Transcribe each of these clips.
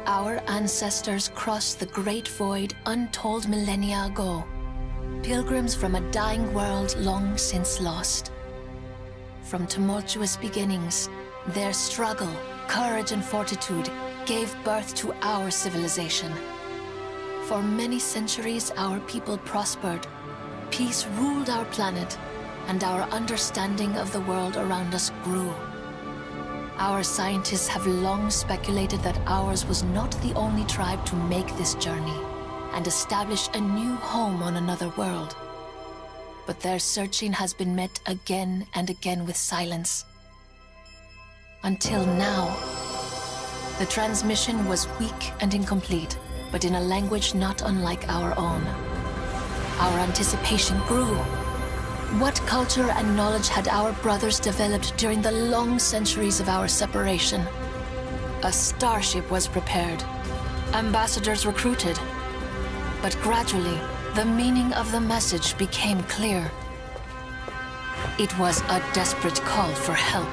Our ancestors crossed the great void untold millennia ago. Pilgrims from a dying world long since lost. From tumultuous beginnings, their struggle, courage, and fortitude gave birth to our civilization. For many centuries, our people prospered. Peace ruled our planet, and our understanding of the world around us grew. Our scientists have long speculated that ours was not the only tribe to make this journey and establish a new home on another world. But their searching has been met again and again with silence. Until now. The transmission was weak and incomplete, but in a language not unlike our own. Our anticipation grew. What culture and knowledge had our brothers developed during the long centuries of our separation? A starship was prepared, ambassadors recruited. But gradually, the meaning of the message became clear. It was a desperate call for help.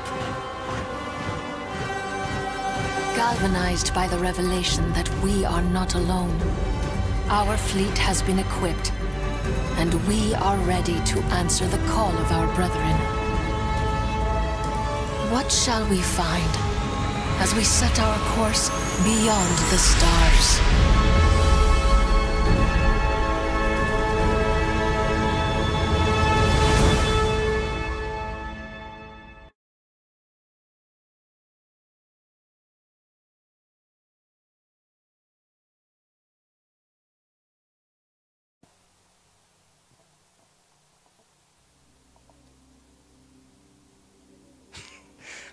Galvanized by the revelation that we are not alone, our fleet has been equipped, and we are ready to answer the call of our brethren. What shall we find as we set our course beyond the stars?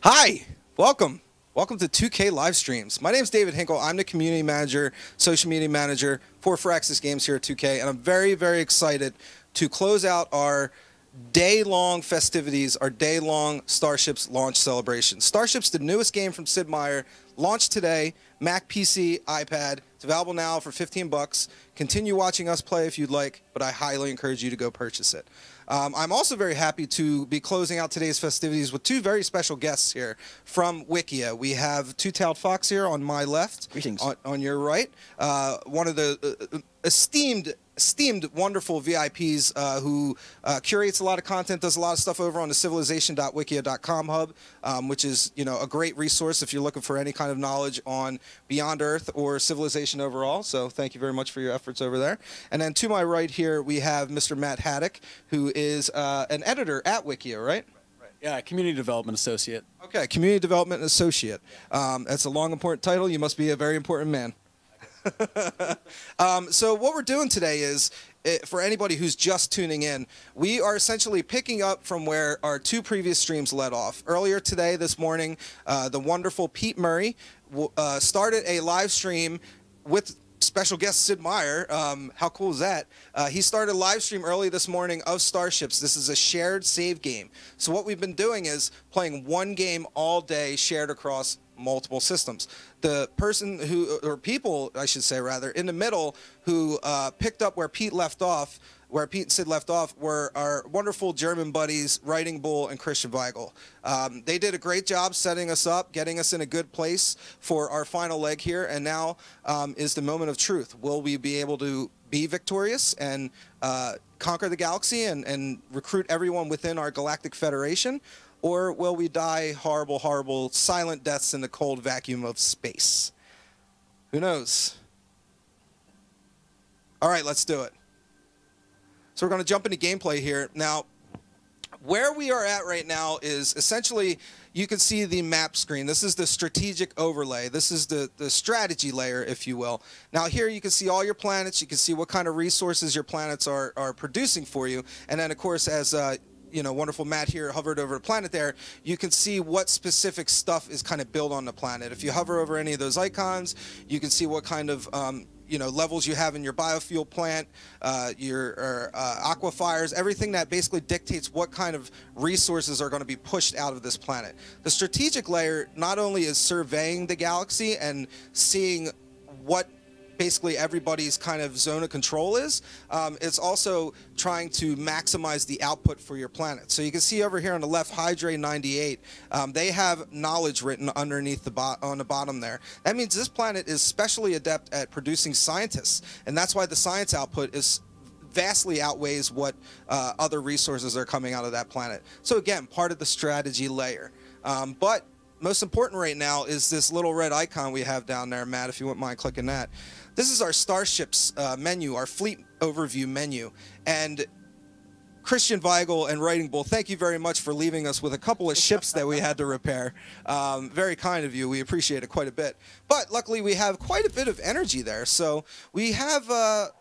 Hi, welcome to 2K live streams. My name is David Hinkle. I'm the community manager, social media manager for Firaxis Games here at 2K, and I'm very, very excited to close out our day-long festivities, our day-long Starships launch celebration. Starships, the newest game from Sid Meier, launched today, Mac, PC, iPad. It's available now for 15 bucks. Continue watching us play if you'd like, but I highly encourage you to go purchase it. I'm also very happy to be closing out today's festivities with two very special guests here from Wikia. We have Two-Tailed Fox here on my left. Greetings. On your right. One of the esteemed, wonderful VIPs who curates a lot of content, does a lot of stuff over on the civilization.wikia.com hub, which is, you know, a great resource if you're looking for any kind of knowledge on Beyond Earth or civilization overall. So thank you very much for your efforts over there. And then to my right here, we have Mr. Matt Haddock, who is an editor at Wikia, right? Yeah, Community Development Associate. Okay, Community Development Associate. That's a long, important title. You must be a very important man. So what we're doing today is, for anybody who's just tuning in, we are essentially picking up from where our two previous streams led off. Earlier today, this morning, the wonderful Pete Murray started a live stream with special guest Sid Meier. How cool is that? He started a live stream early this morning of Starships. This is a shared save game. So what we've been doing is playing one game all day shared across multiple systems. The person who, or people, I should say rather, in the middle who picked up where Pete left off, where Pete and Sid left off, were our wonderful German buddies, Writing Bull and Christian Weigel. They did a great job setting us up, getting us in a good place for our final leg here, and now is the moment of truth. Will we be able to be victorious and conquer the galaxy and recruit everyone within our Galactic Federation? Or will we die horrible, horrible, silent deaths in the cold vacuum of space? Who knows? All right, let's do it. So we're going to jump into gameplay here. Now, where we are at right now is essentially, you can see the map screen. This is the strategic overlay. This is the strategy layer, if you will. Now here you can see all your planets. You can see what kind of resources your planets are producing for you. And then, of course, as you know, wonderful Matt here hovered over the planet there, you can see what specific stuff is kind of built on the planet. If you hover over any of those icons, you can see what kind of you know, levels you have in your biofuel plant, your aquifers, everything that basically dictates what kind of resources are going to be pushed out of this planet. The strategic layer not only is surveying the galaxy and seeing what basically everybody's kind of zone of control is. It's also trying to maximize the output for your planet. So you can see over here on the left, Hydra 98, they have knowledge written underneath on the bottom there. That means this planet is specially adept at producing scientists, and that's why the science output is vastly outweighs what other resources are coming out of that planet. So again, part of the strategy layer. But most important right now is this little red icon we have down there, Matt, if you wouldn't mind clicking that. This is our Starships menu, our fleet overview menu. And Christian Weigel and Writing Bull, thank you very much for leaving us with a couple of ships that we had to repair. Very kind of you. We appreciate it quite a bit. But luckily, we have quite a bit of energy there. So we have,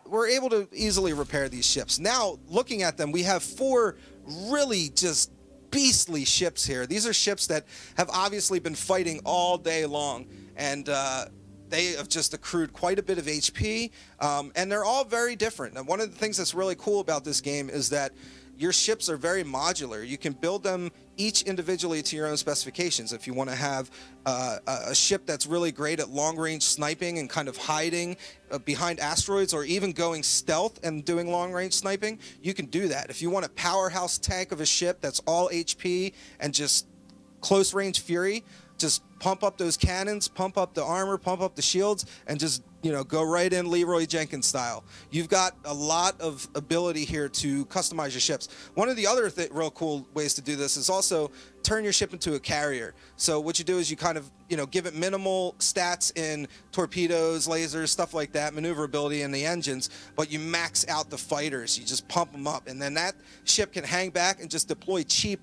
we're able to easily repair these ships. Now, looking at them, we have 4 really just beastly ships here. These are ships that have obviously been fighting all day long. And they have just accrued quite a bit of HP, and they're all very different. And one of the things that's really cool about this game is that your ships are very modular. You can build them each individually to your own specifications. If you want to have a ship that's really great at long-range sniping and kind of hiding behind asteroids, or even going stealth and doing long-range sniping, you can do that. If you want a powerhouse tank of a ship that's all HP and just close-range fury, just pump up those cannons, pump up the armor, pump up the shields, and just, you know, go right in Leroy Jenkins style. You've got a lot of ability here to customize your ships. One of the other real cool ways to do this is also turn your ship into a carrier. So what you do is you kind of, you know, give it minimal stats in torpedoes, lasers, stuff like that, maneuverability in the engines, but you max out the fighters. You just pump them up, and then that ship can hang back and just deploy cheap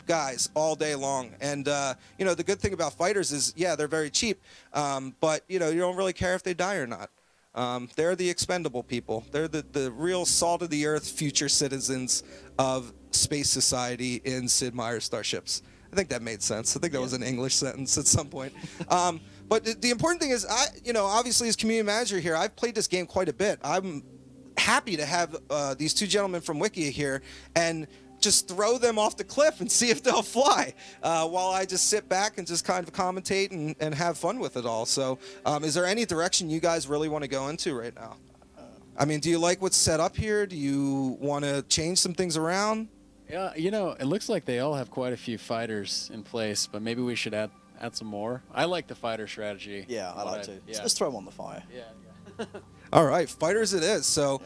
guys all day long. And you know, the good thing about fighters is, yeah, they're very cheap, but you know, you don't really care if they die or not. They're the expendable people. They're the real salt of the earth future citizens of space society in Sid Meier's Starships. I think that made sense. I think that was an English sentence at some point. But the important thing is, you know, obviously as community manager here, I've played this game quite a bit. I'm happy to have these 2 gentlemen from Wikia here and just throw them off the cliff and see if they'll fly, while I just sit back and just kind of commentate and have fun with it all. So is there any direction you guys really want to go into right now? I mean, do you like what's set up here? Do you want to change some things around? Yeah, you know, it looks like they all have quite a few fighters in place, but maybe we should add some more. I like the fighter strategy. Yeah, I like to. Yeah. Just throw them on the fire. Yeah. All right, fighters it is. So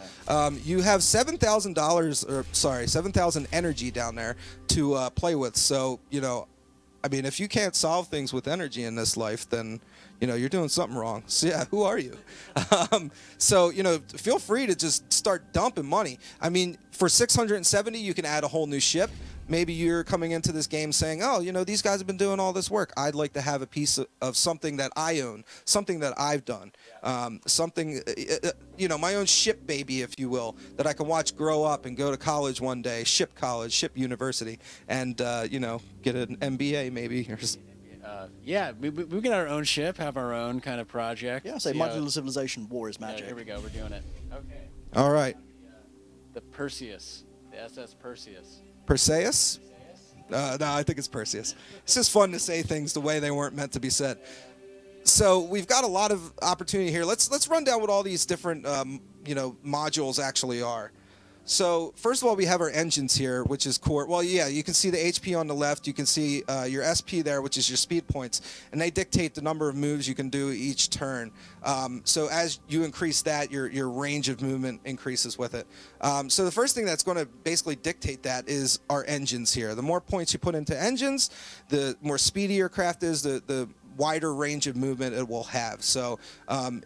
you have $7,000, or sorry, 7,000 energy down there to play with. So, you know, I mean, if you can't solve things with energy in this life, then, you know, you're doing something wrong. So, yeah, who are you? So, you know, feel free to just start dumping money. I mean, for 670, you can add a whole new ship. Maybe you're coming into this game saying, oh, you know, these guys have been doing all this work. I'd like to have a piece of something that I own, something that I've done, something, you know, my own ship baby, if you will, that I can watch grow up and go to college one day, ship college, ship university, and, you know, get an MBA maybe. Yeah, we get our own ship, have our own kind of project. Yeah, say modular civilization, war is magic. Yeah, here we go, we're doing it. Okay. All right. The Perseus, the SS Perseus. Perseus? No, I think it's Perseus. It's just fun to say things the way they weren't meant to be said. So we've got a lot of opportunity here. Let's run down what all these different you know, modules actually are. So first of all, we have our engines here, which is core. Well, yeah, you can see the HP on the left. You can see your SP there, which is your speed points, and they dictate the number of moves you can do each turn. So as you increase that, your range of movement increases with it. So the first thing that's going to basically dictate that is our engines here. The more points you put into engines, the more speedy your craft is, the wider range of movement it will have. So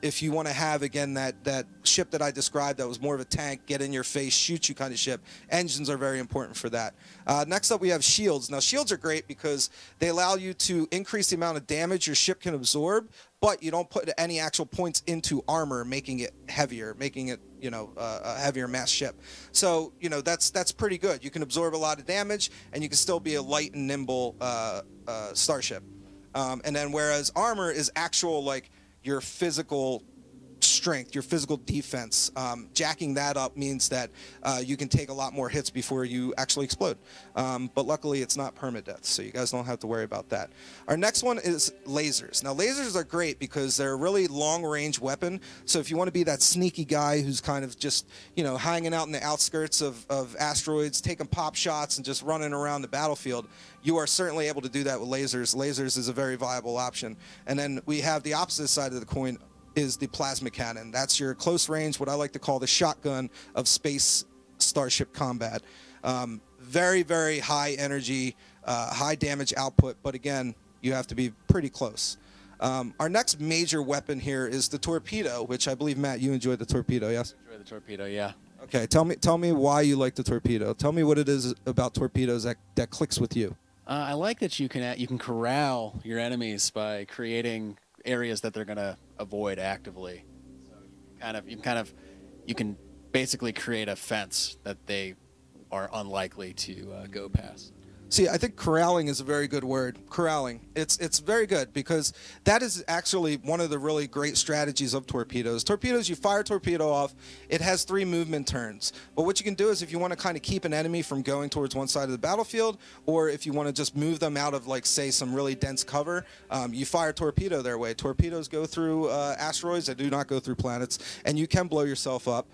if you want to have, again, that ship that I described that was more of a tank, get in your face, shoot you kind of ship, engines are very important for that. Next up, we have shields. Now, shields are great because they allow you to increase the amount of damage your ship can absorb, but you don't put any actual points into armor, making it heavier, making it, you know, a heavier mass ship. So, you know, that's pretty good. You can absorb a lot of damage, and you can still be a light and nimble starship. And then whereas armor is actual, like, your physical strength, your physical defense. Jacking that up means that you can take a lot more hits before you actually explode. But luckily, it's not permadeath, so you guys don't have to worry about that. Our next one is lasers. Now, lasers are great because they're a really long-range weapon. So if you want to be that sneaky guy who's kind of just, hanging out in the outskirts of asteroids, taking pop shots and just running around the battlefield, you are certainly able to do that with lasers. Lasers is a very viable option. And then we have the opposite side of the coin is the plasma cannon. That's your close range, what I like to call the shotgun of space starship combat. Very, very high energy, high damage output, but again, you have to be pretty close. Our next major weapon here is the torpedo, which I believe, Matt, you enjoyed the torpedo, yes? I enjoy the torpedo, yeah. Okay, tell me why you like the torpedo. Tell me what it is about torpedoes that clicks with you. I like that you can corral your enemies by creating areas that they're going to avoid actively. So you can basically create a fence that they are unlikely to go past. See, I think corralling is a very good word. Corralling. It's very good because that is actually one of the really great strategies of torpedoes. Torpedoes, you fire a torpedo off, it has 3 movement turns. But what you can do is if you want to kind of keep an enemy from going towards one side of the battlefield, or if you want to just move them out of, like, say, some really dense cover, you fire a torpedo their way. Torpedoes go through asteroids. They do not go through planets. And you can blow yourself up,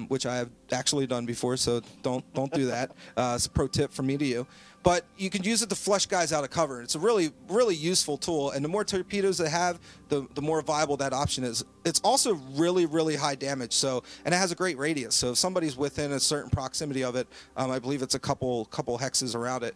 which I have actually done before, so don't do that. It's a pro tip from me to you. But you can use it to flush guys out of cover. It's a really, really useful tool. And the more torpedoes they have, the more viable that option is. It's also really, really high damage. So, and it has a great radius. So if somebody's within a certain proximity of it, I believe it's a couple hexes around it,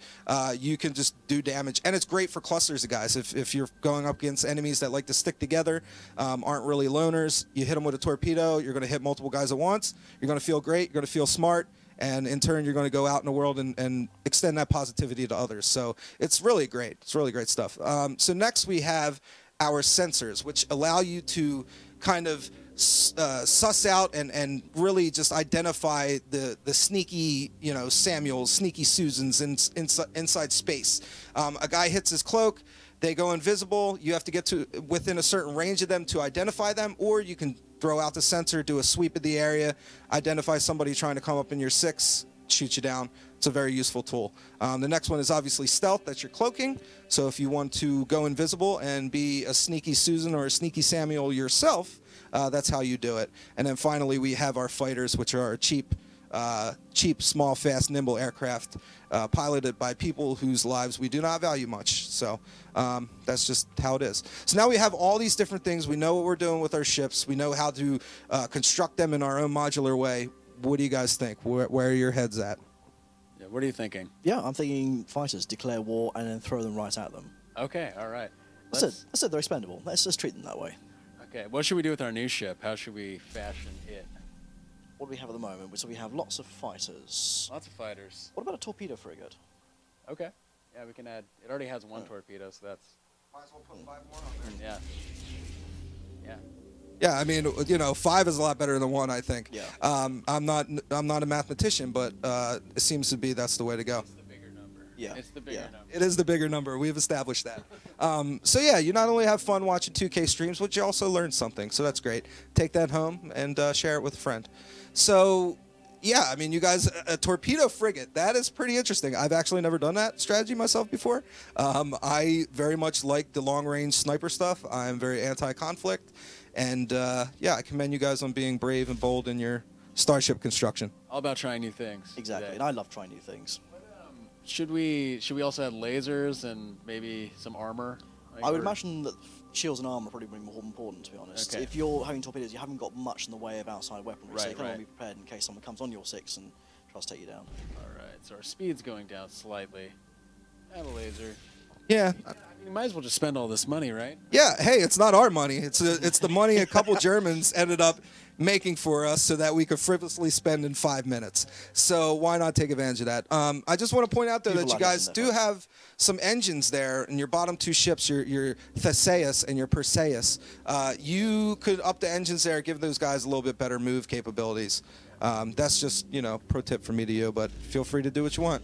you can just do damage. And it's great for clusters of guys. If you're going up against enemies that like to stick together, aren't really loners, you hit them with a torpedo, you're going to hit multiple guys at once. You're going to feel great. You're going to feel smart. And in turn, you're going to go out in the world and extend that positivity to others. So it's really great. It's really great stuff. So next we have our sensors, which allow you to kind of suss out and really just identify the sneaky, Samuels, sneaky Susans inside space. A guy hits his cloak. They go invisible. You have to get to within a certain range of them to identify them, or you can throw out the sensor, do a sweep of the area, identify somebody trying to come up in your 6, shoot you down. It's a very useful tool. The next one is obviously stealth. That's your cloaking. So if you want to go invisible and be a sneaky Susan or a sneaky Samuel yourself, that's how you do it. And then finally, we have our fighters, which are cheap, small, fast, nimble aircraft piloted by people whose lives we do not value much. So that's just how it is. So now we have all these different things. We know what we're doing with our ships. We know how to construct them in our own modular way. What do you guys think? Where are your heads at? Yeah, what are you thinking? Yeah, I'm thinking fighters declare war and then throw them right at them. Okay, all right. I said they're expendable. Let's just treat them that way. Okay, what should we do with our new ship? How should we fashion it? What do we have at the moment? So we have lots of fighters. Lots of fighters. What about a torpedo frigate? Okay. Yeah, we can add. It already has 1 torpedo, so that's. Might as well put 5 more on there. Yeah. Yeah, I mean, 5 is a lot better than 1, I think. Yeah. I'm not a mathematician, but it seems to be that's the way to go. It's the bigger number. Yeah. It's the bigger number. It is the bigger number. We've established that. So yeah, you not only have fun watching 2K streams, but you also learn something. So that's great. Take that home and share it with a friend. So yeah, I mean, you guys, a torpedo frigate, that is pretty interesting. I've actually never done that strategy myself before. I very much like the long-range sniper stuff. I'm very anti-conflict. And yeah, I commend you guys on being brave and bold in your starship construction. All about trying new things. Exactly, today. and I love trying new things. Should we also add lasers and maybe some armor? I would imagine that shields and armor are probably more important, to be honest. Okay. If you're having torpedoes, you haven't got much in the way of outside weaponry, so Right, you kind of right. want to be prepared in case someone comes on your 6 and tries to take you down. All right, so our speed's going down slightly. Add a laser. Yeah. You might as well just spend all this money, right? Yeah, hey, it's not our money. It's the money a couple Germans ended up making for us so that we could frivolously spend in 5 minutes. So why not take advantage of that? I just want to point out, though, that you guys do have some engines there in your bottom 2 ships, your Theseus and your Perseus. You could up the engines there, give those guys a little bit better move capabilities. That's just, pro tip from me to you, but feel free to do what you want.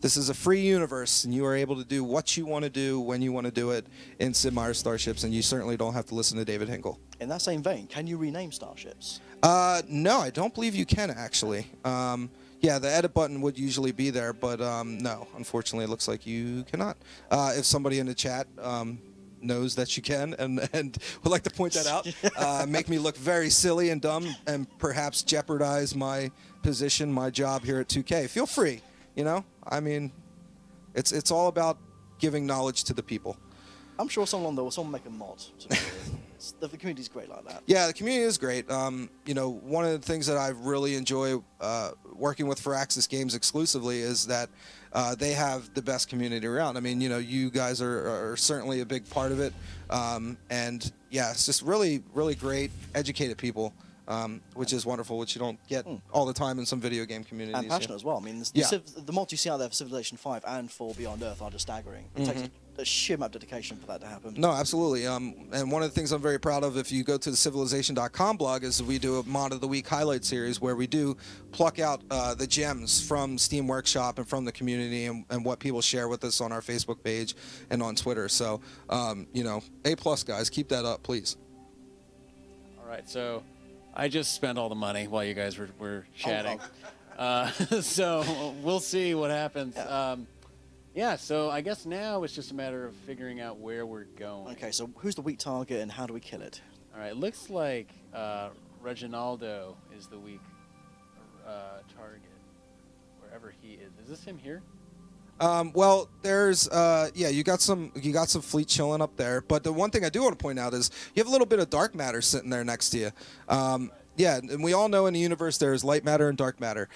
This is a free universe, and you are able to do what you want to do when you want to do it in Sid Meier's Starships, and you certainly don't have to listen to David Hinkle. In that same vein, can you rename Starships? No, I don't believe you can, actually. Yeah, the edit button would usually be there, but no, unfortunately, it looks like you cannot. If somebody in the chat knows that you can and would like to point that out, make me look very silly and dumb and perhaps jeopardize my position, my job here at 2K, feel free. You know, I mean, it's all about giving knowledge to the people. I'm sure someone will make a mod. The community's great like that. Yeah, the community is great. You know, one of the things that I really enjoy working with Firaxis Games exclusively is that they have the best community around. I mean, you know, you guys are certainly a big part of it. And yeah, it's just really, really great, educated people. Which is wonderful, which you don't get all the time in some video game communities. And passionate as well. I mean, the mods you see out there for Civilization 5 and for Beyond Earth are just staggering. It takes a sheer amount of dedication for that to happen. No, absolutely. And one of the things I'm very proud of, if you go to the Civilization.com blog, is we do a Mod of the Week highlight series where we do pluck out the gems from Steam Workshop and from the community and what people share with us on our Facebook page and on Twitter. So, you know, A+, guys, keep that up, please. All right, so I just spent all the money while you guys were chatting. So we'll see what happens. Yeah, so I guess now it's just a matter of figuring out where we're going. Okay, so who's the weak target and how do we kill it? All right, looks like Reginaldo is the weak target, wherever he is. Is this him here? Well, there's yeah, you got some fleet chilling up there. But the one thing I do want to point out is you have a little bit of dark matter sitting there next to you. Yeah, and we all know in the universe there's light matter and dark matter.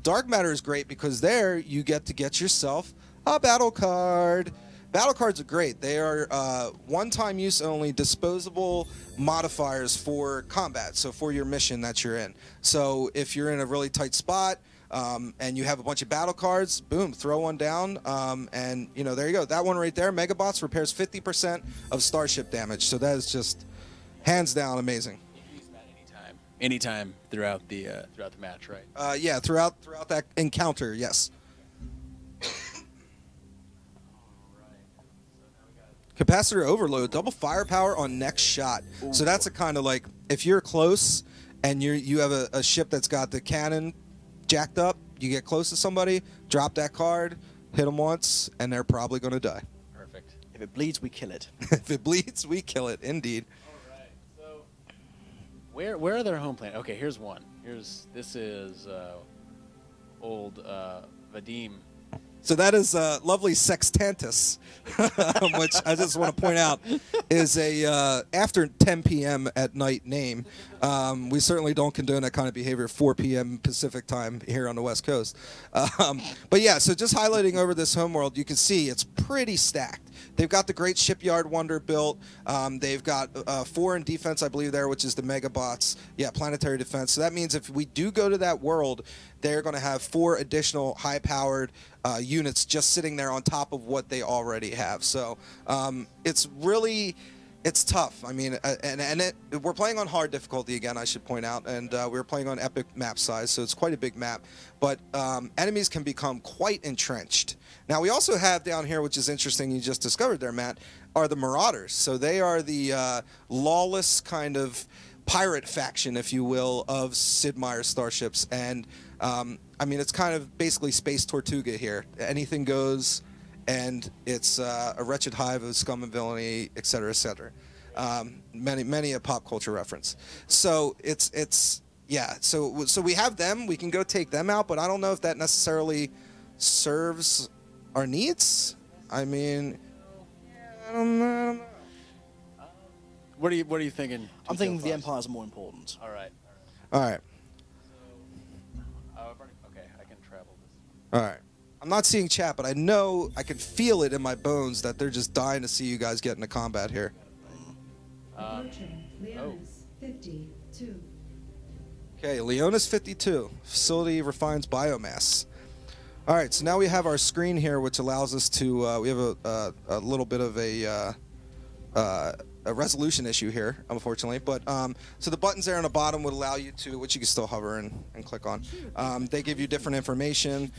Dark matter is great because there you get yourself a battle card. Battle cards are great. They are one-time use only, disposable modifiers for combat, so for your mission that you're in. So if you're in a really tight spot, and you have a bunch of battle cards, boom, throw one down, and you know, there you go. That one right there, Megabots, repairs 50% of starship damage. So that is just hands down amazing. You can use that anytime throughout the match, right? Yeah, throughout that encounter, yes. Capacitor overload, double firepower on next shot. Ooh. So that's a kind of like, if you're close and you have a ship that's got the cannon jacked up, you get close to somebody, drop that card, hit them once, and they're probably going to die. Perfect. If it bleeds, we kill it. If it bleeds, we kill it, indeed. All right. So where are their home planet? Okay, here's one. This is old Vadim. So that is lovely Sextantus, which I just want to point out is a after 10 p.m. at night name. We certainly don't condone that kind of behavior 4 p.m. Pacific time here on the West Coast. But yeah, so just highlighting over this homeworld, you can see it's pretty stacked. They've got the Great Shipyard Wonder built. They've got 4 in defense, I believe, there, which is the Megabots. Yeah, planetary defense. So that means if we do go to that world, they're going to have 4 additional high-powered units just sitting there on top of what they already have. So it's tough. I mean, we're playing on hard difficulty again, I should point out, and we're playing on epic map size, so it's quite a big map. But enemies can become quite entrenched. Now, we also have down here, which is interesting, you just discovered there, Matt, are the Marauders. So they are the lawless kind of pirate faction, if you will, of Sid Meier's Starships. And, I mean, it's kind of basically Space Tortuga here. Anything goes, and it's a wretched hive of scum and villainy, et cetera, et cetera. Many a pop culture reference. So yeah. So we have them. We can go take them out, but I don't know if that necessarily serves our needs. I mean, I don't know. What are you thinking? I'm thinking the Empires are more important. All right. All right. Okay, I can travel this. All right. I'm not seeing chat, but I know I can feel it in my bones that they're just dying to see you guys get into combat here. Leonis 52. Okay, Leonis 52. Facility refines biomass. All right, so now we have our screen here, which allows us to. We have a little bit of a a resolution issue here, unfortunately. But so the buttons there on the bottom would allow you to, which you can still hover and click on. They give you different information.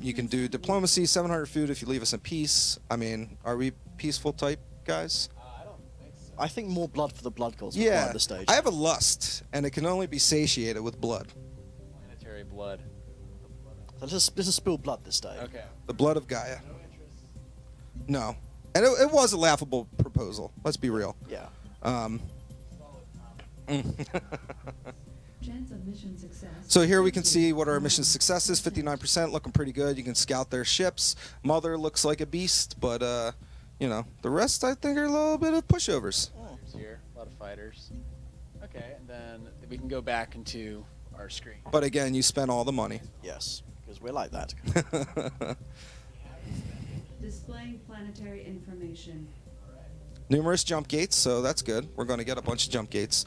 You can do diplomacy, 700 food if you leave us in peace. I mean, are we peaceful type guys? I think more blood for the blood gods Yeah, at this stage. I have a lust, and it can only be satiated with blood. Planetary blood. So this is spilled blood this stage. Okay. The blood of Gaia. No. And it was a laughable proposal. Let's be real. Yeah. Chance of mission success. So here we can see what our mission success is. 59%, looking pretty good. You can scout their ships. Mother looks like a beast, but you know, the rest I think are a little bit of pushovers. Here, a lot of fighters. Okay, and then we can go back into our screen. But again, you spent all the money. Yes, because we're like that. Displaying planetary information. Numerous jump gates, so that's good. We're going to get a bunch of jump gates.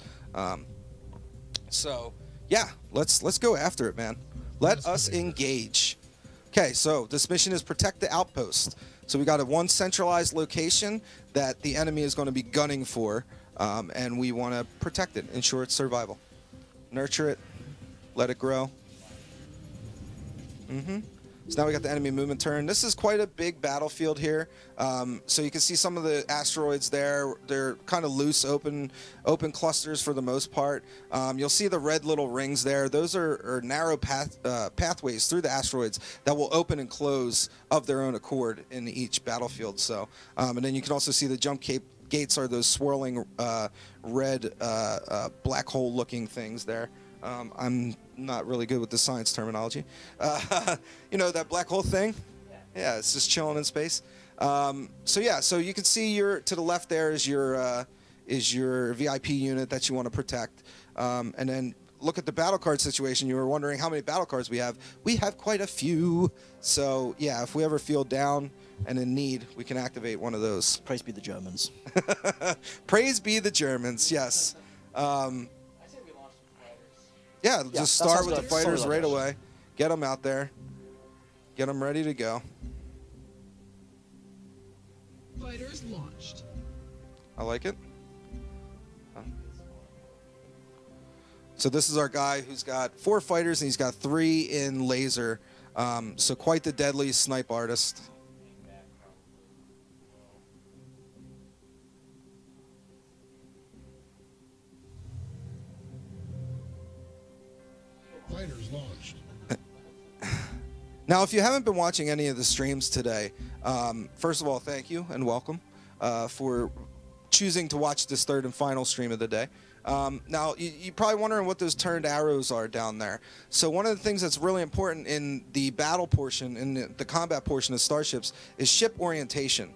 So yeah, let's go after it, man. Let us engage. Okay, so this mission is protect the outpost. So we got one centralized location that the enemy is going to be gunning for, and we want to protect it, ensure its survival. Nurture it, let it grow. So now we got the enemy movement turn. This is quite a big battlefield here. So you can see some of the asteroids there. They're kind of loose, open clusters for the most part. You'll see the red little rings there. Those are narrow pathways through the asteroids that will open and close of their own accord in each battlefield. So, and then you can also see the jump gates are those swirling red black hole looking things there. I'm not really good with the science terminology. You know, that black hole thing? Yeah, it's just chilling in space. So yeah, so you can see to the left there is your VIP unit that you want to protect. And then look at the battle card situation. You were wondering how many battle cards we have. We have quite a few. So yeah, if we ever feel down and in need, we can activate one of those. Praise be the Germans. Praise be the Germans, yes. Yeah, just start with the fighters right away. Get them out there. Get them ready to go. Fighters launched. I like it. So this is our guy who's got 4 fighters and he's got 3 in laser. So quite the deadly snipe artist. Fighters launched. Now, if you haven't been watching any of the streams today, first of all, thank you and welcome for choosing to watch this third and final stream of the day. Now, you're probably wondering what those turned arrows are down there. So one of the things that's really important in the battle portion, in the combat portion of Starships, is ship orientation.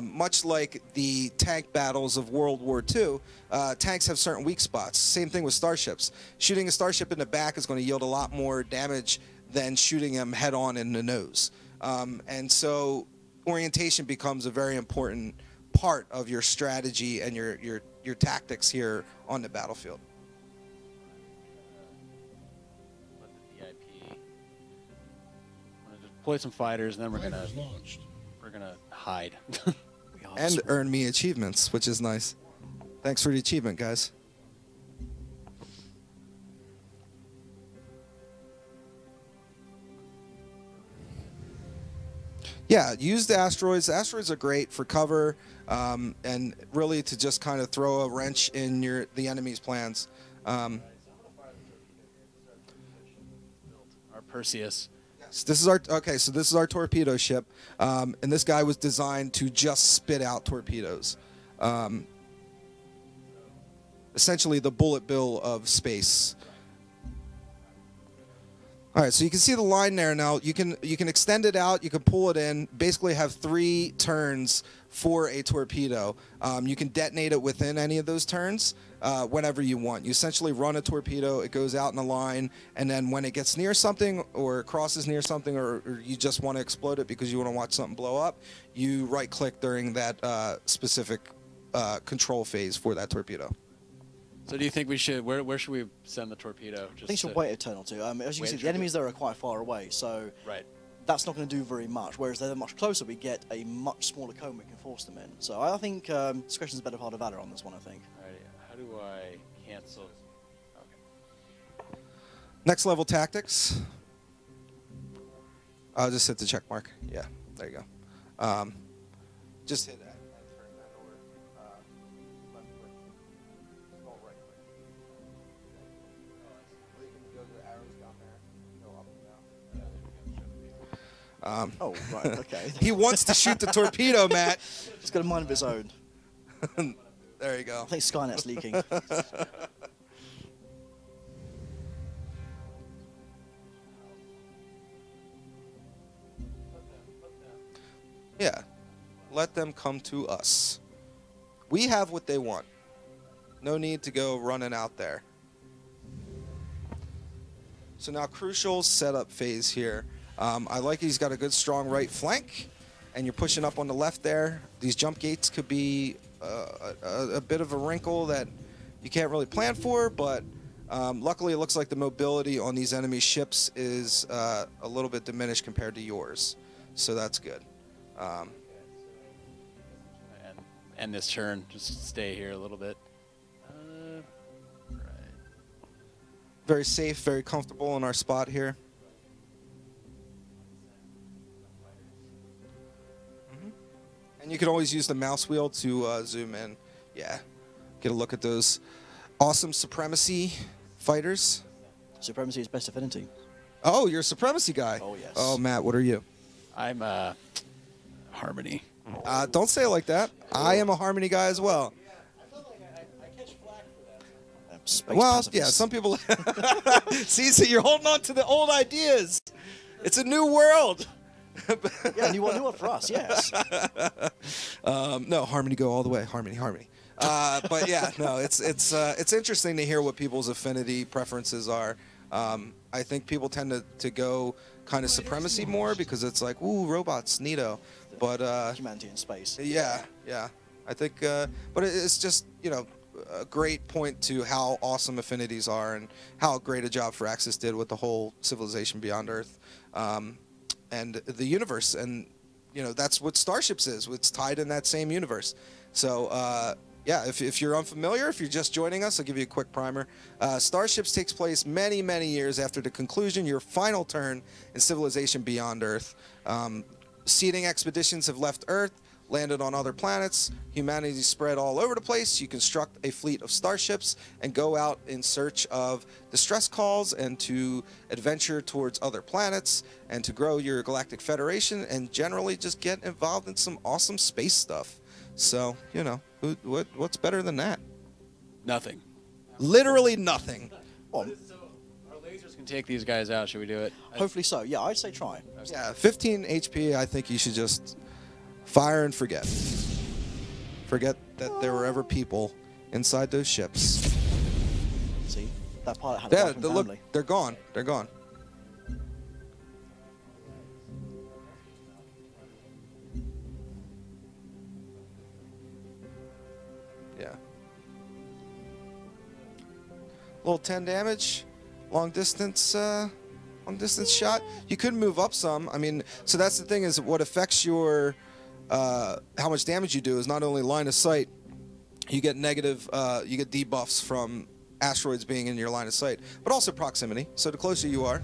Much like the tank battles of World War II, tanks have certain weak spots. Same thing with starships. Shooting a starship in the back is going to yield a lot more damage than shooting them head-on in the nose. And so orientation becomes a very important part of your strategy and your tactics here on the battlefield. Let the VIP. I'm gonna deploy some fighters, and then we're gonna hide. And earn me achievements, which is nice. Thanks for the achievement, guys. Yeah, use the asteroids. The asteroids are great for cover, and really to just kind of throw a wrench in the enemy's plans. Our Perseus. This is our so this is our torpedo ship, and this guy was designed to just spit out torpedoes. Essentially, the bullet bill of space. All right, so you can see the line there now. You can extend it out. You can pull it in. Basically, have 3 turns for a torpedo. You can detonate it within any of those turns whenever you want. You essentially run a torpedo. It goes out in a line, and then when it gets near something or crosses near something, or you just want to explode it because you want to watch something blow up, you right-click during that specific control phase for that torpedo. So do you think we should, where should we send the torpedo? I think you should wait a turn or two. As you can see, the enemies there are quite far away, so right. that's not going to do very much. Whereas they're much closer, we get a much smaller cone we can force them in. So I think discretion's a better part of valor on this one. I think. Alrighty, how do I cancel? Okay. Next level tactics. I'll just hit the check mark. Yeah, there you go. Just hit that. Oh, right, okay. He wants to shoot the torpedo, Matt. He's got a mind of his own. There you go. I think Skynet's leaking. Yeah. Let them come to us. We have what they want. No need to go running out there. So now crucial setup phase here. I like he's got a good strong right flank, and you're pushing up on the left there. These jump gates could be a bit of a wrinkle that you can't really plan for, but luckily it looks like the mobility on these enemy ships is a little bit diminished compared to yours, so that's good. And this turn, just stay here a little bit. Right. Very safe, very comfortable in our spot here. And you can always use the mouse wheel to zoom in. Yeah, get a look at those awesome Supremacy fighters. Supremacy is best affinity. Oh, you're a Supremacy guy. Oh, yes. Oh, Matt, what are you? I'm Harmony. Don't say it like that. I am a Harmony guy as well. Space Well, pacifist. yeah, some people... See, so you're holding on to the old ideas. It's a new world. Yeah, new one for us, yes. No, Harmony go all the way. Harmony. But yeah, no, it's interesting to hear what people's affinity preferences are. I think people tend to go kind of Supremacy more because it's like, ooh, robots, neato. But Humanity in space. yeah. I think, but it's just, you know, a great point to how awesome affinities are and how great a job Firaxis did with the whole Civilization Beyond Earth. And the universe, and you know that's what Starships is. It's tied in that same universe. So yeah, if you're unfamiliar, if you're just joining us, I'll give you a quick primer. Starships takes place many years after the conclusion, your final turn in Civilization Beyond Earth. Seeding expeditions have left Earth, landed on other planets. Humanity spread all over the place. You construct a fleet of starships and go out in search of distress calls and to adventure towards other planets and to grow your galactic federation and generally just get involved in some awesome space stuff. So, you know, what's better than that? Nothing. Literally nothing. Well, So our lasers can take these guys out. Should we do it? hopefully so. Yeah, I'd say try. Yeah, 15 HP, I think you should just fire and forget. Forget that there were ever people inside those ships. See, that pilot had a Yeah, wife and family. look, they're gone. They're gone. Yeah. Little 10 damage, long distance shot. You could move up some. I mean, so that's the thing is what affects your how much damage you do is not only line of sight. You get negative, you get debuffs from asteroids being in your line of sight, but also proximity. So the closer you are,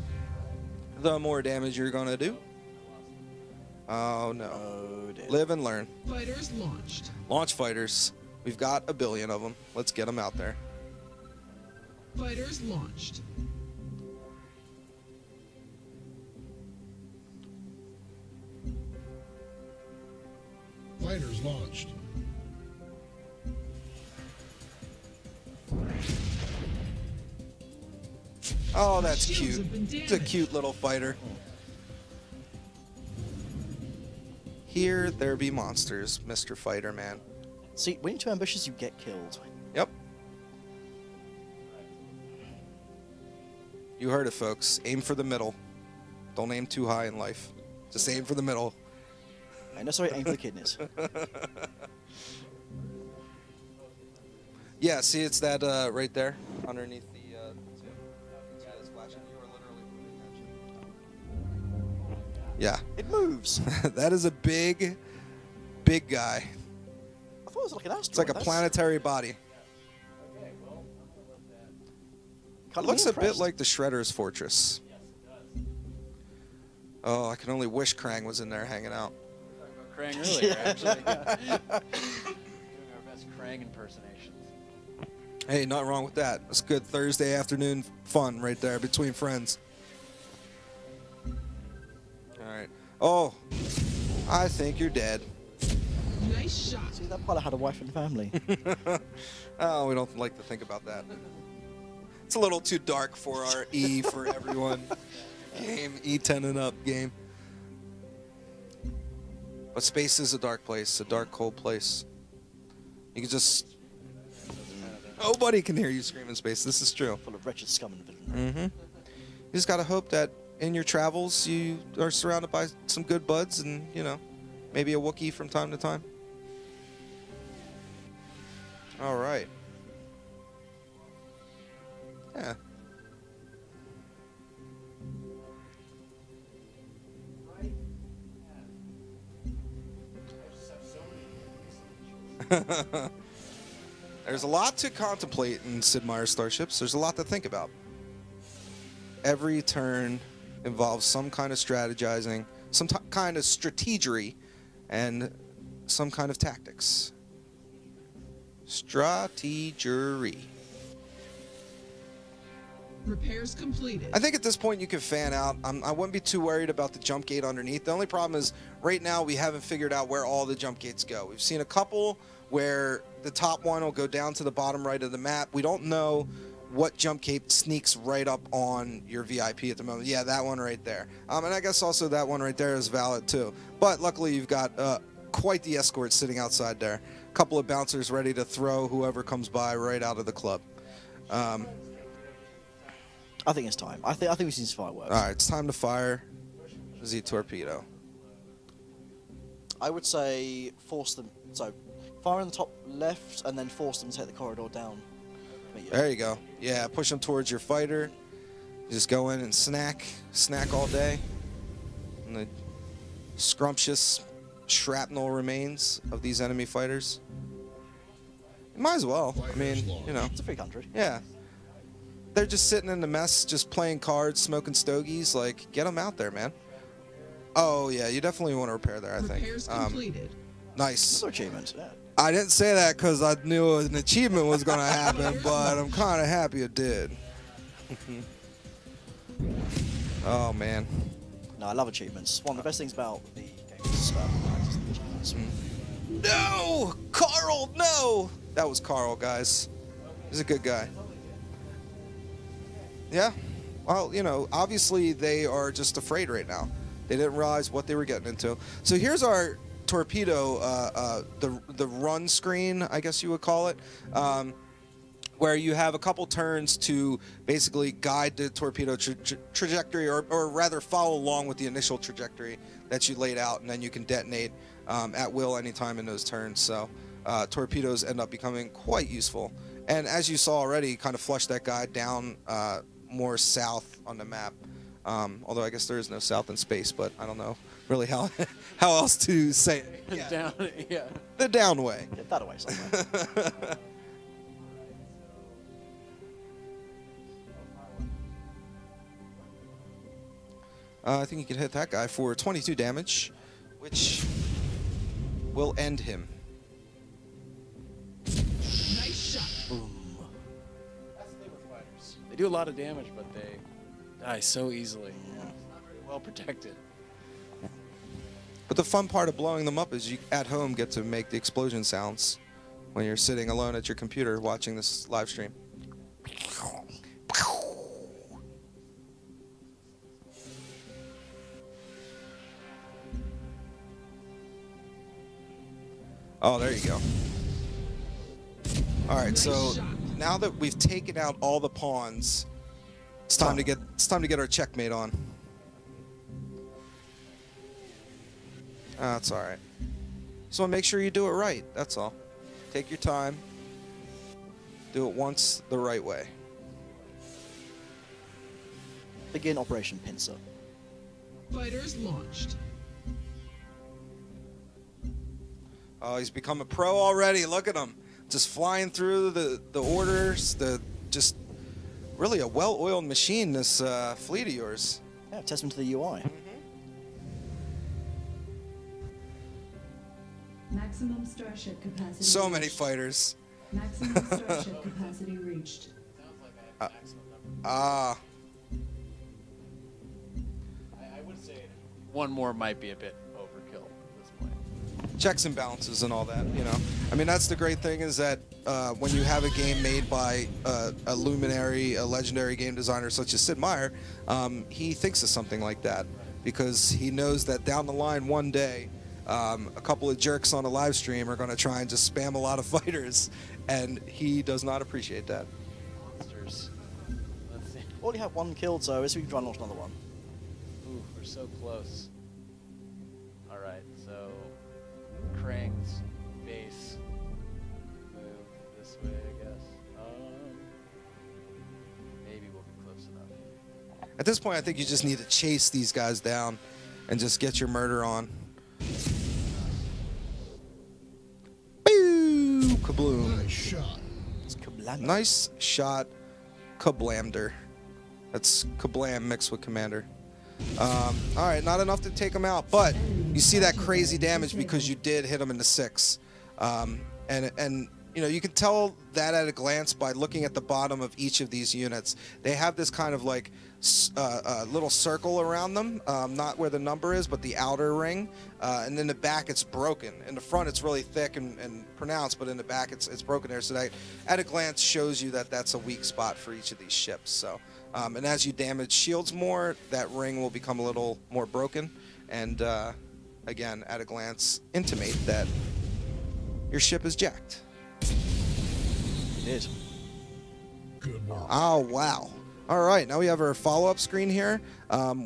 the more damage you're gonna do. Oh no! Oh, dear. Live and learn. Fighters launched. Launch fighters. We've got a billion of them. Let's get them out there. Fighters launched. Fighters launched. Oh, that's Shields cute. have been It's a damaged. cute little fighter. Here there be monsters, Mr. Fighter Man. See, when you're too ambitious, you get killed. Yep. You heard it, folks. Aim for the middle. Don't aim too high in life. Just aim for the middle. Ain't necessarily aim for the kidneys. Yeah, see, it's that right there underneath the. Yeah, it's flashing. You are literally moving that shit. Yeah. It moves. That is a big guy. I thought it was like an asteroid. It's like a planetary body. It looks a bit like the Shredder's fortress. Oh, I can only wish Krang was in there hanging out. Krang earlier, actually. Doing our best Krang impersonations. Hey, nothing wrong with that. That's good Thursday afternoon fun right there between friends. All right. Oh, I think you're dead. Nice shot. See, that pilot had a wife and family. Oh, we don't like to think about that. It's a little too dark for our E for everyone game, E10 and up game. But space is a dark place, a dark, cold place. You can just... Nobody can hear you scream in space. This is true. Full of wretched scum and villainy. Mm-hmm. You just gotta hope that in your travels you are surrounded by some good buds and, you know, maybe a Wookiee from time to time. All right. Yeah. There's a lot to contemplate in Sid Meier Starships. There's a lot to think about. Every turn involves some kind of strategizing, some kind of strategery, and some kind of tactics. Strategery. Repairs completed. I think at this point you can fan out. I wouldn't be too worried about the jump gate underneath. The only problem is right now we haven't figured out where all the jump gates go. We've seen a couple where the top one will go down to the bottom right of the map. We don't know what jump gate sneaks right up on your VIP at the moment. Yeah, that one right there. And I guess also that one right there is valid too. But luckily you've got quite the escort sitting outside there. A couple of bouncers ready to throw whoever comes by right out of the club. I think it's time. I think we've seen some fireworks. All right, it's time to fire the torpedo. I would say force them. So, fire in the top left and then force them to take the corridor down. There you go. Yeah, push them towards your fighter. Just go in and snack all day. And the scrumptious shrapnel remains of these enemy fighters. You might as well. I mean, you know. It's a free country. Yeah. They're just sitting in the mess, just playing cards, smoking stogies. Like, get them out there, man. Oh, yeah, you definitely want to repair there, I think. Repairs completed. Nice. Another achievement. Yeah. I didn't say that because I knew an achievement was going to happen, but I'm kind of happy it did. Oh, man. No, I love achievements. One of the best things about the game is achievements. No! Carl, no! That was Carl, guys. He's a good guy. Yeah. Well, you know, obviously they are just afraid right now. They didn't realize what they were getting into. So here's our torpedo, the run screen, I guess you would call it, where you have a couple turns to basically guide the torpedo trajectory, or rather follow along with the initial trajectory that you laid out, and then you can detonate at will anytime in those turns. So torpedoes end up becoming quite useful. And as you saw already, kind of flush that guy down more south on the map. Although I guess there is no south in space, but I don't know really how else to say it. Yeah. Down, yeah. The down way. Get that away somewhere. I think you can hit that guy for 22 damage, which will end him. Nice shot. Boom. That's the thing with fighters. They do a lot of damage, but they die so easily. Yeah. It's not very well protected. But the fun part of blowing them up is you at home get to make the explosion sounds when you're sitting alone at your computer watching this live stream. Oh, there you go. All right, so now that we've taken out all the pawns, it's time to get our checkmate on. That's all right. Just want to make sure you do it right. That's all. Take your time. Do it once the right way. Begin Operation Pincer. Fighters launched. Oh, he's become a pro already. Look at him. Just flying through the orders. Just really a well-oiled machine, this fleet of yours. Yeah, testament to the UI. Maximum starship capacity. So many reached. fighters. Maximum starship capacity reached. Sounds like I have maximum number. Ah. I would say one more might be a bit overkill at this point. Checks and balances and all that, you know. I mean, that's the great thing is that when you have a game made by a luminary, a legendary game designer such as Sid Meier, he thinks of something like that because he knows that down the line one day, a couple of jerks on a live stream are going to try and just spam a lot of fighters, and he does not appreciate that. Monsters. Let's see. Already have one killed, so let's see if we can try and launch another one. Ooh, we're so close. Alright, so Krang's base. Move this way, I guess. Maybe we'll be close enough. At this point, I think you just need to chase these guys down and just get your murder on. Boo! Kabloom. Nice shot. It's kablam. Nice shot, Kablamder. That's Kablam mixed with Commander. All right, not enough to take him out, but you see that crazy damage because you did hit him in the 6. And you know, you can tell that at a glance by looking at the bottom of each of these units. They have this kind of like little circle around them, not where the number is, but the outer ring. And in the back, it's broken. In the front, it's really thick and pronounced, but in the back, it's broken there. So that, at a glance, shows you that that's a weak spot for each of these ships. So, and as you damage shields more, that ring will become a little more broken. And again, at a glance, intimate that your ship is jacked. It is. Good work. Oh, wow. All right, now we have our follow-up screen here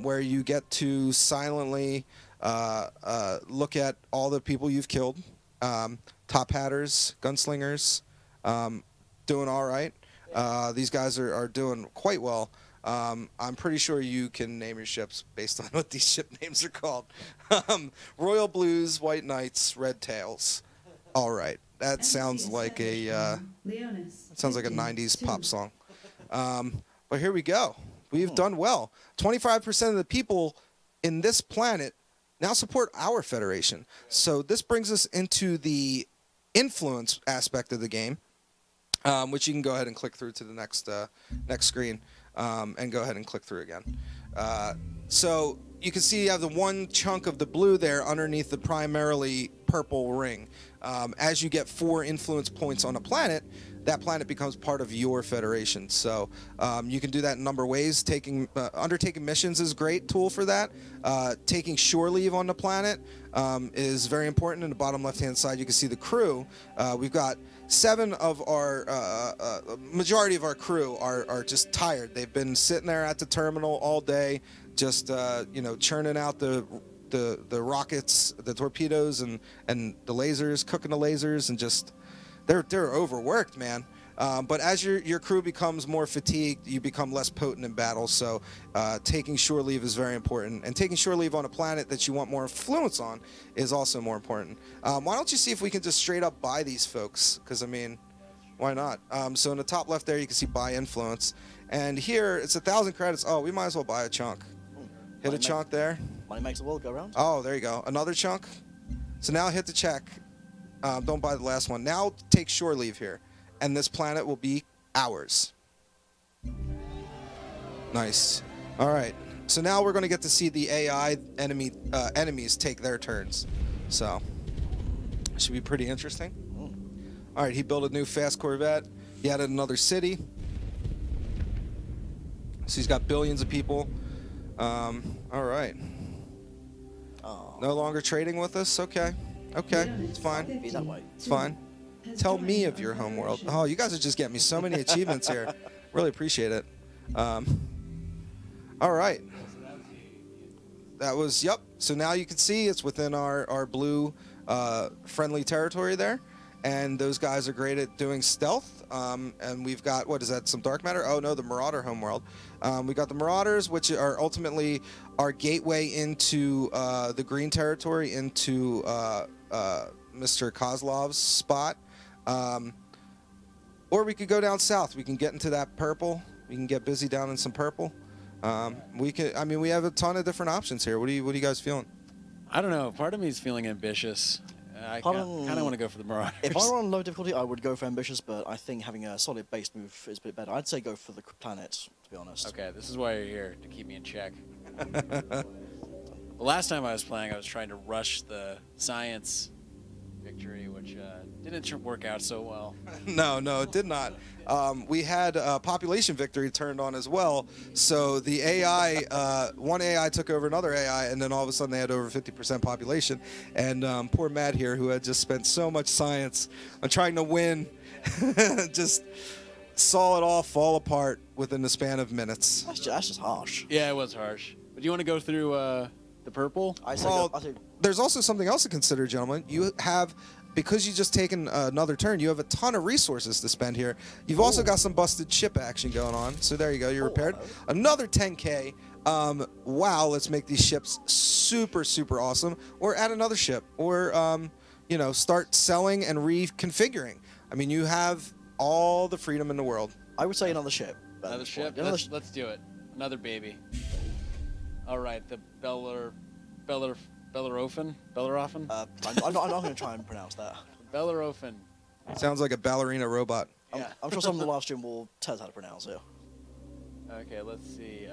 where you get to silently look at all the people you've killed. Top hatters, gunslingers, doing all right. These guys are doing quite well. I'm pretty sure you can name your ships based on what these ship names are called. Royal Blues, White Knights, Red Tails. All right. That sounds like a sounds like a 90s pop song. But here we go. We've done well. 25% of the people in this planet now support our federation. So this brings us into the influence aspect of the game, which you can go ahead and click through to the next screen, and go ahead and click through again. So you can see you have the one chunk of the blue there underneath the primarily purple ring. As you get 4 influence points on a planet, that planet becomes part of your federation. So you can do that in a number of ways. Undertaking missions is a great tool for that. Taking shore leave on the planet is very important. In the bottom left-hand side, you can see the crew. We've got 7 of our majority of our crew are just tired. They've been sitting there at the terminal all day, just you know, churning out the rockets, the torpedoes, and the lasers, cooking the lasers, and just they're overworked, man. But as your crew becomes more fatigued, you become less potent in battle. So taking shore leave is very important, and taking shore leave on a planet that you want more influence on is also more important. Why don't you see if we can just straight up buy these folks? Because I mean, why not? So in the top left there, you can see buy influence, and here it's 1,000 credits. Oh, we might as well buy a chunk. Hit a chunk there. Money makes the world go round. Oh, there you go. Another chunk. So now hit the check. Don't buy the last one. Now take shore leave here, and this planet will be ours. Nice. All right. So now we're going to get to see the AI enemies take their turns. So should be pretty interesting. All right. He built a new fast Corvette. He added another city. So he's got billions of people. All right. Oh, No longer trading with us? Okay. Okay. It's fine. be that way. It's fine. Tell me of your home world. Oh, you guys are just getting me so many achievements here. Really appreciate it. All right. That was, yep. So now you can see it's within our blue friendly territory there. And those guys are great at doing stealth. and we've got, what is that, some dark matter? Oh no, the Marauder homeworld. We got the Marauders, which are ultimately our gateway into the green territory, into Mr. Kozlov's spot. Or we could go down south. We can get into that purple. We can get busy down in some purple. We can. I mean, we have a ton of different options here. What are you guys feeling? I don't know. Part of me is feeling ambitious. I kind of want to go for the Marauders. If I were on low difficulty, I would go for ambitious, but I think having a solid base move is a bit better. I'd say go for the planet, to be honest. Okay, this is why you're here, to keep me in check. The last time I was playing, I was trying to rush the science victory, which didn't work out so well. No, it did not. We had population victory turned on as well. So the AI, one AI took over another AI, and then all of a sudden they had over 50% population. And poor Matt here, who had just spent so much science on trying to win, just saw it all fall apart within the span of minutes. That's just harsh. Yeah, it was harsh. But do you want to go through the purple? There's also something else to consider, gentlemen. You have, because you just taken another turn, you have a ton of resources to spend here. You've also got some busted ship action going on. So there you go, you're repaired. Hello. Another 10K. Wow, let's make these ships super, super awesome. Or add another ship. Or, you know, start selling and reconfiguring. I mean, you have all the freedom in the world. I would say another ship. Another ship? Let's do it. Another baby. All right, the Bellerofen? I'm not going to try and pronounce that. Bellerofen. Sounds like a ballerina robot. Yeah. I'm sure someone in the live stream will tell us how to pronounce it. Okay, let's see.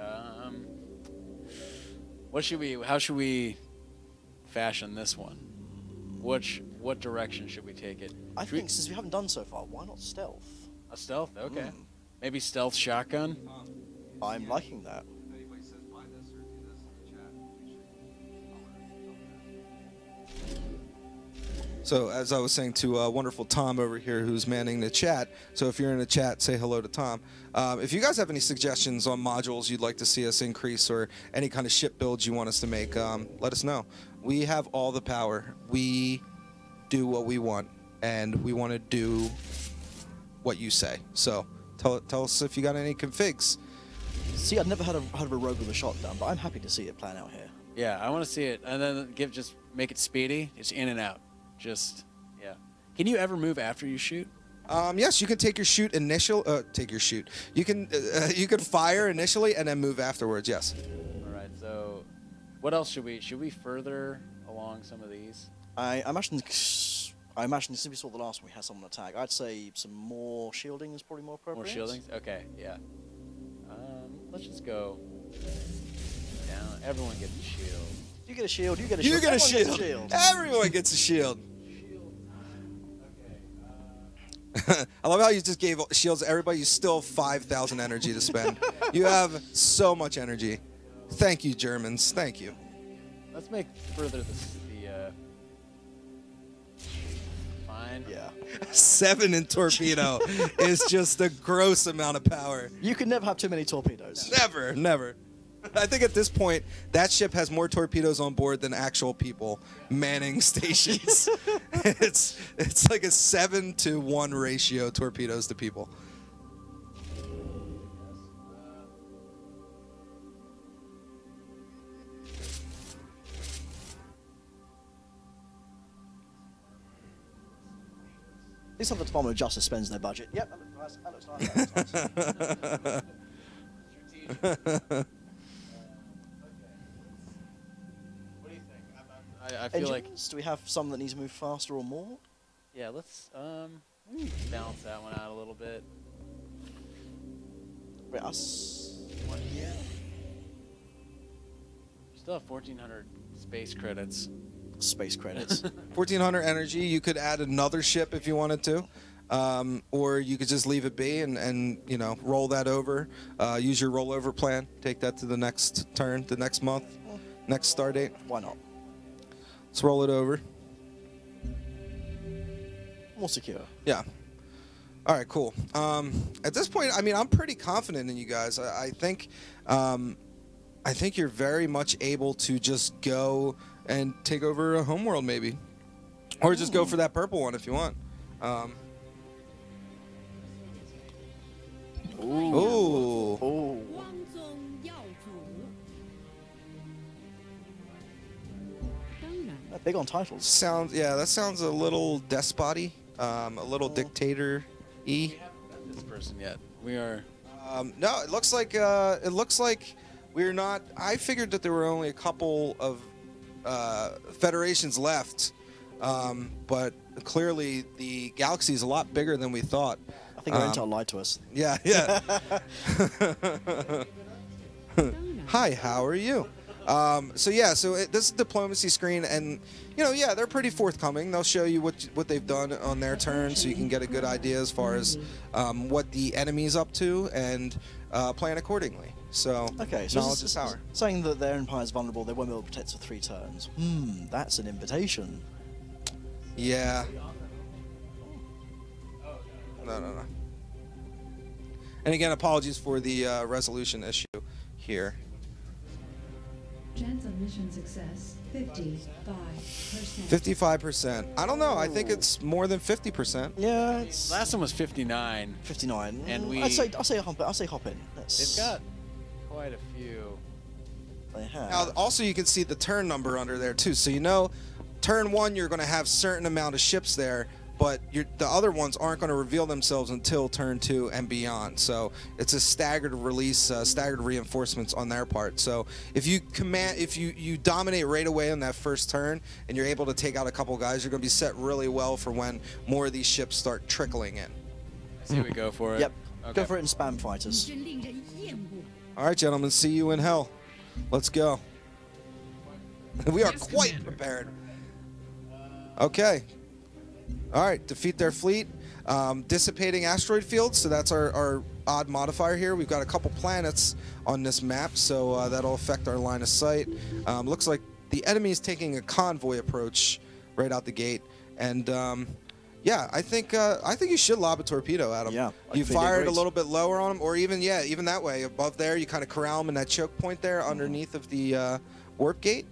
How should we fashion this one? What direction should we take it? I think since we haven't done so far, why not stealth? A stealth? Okay. Maybe stealth shotgun? I'm liking that. So as I was saying to wonderful Tom over here who's manning the chat, so if you're in the chat, say hello to Tom. If you guys have any suggestions on modules you'd like to see us increase or any kind of ship builds you want us to make, let us know. We have all the power. We do what we want, and we want to do what you say. So tell us if you got any configs. See, I've never heard of a rogue with a shotgun, but I'm happy to see it plan out here. Yeah, I want to see it, and then just make it speedy. It's in and out. Just, yeah. Can you ever move after you shoot? Yes, you can take your shoot You can fire initially and then move afterwards. Yes. All right. So, what else should we further along some of these? I imagine since we saw the last one, we had someone attack. I'd say some more shielding is probably more appropriate. More shielding? Okay. Yeah. Let's just go down. Everyone gets a shield. You get a shield. You get a You shield. get a Everyone shield. gets a shield. Everyone gets a shield. I love how you just gave shields to everybody. You still have 5,000 energy to spend. You have so much energy. Thank you, Germans. Thank you. Let's make further the fine. Yeah. 7 in torpedo is just a gross amount of power. You can never have too many torpedoes. Never, never. I think at this point, that ship has more torpedoes on board than actual people manning stations. It's like a 7-to-1 ratio, torpedoes to people. At least the Department of Justice spends their budget. Yep, that looks nice. That looks nice. That looks nice. I feel like do we have some that need to move faster or more? yeah. Let's balance that one out a little bit. Wait, us. One here. Still have 1,400 space credits. Space credits. 1,400 energy. You could add another ship if you wanted to. Or you could just leave it be and you know, roll that over. Use your rollover plan. Take that to the next turn, the next month, next star date. Why not? Let's roll it over. More secure. Yeah. All right, cool. At this point, I mean, I'm pretty confident in you guys. I think you're very much able to just go and take over a homeworld, maybe, or just go for that purple one if you want. Ooh. Oh. Big on titles. Yeah, that sounds a little despot-y, a little dictator-y. This person yet? We are. No, it looks like we're not. I figured that there were only a couple of federations left, but clearly the galaxy is a lot bigger than we thought. I think our intel lied to us. Yeah, yeah. Hi, how are you? So this is diplomacy screen, and yeah, they're pretty forthcoming. They'll show you what they've done on their turn, so you can get a good idea as far as what the enemy's up to and plan accordingly. So okay, so knowledge is power. Saying that their empire is vulnerable, they won't be able to protect for 3 turns. That's an invitation. Yeah. No. And again, apologies for the resolution issue here. Chance of mission success, 55%. 55%. I don't know. I think it's more than 50%. Yeah, it's Last one was 59. 59. And we. I'll say hop in. They've got quite a few. They have. Now, also you can see the turn number under there too. So turn 1 you're going to have certain amount of ships there, but the other ones aren't going to reveal themselves until turn 2 and beyond. So it's a staggered release, staggered reinforcements on their part. So if you dominate right away on that first turn and you're able to take out a couple guys, you're going to be set really well for when more of these ships start trickling in. I see we go for it. Yep. Okay. Go for it in spam fighters. All right, gentlemen, see you in hell. Let's go. We are quite prepared. Okay. All right, defeat their fleet. Dissipating asteroid fields, so that's our odd modifier here. We've got a couple planets on this map, so that'll affect our line of sight. Looks like the enemy is taking a convoy approach right out the gate, and yeah, I think you should lob a torpedo at them. Yeah, you fire it a little bit lower on them, or even that way above there. You kind of corral them in that choke point there underneath of the warp gate.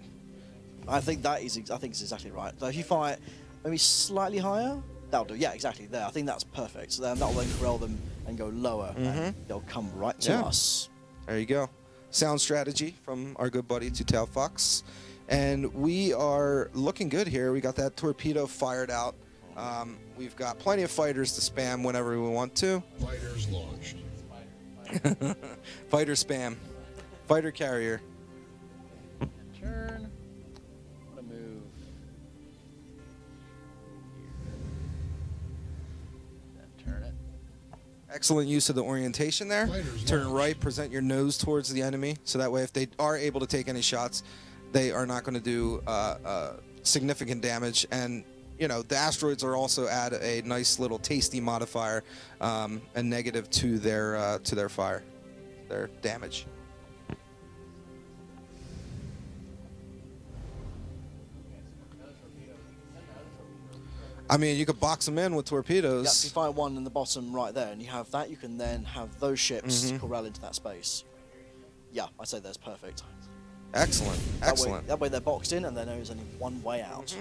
I think it's exactly right. So if you fire maybe slightly higher, that'll do. Yeah, exactly there. I think that's perfect. So then that'll then corral them and go lower, and they'll come right to us. There you go. Sound strategy from our good buddy Two Tail Fox, and we are looking good here. We got that torpedo fired out. We've got plenty of fighters to spam whenever we want to. Fighters launched. Fighter spam. Fighter carrier. Turn. I'm gonna move. Then turn it. Excellent use of the orientation there. Fighters Turn launched. right, present your nose towards the enemy, so that way if they are able to take any shots, they are not going to do significant damage. And the asteroids are also add a nice little tasty modifier, a negative to their fire, their damage. I mean, you could box them in with torpedoes. Yeah, if you fire one in the bottom right there, and you have that, you can then have those ships corral into that space. Yeah, I'd say that's perfect. Excellent, excellent. That way they're boxed in, and they know there's only one way out.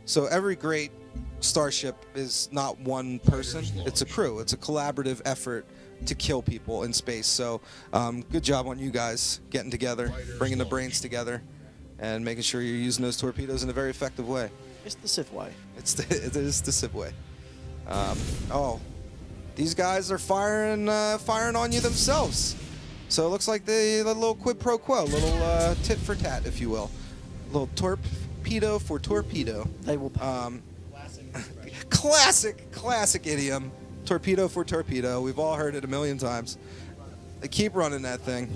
So every great starship is not one person; it's a crew. It's a collaborative effort to kill people in space. So, good job on you guys getting together, bringing the brains together, and making sure you're using those torpedoes in a very effective way. It's the Sith way. It is the Sith way. Oh, these guys are firing on you themselves. So it looks like the little quid pro quo, little tit for tat, if you will. Little torpedo for torpedo. They will. Classic idiom. Torpedo for torpedo. We've all heard it a million times. They keep running that thing.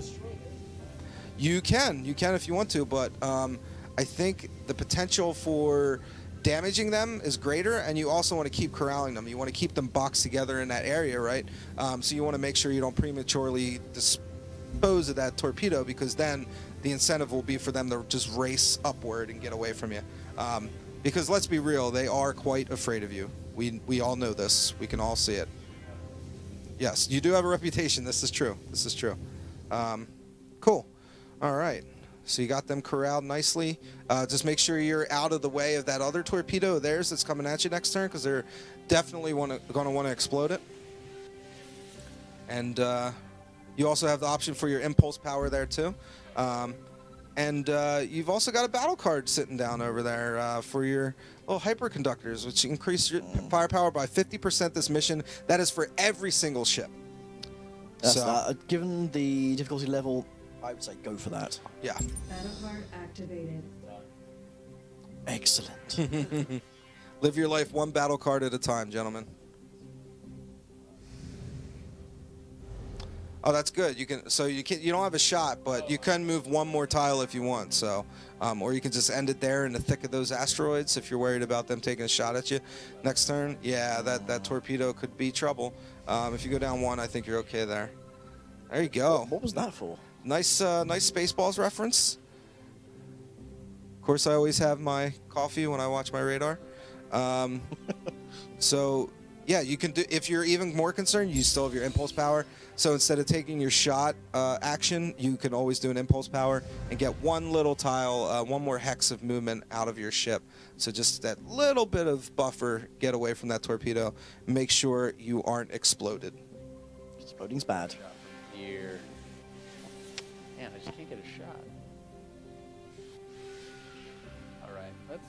You can if you want to, but I think the potential for damaging them is greater, and you also want to keep corralling them. You want to keep them boxed together in that area, right? So you want to make sure you don't prematurely dispose of that torpedo, because then the incentive will be for them to just race upward and get away from you. Because let's be real, they are quite afraid of you. We all know this. We can all see it. Yes, you do have a reputation. This is true. This is true. Cool. All right. So you got them corralled nicely. Just make sure you're out of the way of that other torpedo of theirs that's coming at you next turn, because they're definitely going to want to explode it. And you also have the option for your impulse power there too. And you've also got a battle card sitting down over there for your little hyperconductors, which increase your firepower by 50% this mission. That is for every single ship. That's So, that. Given the difficulty level, I would say go for that. yeah. Battle card activated. Excellent. Live your life one battle card at a time, gentlemen. Oh, that's good. You can, so you don't have a shot, but you can move one more tile if you want. So, or you can just end it there in the thick of those asteroids if you're worried about them taking a shot at you next turn. Yeah, that torpedo could be trouble. If you go down one, I think you're okay there. There you go. What was that for? Nice, nice Spaceballs reference. Of course, I always have my coffee when I watch my radar. So, yeah, you can do. If you're even more concerned, you still have your impulse power. So instead of taking your shot action, you can always do an impulse power and get one little tile, one more hex of movement out of your ship. So just that little bit of buffer, get away from that torpedo. Make sure you aren't exploded. Exploding's bad. Here. Man, I just can't get a shot. All right, let's.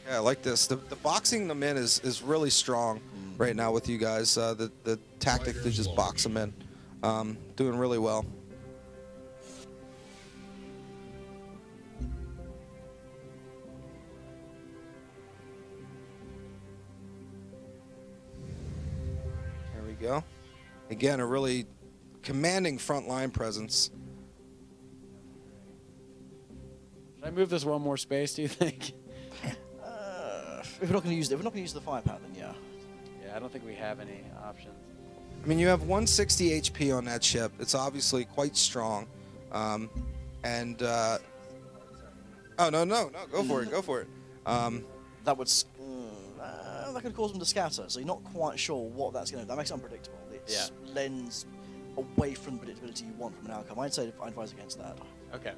Yeah, I like this. The boxing them in is really strong right now with you guys. The tactic to just box them in. Doing really well. There we go. Again, a really commanding front line presence. Should I move this one more space, do you think? If we're not going to use it, if we're not going to use the firepower, then yeah. Yeah, I don't think we have any options. I mean, you have 160 HP on that ship. It's obviously quite strong. Oh, no, go for it, go for it. That would that could cause them to scatter. So you're not quite sure what that's going to do. That makes it unpredictable. It lends away from the predictability you want from an outcome. I'd advise against that. Okay.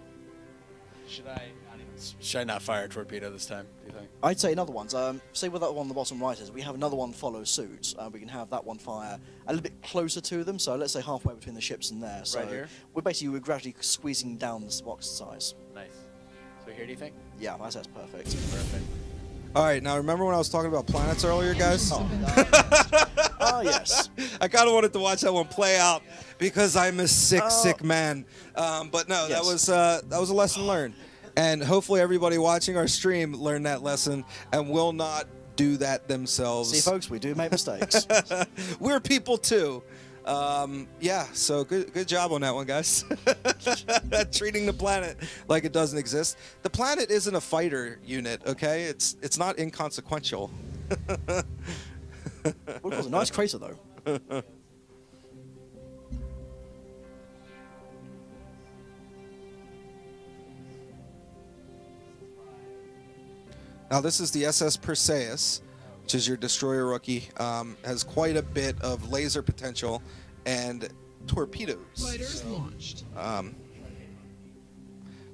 Should I not fire a torpedo this time, do you think? I'd say another one. Say what that one on the bottom right is. We have another one follow suit. We can have that one fire a little bit closer to them. So let's say halfway between the ships and there. So right here? We're gradually squeezing down the box size. Nice. So here, do you think? Yeah, that's perfect. Perfect. All right, now remember when I was talking about planets earlier, guys? Oh, yes. I kind of wanted to watch that one play out because I'm a sick man. But no, Yes. that was a lesson learned. And hopefully everybody watching our stream learned that lesson and will not do that themselves. See, folks, we do make mistakes. We're people too. Yeah, so good job on that one, guys. Treating the planet like it doesn't exist. The planet isn't a fighter unit, okay? It's not inconsequential. Well, it was a nice crater, though. Now this is the SS Perseus, which is your destroyer rookie. Has quite a bit of laser potential and torpedoes. Fighters launched.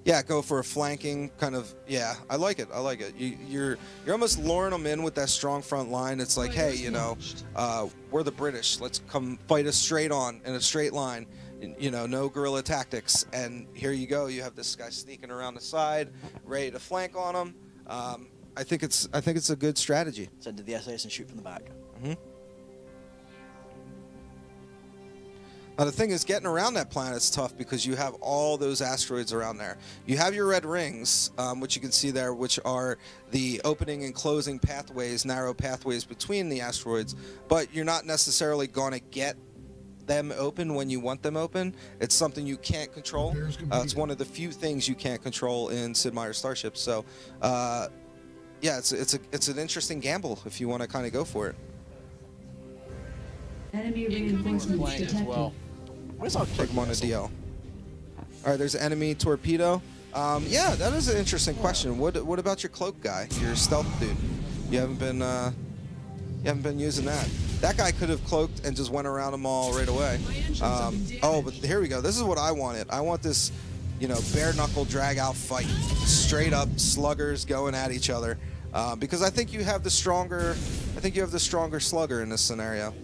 Yeah, go for a flanking kind of. Yeah, I like it. I like it. You're almost luring them in with that strong front line. It's like, hey, you know, we're the British. Let's come fight us straight on in a straight line. You know, no guerrilla tactics. And here you go. You have this guy sneaking around the side, ready to flank on them. I think it's a good strategy. Send to the SAS and shoot from the back. Mm-hmm. Now the thing is, getting around that planet's tough because you have all those asteroids around there. You have your red rings, which you can see there, which are the opening and closing pathways, narrow pathways between the asteroids, but you're not necessarily going to get them open when you want them open. It's something you can't control. It's one of the few things you can't control in Sid Meier Starships. So, yeah, it's an interesting gamble if you want to kind of go for it. Enemy reinforcements Flank as detected. well. Where's our Take them on a DL. All right, there's an enemy torpedo. Yeah, that is an interesting question. What about your cloak guy, your stealth dude? You haven't been using that. That guy could have cloaked and just went around them all right away. Oh, but here we go. This is what I wanted. I want this, you know, bare knuckle drag out fight. Straight up sluggers going at each other. because I think you have the stronger. I think you have the stronger slugger in this scenario.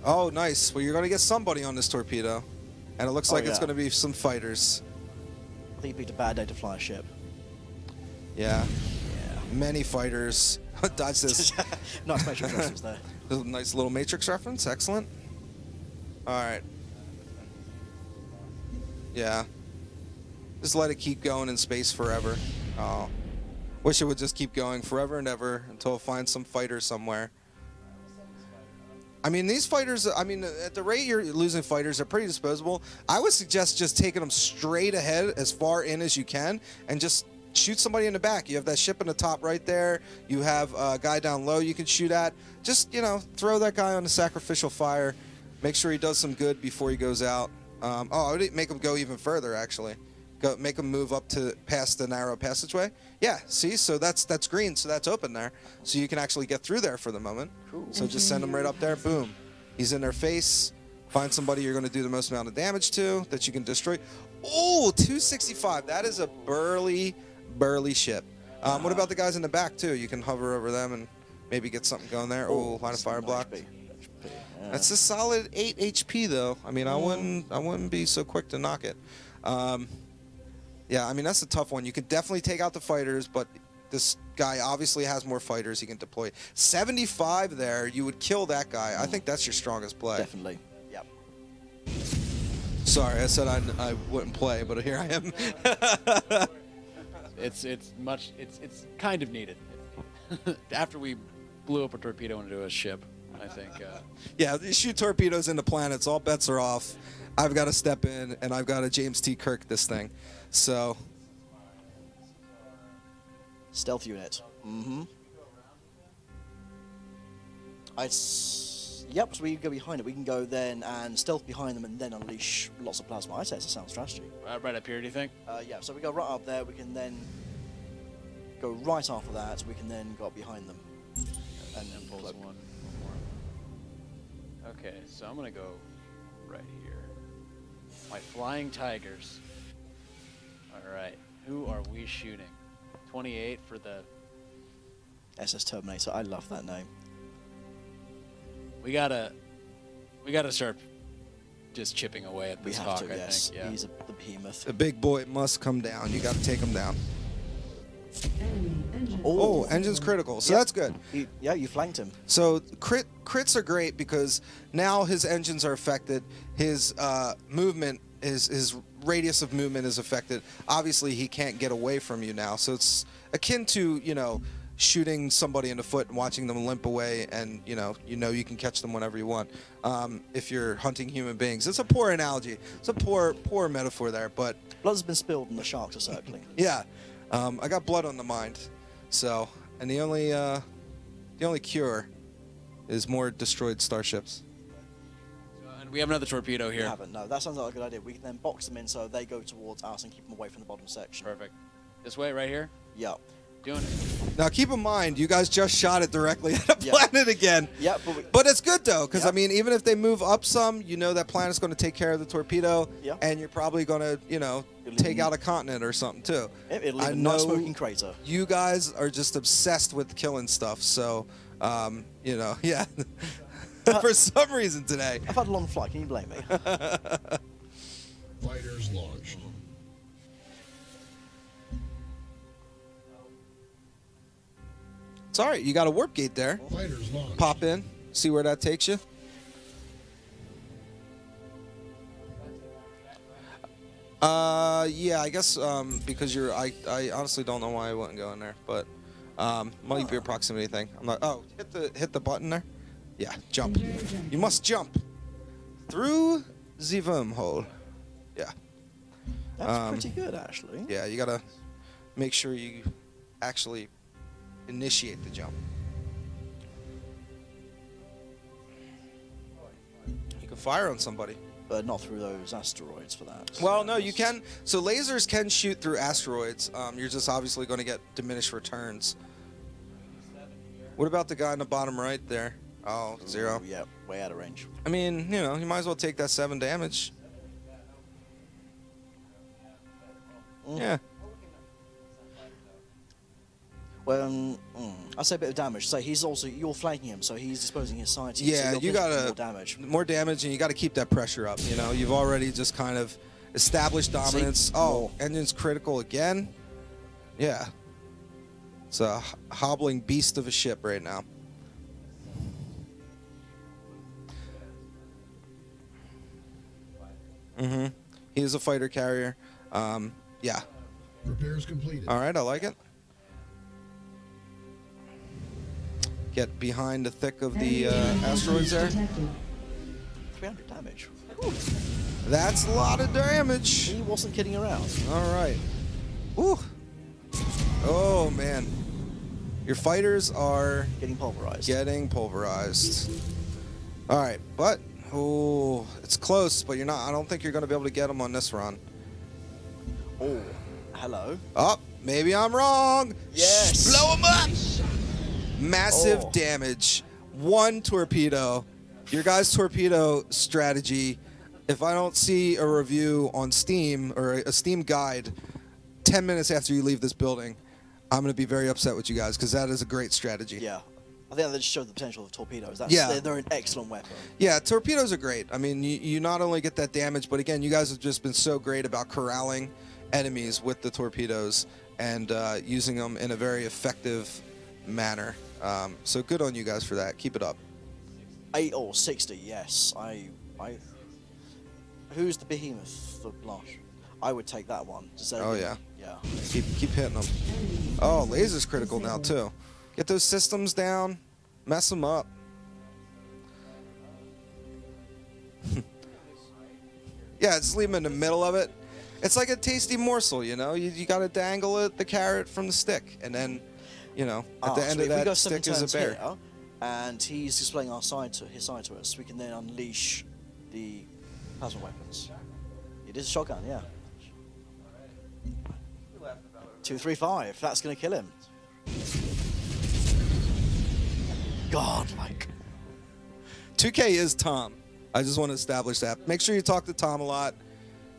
Oh, nice. Well, you're going to get somebody on this torpedo, and it looks like it's going to be some fighters. I think you picked a bad day to fly a ship. Yeah. Many fighters. Dodge this. Nice matrix reference there. Nice little Matrix reference. Excellent. All right. Yeah. Just let it keep going in space forever. Oh. Wish it would just keep going forever and ever until it finds some fighter somewhere. I mean, these fighters, I mean, at the rate you're losing fighters, they're pretty disposable. I would suggest just taking them straight ahead as far in as you can and just shoot somebody in the back. You have that ship in the top right there. You have a guy down low you can shoot at. Just, you know, throw that guy on the sacrificial fire. Make sure he does some good before he goes out. Oh, I would make him go even further, actually. Make him move up to past the narrow passageway. Yeah, see? So that's green, so that's open there. So you can actually get through there for the moment. Cool. So just send him right up there. Boom. He's in their face. Find somebody you're going to do the most amount of damage to that you can destroy. Oh, 265. That is a burly ship. What about the guys in the back, too? You can hover over them and maybe get something going there. Oh, line of fire block. Yeah. That's a solid 8 HP, though. I mean, I wouldn't be so quick to knock it. Yeah, I mean, that's a tough one. You can definitely take out the fighters, but this guy obviously has more fighters he can deploy. 75 there, you would kill that guy. I think that's your strongest play. Definitely. Yep. Sorry, I said I wouldn't play, but here I am. It's kind of needed. After we blew up a torpedo into a ship, I think. Yeah, you shoot torpedoes into planets, all bets are off. I've got to step in, and I've got to James T. Kirk this thing. So. Stealth unit. Mm-hmm. Yep, so we can go behind it. We can go then and stealth behind them and then unleash lots of plasma. I'd say it's a sound strategy. Right up here, do you think? Yeah, so we go right up there. We can then go right after that. We can then go up behind them. And then pulls one more. Okay, so I'm going to go right here. My flying tigers. All right, who are we shooting? 28 for the SS Terminator. I love that name. We gotta start just chipping away at this hawk. Yes. I think. Yeah. He's the behemoth. The big boy must come down. You got to take him down. Enemy engine. Oh, engine's critical, so that's good. You flanked him. So crits are great because now his engines are affected. His movement, his radius of movement is affected. Obviously, he can't get away from you now. So it's akin to, you know, shooting somebody in the foot and watching them limp away, and you know you can catch them whenever you want. If you're hunting human beings, it's a poor analogy. It's a poor metaphor there, but Blood's been spilled and the sharks are circling. yeah, I got blood on the mind. So, and the only cure is more destroyed starships. And we have another torpedo We here. haven't. No, that sounds like a good idea. We can then box them in so they go towards us and keep them away from the bottom section. Perfect. This way, right here. Yeah. Doing it. Now keep in mind, you guys just shot it directly at a Yeah. planet again. Yeah, But it's good though, because Yeah. I mean, even if they move up some, you know that planet's going to take care of the torpedo, Yeah. and you're probably going to, you know, take out a continent or something too. It'll leave I a know nice smoking crater. you guys are just obsessed with killing stuff, so you know, yeah. For some reason today. I've had a long flight. Can you blame me? Fighters launched. It's all right. You got a warp gate there. Fighters launched. Pop in, see where that takes you. Yeah, I guess because you're. I honestly don't know why I wouldn't go in there, but might be a proximity thing. I'm like, oh, hit the button there. Yeah, jump. You must jump through the wormhole. Yeah. That's pretty good, actually. Yeah, you gotta make sure you actually initiate the jump. You can fire on somebody. But not through those asteroids for that. Well, no, you can. So lasers can shoot through asteroids. You're just obviously going to get diminished returns. What about the guy in the bottom right there? Oh, 0. Yeah, way out of range. I mean, you know, you might as well take that 7 damage. Yeah. Well, I say a bit of damage. So he's also you're flanking him, so he's disposing his side. To you, Yeah, so you gotta more damage. and you gotta keep that pressure up. You know, you've already just kind of established dominance. Oh, engine's critical again. Yeah, it's a hobbling beast of a ship right now. He is a fighter carrier. Yeah. Repairs completed. All right, I like it. Get behind the thick of the asteroids there. 300 damage. That's a lot of damage. He wasn't kidding around. All right. Ooh. Oh, man. Your fighters are Getting pulverized. getting pulverized. All right, but oh, it's close, but you're not. I don't think you're going to be able to get them on this run. Oh, hello. Oh, maybe I'm wrong. Yes. Blow them up. Massive Oh. damage. One torpedo. Your guys' torpedo strategy. If I don't see a review on Steam or a Steam guide 10 minutes after you leave this building, I'm going to be very upset with you guys because that is a great strategy. Yeah. I think that just showed the potential of torpedoes. Yeah. They're an excellent weapon. Yeah, torpedoes are great. I mean, you not only get that damage, but again, you guys have just been so great about corralling enemies with the torpedoes and using them in a very effective manner. So good on you guys for that. Keep it up. 8 or 60, yes. Who's the behemoth? The Blanche. I would take that one. Oh, yeah. Yeah. Keep hitting them. Oh, laser's critical now, too. Get those systems down. Mess them up. Yeah, just leave them in the middle of it. It's like a tasty morsel, you know? You got to dangle it, the carrot from the stick. And then, you know, at the end of that stick is a bear. Here, and he's displaying his side to us, we can then unleash the plasma weapons. It is a shotgun, yeah. 235. That's going to kill him. God, like. 2K is Tom. I just want to establish that. Make sure you talk to Tom a lot.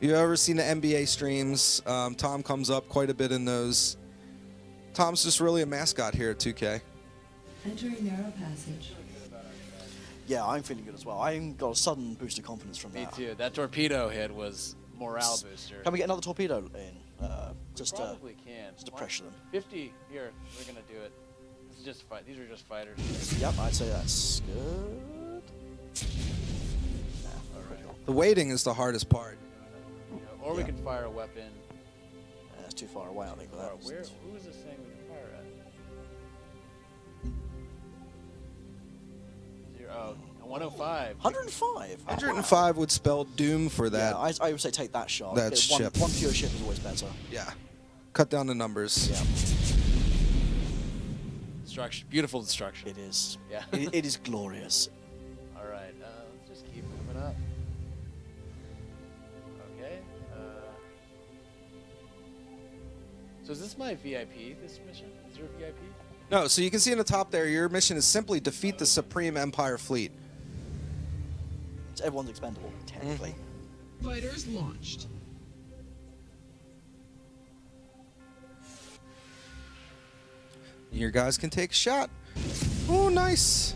If you've ever seen the NBA streams, Tom comes up quite a bit in those. Tom's just really a mascot here at 2K. Entering narrow passage. Yeah, I'm feeling good as well. I got a sudden boost of confidence from Me that. too. That torpedo hit was morale booster. Can we get another torpedo in? Just Probably can. to pressure them. 50 here. We're gonna do it. This is just fight. These are just fighters. Yep, I'd say that's good. Yeah, original. The waiting is the hardest part. Or we can fire a weapon. That's too far away, I think. For Or that. where? Who is this saying we can fire at? 105. 105. 105 would spell doom for that. Yeah, I would say take that shot. That One ship. fewer ship is always better. Yeah. Cut down the numbers. Yeah, Destruction. Beautiful destruction. it is. Yeah. It is glorious. All right. Let's just keep moving up. Okay. So is this my VIP? This mission? Is there a VIP? No, so you can see in the top there, your mission is simply defeat the Supreme Empire fleet. So everyone's expendable, technically. Fighters launched. Your guys can take a shot. Oh, nice.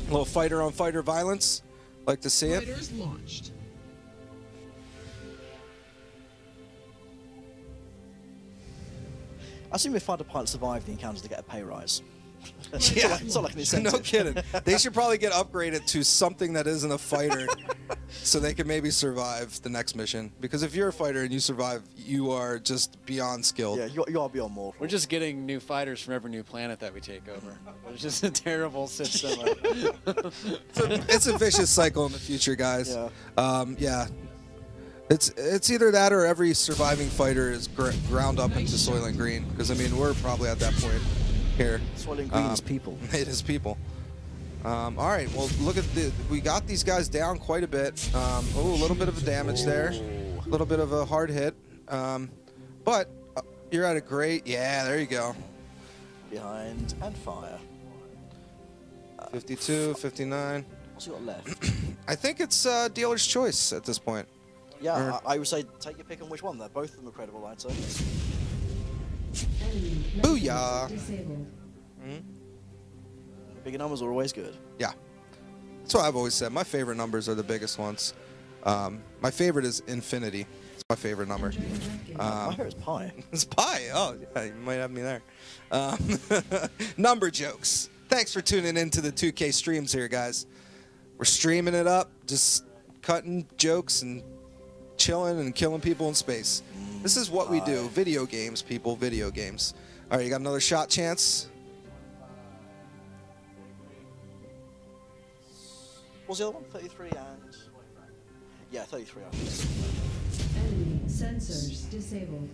A little fighter-on-fighter violence. Like to see it. Fighters launched. I assume if fighter pilots survive the encounters, they get a pay rise. Yeah. It's not like an incentive. No kidding. They should probably get upgraded to something that isn't a fighter so they can maybe survive the next mission. Because if you're a fighter and you survive, you are just beyond skilled. Yeah, you are beyond mortal. We're just getting new fighters from every new planet that we take over. It's just a terrible system. It's a vicious cycle in the future, guys. Yeah. Yeah. It's either that or every surviving fighter is ground up into Soylent Green. Because, I mean, we're probably at that point here. Soylent Green is people. It is people. All right, well, look at we got these guys down quite a bit. Oh, a little bit of a damage there. A little bit of a hard hit. But you're at a great, yeah, there you go. Behind and fire. 52, 59. What's he got left? I think it's dealer's choice at this point. Yeah, I would say take your pick on which one. Both of them are credible, I'd say. Enemy Booyah. disabled. Bigger numbers are always good. Yeah. That's what I've always said. My favorite numbers are the biggest ones. My favorite is infinity. It's my favorite number. My favorite's pi. It's pi. Oh, yeah, you might have me there. Number jokes. Thanks for tuning into the 2K streams here, guys. We're streaming it up, just cutting jokes and chilling and killing people in space. This is what we do. Video games, people. Video games. All right, you got another shot chance? What's the other one? 33 and... Yeah, 33. Enemy sensors disabled.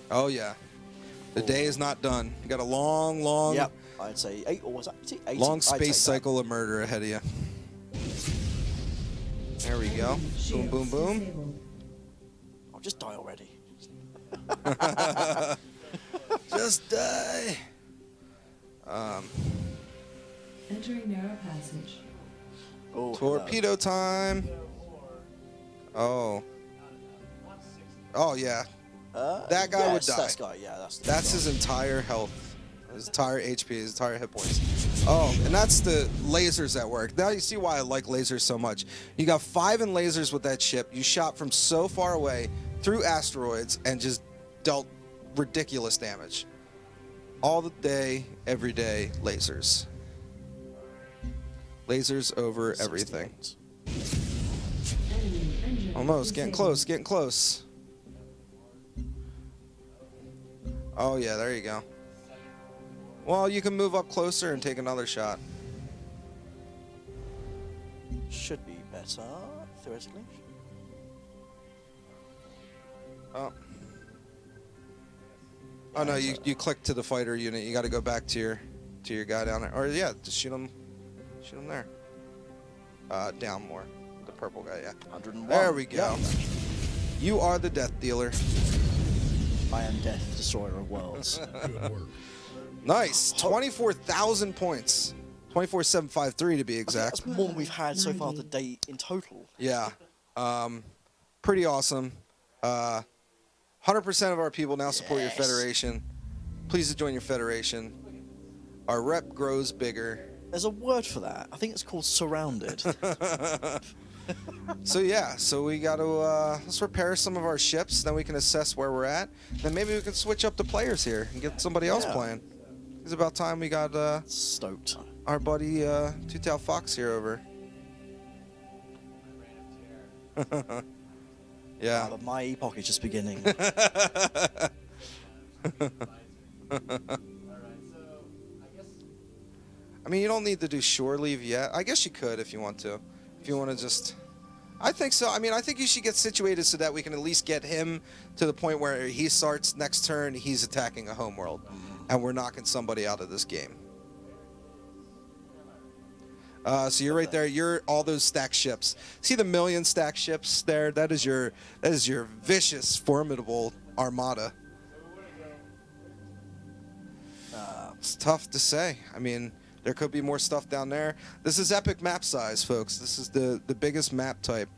Oh, yeah. The day is not done. You got a long, Yep, I'd say 8, or was that 80? long I'd take space that. cycle of murder ahead of you. There we go. Boom, Shields boom, boom. disabled. Oh, just die already. Just die. Entering narrow passage. Oh, Torpedo time. Oh. Oh, yeah. That guy would die. That guy, yeah, That's his entire health, his entire HP, his entire hit points. Oh, and that's the lasers at work. Now you see why I like lasers so much. You got 5 in lasers with that ship. You shot from so far away through asteroids and just dealt ridiculous damage. All the day, every day, lasers. Lasers over everything. Enemy engine Almost, getting disabled. close, getting close. Oh yeah, there you go. Well, you can move up closer and take another shot. Should be better, theoretically. Oh. Oh no, you click to the fighter unit. You got to go back to your guy down there. Or yeah, just shoot him there. Down more. The purple guy, yeah. 101. There we go. Yeah. You are the death dealer. I am death, destroyer of worlds. Good work. Nice. 24,000 points. 24,753 to be exact. That's more than we've had so far to date in total. Yeah. Pretty awesome. 100% of our people now support your federation. Please join your federation. Our rep grows bigger. There's a word for that. I think it's called surrounded. So yeah, so we got to let's repair some of our ships, then we can assess where we're at. Then maybe we can switch up the players here and get somebody else playing. It's about time we got Stoked. our buddy Two-Tail Fox here over. Yeah. But my epoch is just beginning. I mean, you don't need to do shore leave yet. I guess you could if you want to. If you want to just... I think so. I mean, I think you should get situated so that we can at least get him to the point where he starts next turn, he's attacking a homeworld. And we're knocking somebody out of this game. So you're right there. You're all those stacked ships. See the million stacked ships there? That is your vicious, formidable armada. It's tough to say. I mean, there could be more stuff down there. This is epic map size, folks. This is the biggest map type.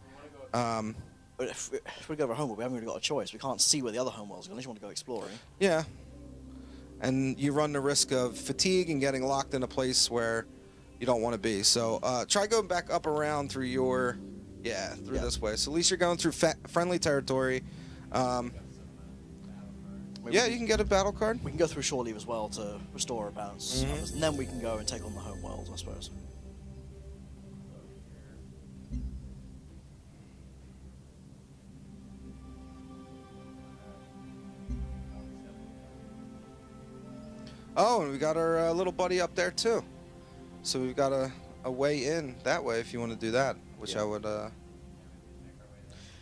But if we go over homeworld, we haven't really got a choice. We can't see where the other homeworld's going unless you want to go exploring. Yeah. And you run the risk of fatigue and getting locked in a place where you don't want to be. So try going back up around through your... Yeah, through this way. So at least you're going through friendly territory. Yeah, you can get a battle card. We can go through shore leave as well to restore our balance. And then we can go and take on the home world, I suppose. Oh, and we got our little buddy up there too. So we've got a way in that way if you want to do that, which I would,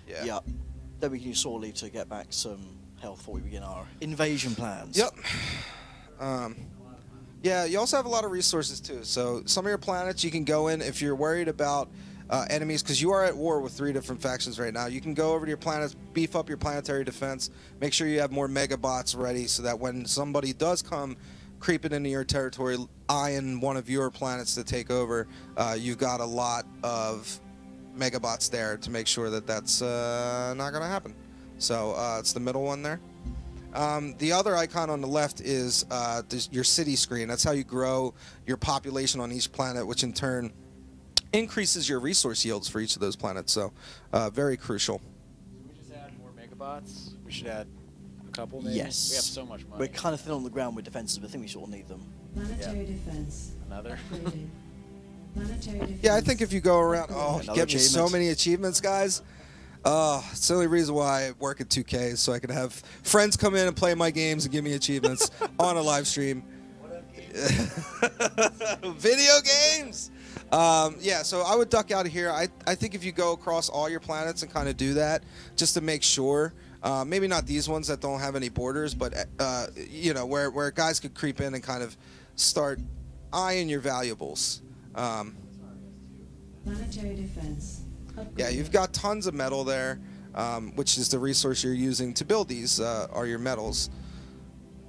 yeah. Yeah. Then we can use shore leave to get back some health before we begin our invasion plans. Yep. Yeah, you also have a lot of resources too. So some of your planets you can go in if you're worried about enemies, because you are at war with 3 different factions right now. You can go over to your planets, beef up your planetary defense, make sure you have more megabots ready so that when somebody does come creeping into your territory, eyeing one of your planets to take over, you've got a lot of megabots there to make sure that that's not going to happen. So it's the middle one there. The other icon on the left is your city screen. That's how you grow your population on each planet, which in turn increases your resource yields for each of those planets. So very crucial. Should we just add more megabots? We should add a couple, maybe? Yes. We have so much money. We're kind of thin on the ground with defenses, but I think we sort of need them. Planetary defense. Another? Upgraded. Planetary defense. Yeah, I think if you go around, Another you get me so achievement. many achievements, guys. It's the only reason why I work at 2K, is so I can have friends come in and play my games and give me achievements on a live stream. Video games. Yeah, so I would duck out of here. I think if you go across all your planets and kind of do that, just to make sure, maybe not these ones that don't have any borders, but you know, where guys could creep in and kind of start eyeing your valuables. Planetary defense. Yeah, you've got tons of metal there, which is the resource you're using to build these, are your metals.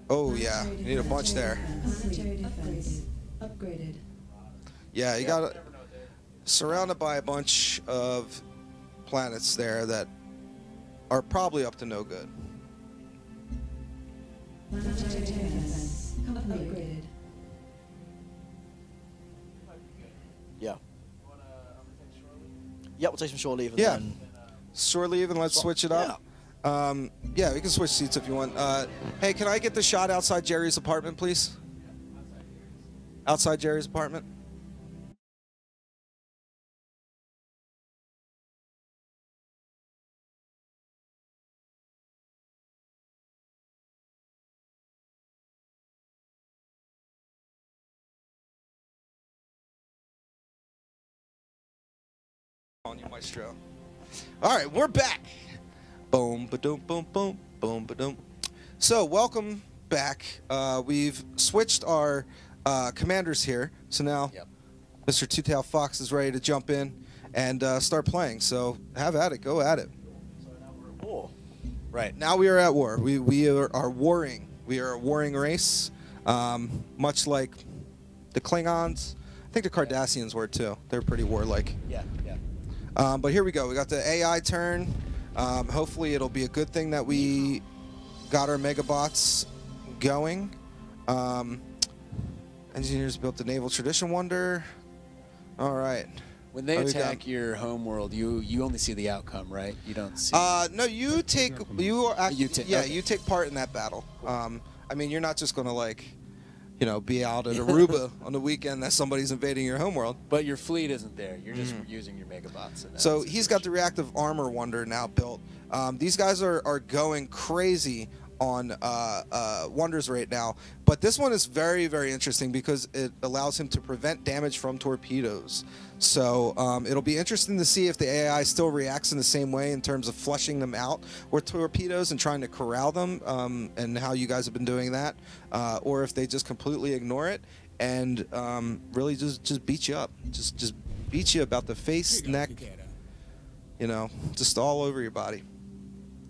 Oh yeah, you need a bunch there. Planetary defense. Upgraded. Yeah, you got surrounded by a bunch of planets there that are probably up to no good. Planetary defense. Upgraded. Yeah. Yeah, we'll take some shore leave and Yeah. then... Shore leave and let's switch it up. Yeah, we can switch seats if you want. Hey, can I get the shot outside Jerry's apartment, please? Outside Jerry's apartment. On you, Maestro. All right, we're back. Boom, ba-doom, boom, boom, boom, ba-doom. So, welcome back. We've switched our commanders here. So now, Mr. Two-Tailed Fox is ready to jump in and start playing. So, have at it. Go at it. So now we're at war. Right. Now we are at war. We are warring. We are a warring race, much like the Klingons. I think the Cardassians were too. They're pretty warlike. Yeah, yeah. But here we go. We got the AI turn. Hopefully it'll be a good thing that we got our megabots going. Engineers built the Naval Tradition Wonder. All right. When they attack your home world, you only see the outcome, right? You don't see. No, you take you take part in that battle. I mean, you're not just gonna like, you know, be out at Aruba on the weekend that somebody's invading your homeworld. But your fleet isn't there. You're just using your megabots. In that So situation. he's got the reactive armor wonder now built. These guys are going crazy on wonders right now. But this one is very, very interesting because it allows him to prevent damage from torpedoes. So it'll be interesting to see if the AI still reacts in the same way in terms of flushing them out with torpedoes and trying to corral them, and how you guys have been doing that, or if they just completely ignore it and really just beat you up, just beat you about the face, neck, you know, just all over your body.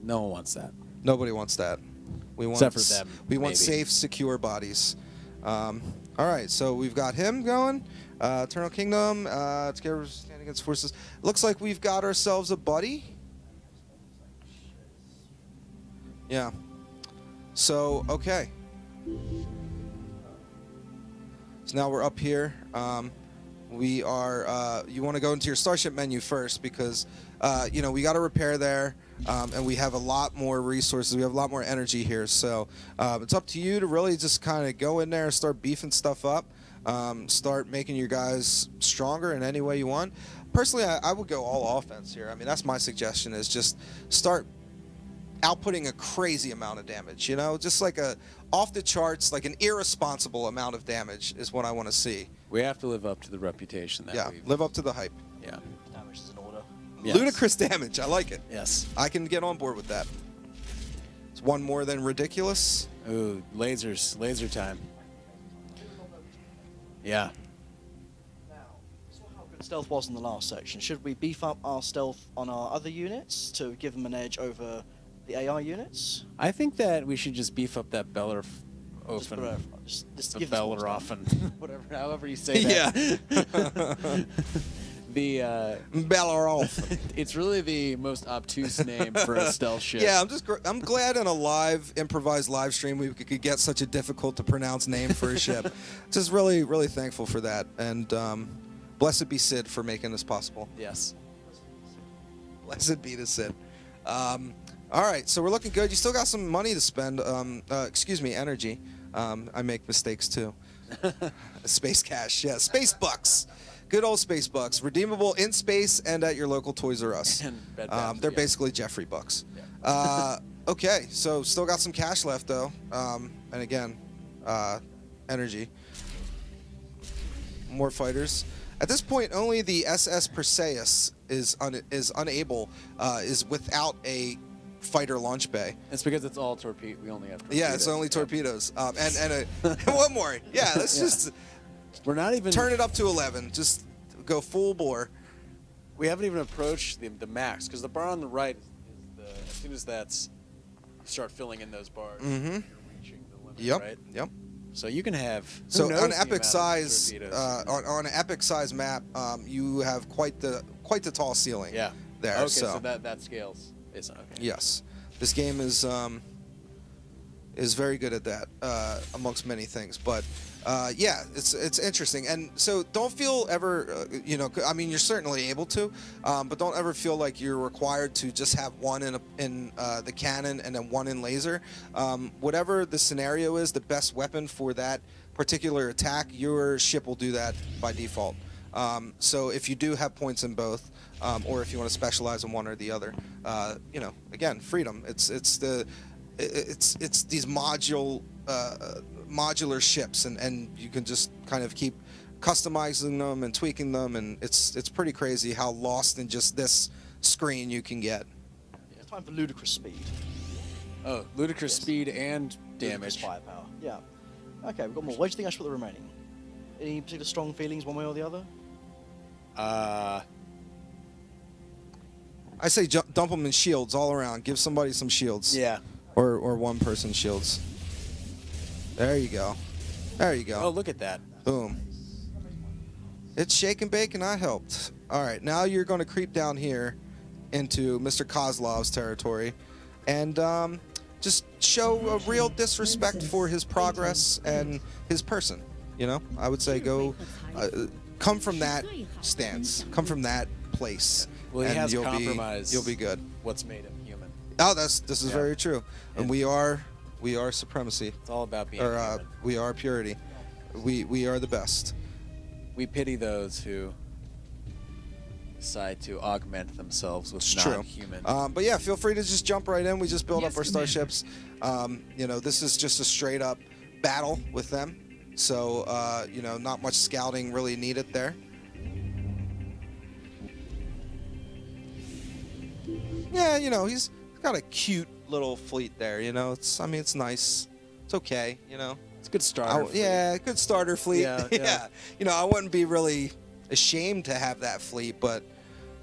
No one wants that. Nobody wants that. We want Except for them, we want maybe. safe, secure bodies. All right, so we've got him going. Eternal Kingdom. Together stand against forces. Looks like we've got ourselves a buddy. Yeah. So okay. So now we're up here. We are. You want to go into your Starship menu first because you know, we got to repair there. And we have a lot more resources. We have a lot more energy here. So it's up to you to really just kind of go in there and start beefing stuff up. Start making your guys stronger in any way you want. Personally, I would go all offense here. I mean, that's my suggestion, is just start outputting a crazy amount of damage. You know, just like a off the charts, like an irresponsible amount of damage is what I want to see. We have to live up to the reputation that we've... live up to the hype. Yeah. Damage is in order. Yes. Ludicrous damage. I like it. Yes. I can get on board with that. It's one more than ridiculous. Ooh, lasers. Laser time. Yeah. Now, we saw how good stealth was in the last section. Should we beef up our stealth on our other units to give them an edge over the AI units? I think that we should just beef up that Beller open. Just The give us more Beller stuff. often. Whatever, however you say that. Yeah. The Bellerolf. it's really the most obtuse name for a stealth ship. Yeah, I'm glad in a live improvised live stream we could get such a difficult to pronounce name for a ship. Just really thankful for that, and blessed be Sid for making this possible. Yes. Blessed be the Sid. All right, so we're looking good. You still got some money to spend. Excuse me, energy. I make mistakes too. Space cash, yeah, space bucks. Good old space bucks, redeemable in space and at your local Toys R Us. And Bed Bath, They're yeah. basically Jeffrey bucks. Yeah. Okay, so still got some cash left though, and again, energy. More fighters. At this point, only the SS Perseus is without a fighter launch bay. It's because it's all torpedo. We only have torpedoes. Yeah, it's only torpedoes. And one more. Yeah, let's just. We're not even Turn it up to 11. Just go full bore. We haven't even approached the max because the bar on the right is as soon as that's you start filling in those bars, you're reaching the limit, Yep. right? Yep. So you can have So who knows on the epic amount of size, torpedoes. on an epic size map, you have quite the tall ceiling. Yeah. There. Okay, so so that scales. It's okay. yes, this game is very good at that, amongst many things. But yeah, it's interesting, and so don't feel ever, I mean, you're certainly able to, but don't ever feel like you're required to just have one in the cannon and then one in laser. Whatever the scenario is, the best weapon for that particular attack, your ship will do that by default. So if you do have points in both, or if you want to specialize in one or the other, again, freedom. It's these modular ships, and you can just kind of keep customizing them and tweaking them, and it's pretty crazy how lost in just this screen you can get. It's time for ludicrous speed. Oh, ludicrous speed and Ludicrous damage. firepower. Yeah. Okay, we've got more. Where do you think I should put the remaining? Any particular strong feelings one way or the other? I say dump them in shields all around. Give somebody some shields. Yeah. Or one person shields. There you go. There you go. Oh, look at that. Boom. It's shake and bake, and I helped. All right, now you're going to creep down here into Mr. Kozlov's territory, and just show a real disrespect for his progress and his person. I would say go, come from that stance, come from that place, Well, he and has you'll compromised be good. what's made him human. Oh, this is Yeah. very true, and we are supremacy. It's all about being Or human. we are purity. We are the best. We pity those who decide to augment themselves with It's true. non-human. But yeah, feel free to just jump right in. We just build Yes, up our Commander. starships. This is just a straight up battle with them. So not much scouting really needed there. Yeah, he's got a cute little fleet there. It's nice. It's okay. It's a good start. Yeah, good starter fleet. Yeah, yeah. yeah. I wouldn't be really ashamed to have that fleet, but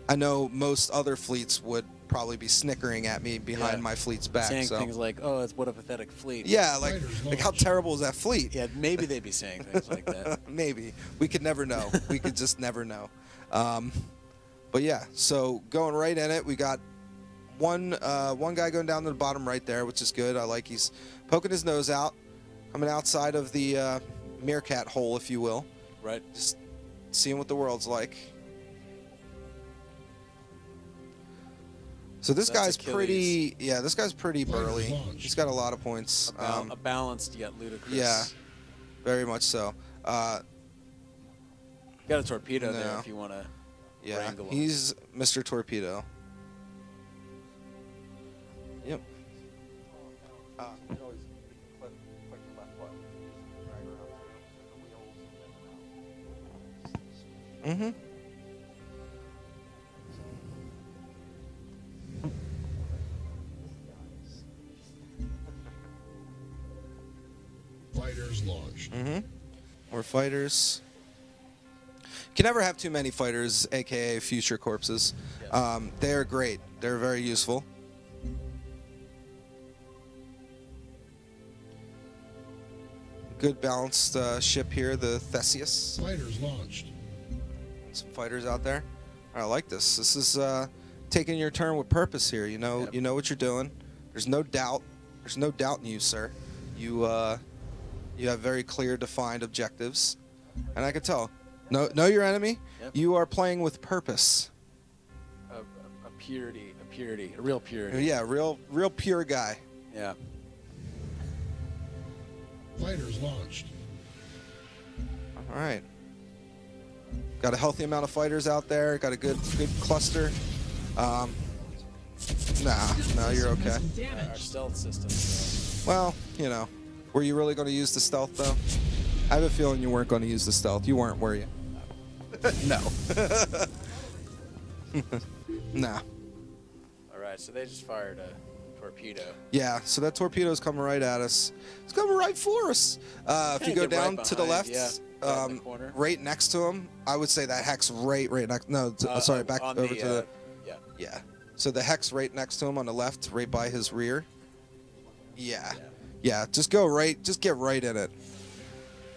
I know most other fleets would probably be snickering at me behind Yeah. my fleet's back. Saying So things like, "Oh, it's what a pathetic fleet." yeah, like Fighters how launched. terrible is that fleet? Yeah, maybe they'd be saying things like that. Maybe we could never know. We could just never know. But yeah, so going right in it, we got one guy going down to the bottom right there, which is good. I like he's poking his nose out, coming outside of the meerkat hole, if you will, Right? just seeing what the world's like. So this That's guy's Achilles. pretty, yeah, this guy's pretty burly. launched. He's got a lot of points. A balanced yet ludicrous. Yeah, very much so. Got a torpedo there No. if you want to Yeah, wrangle him. he's Mr. Torpedo. Yep. Mm-hmm. Fighters launched. Mm-hmm. More fighters. Can never have too many fighters, aka future corpses. Yes. They are great. They're very useful. Good balanced ship here, the Theseus. Fighters launched. Some fighters out there. I like this. This is taking your turn with purpose here. You know, you know what you're doing. There's no doubt. There's no doubt in you, sir. You have very clear, defined objectives, and I can tell. Know your enemy. Yep. You are playing with purpose. A real purity. Yeah, real pure guy. Yeah. Fighters launched. All right. Got a healthy amount of fighters out there. Got a good cluster. No, you're okay. Our stealth system. So. Well, you know, were you really going to use the stealth though? I have a feeling you weren't going to use the stealth. You weren't, were you? No. Nah. All right, so they just fired a torpedo. Yeah, so that torpedo's coming right at us. It's coming right for us. If you go Get right down to the behind, left, right in the corner. right next to him, I would say that hex right next. No, sorry, back on over to the. Yeah. So the hex right next to him on the left, right by his rear. Yeah. Just go right. Just get right in it,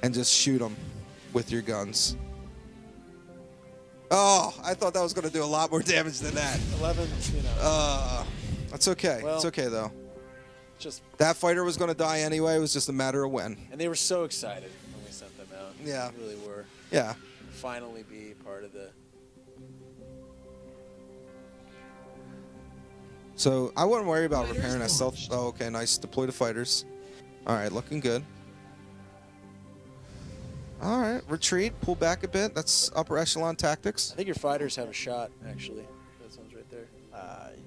and just shoot him with your guns. Oh, I thought that was going to do a lot more damage than that. 11. You know. That's okay. Well, it's okay though. Just. That fighter was going to die anyway. It was just a matter of when. And they were so excited when we sent them out. Yeah. They really were. Yeah. Finally be part of the. So I wouldn't worry about repairing that stealth. Oh, okay, nice. Deploy the fighters. All right, looking good. All right, retreat, pull back a bit. That's upper echelon tactics. I think your fighters have a shot, actually. That one's right there.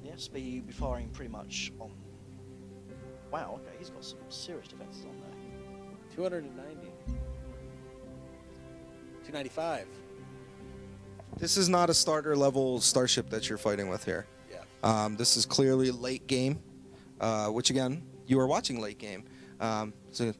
Yes, be firing pretty much on. Wow, okay, he's got some serious defenses on there. 290. 295. This is not a starter level starship that you're fighting with here. Yeah. This is clearly late game, which again, you are watching late game. So you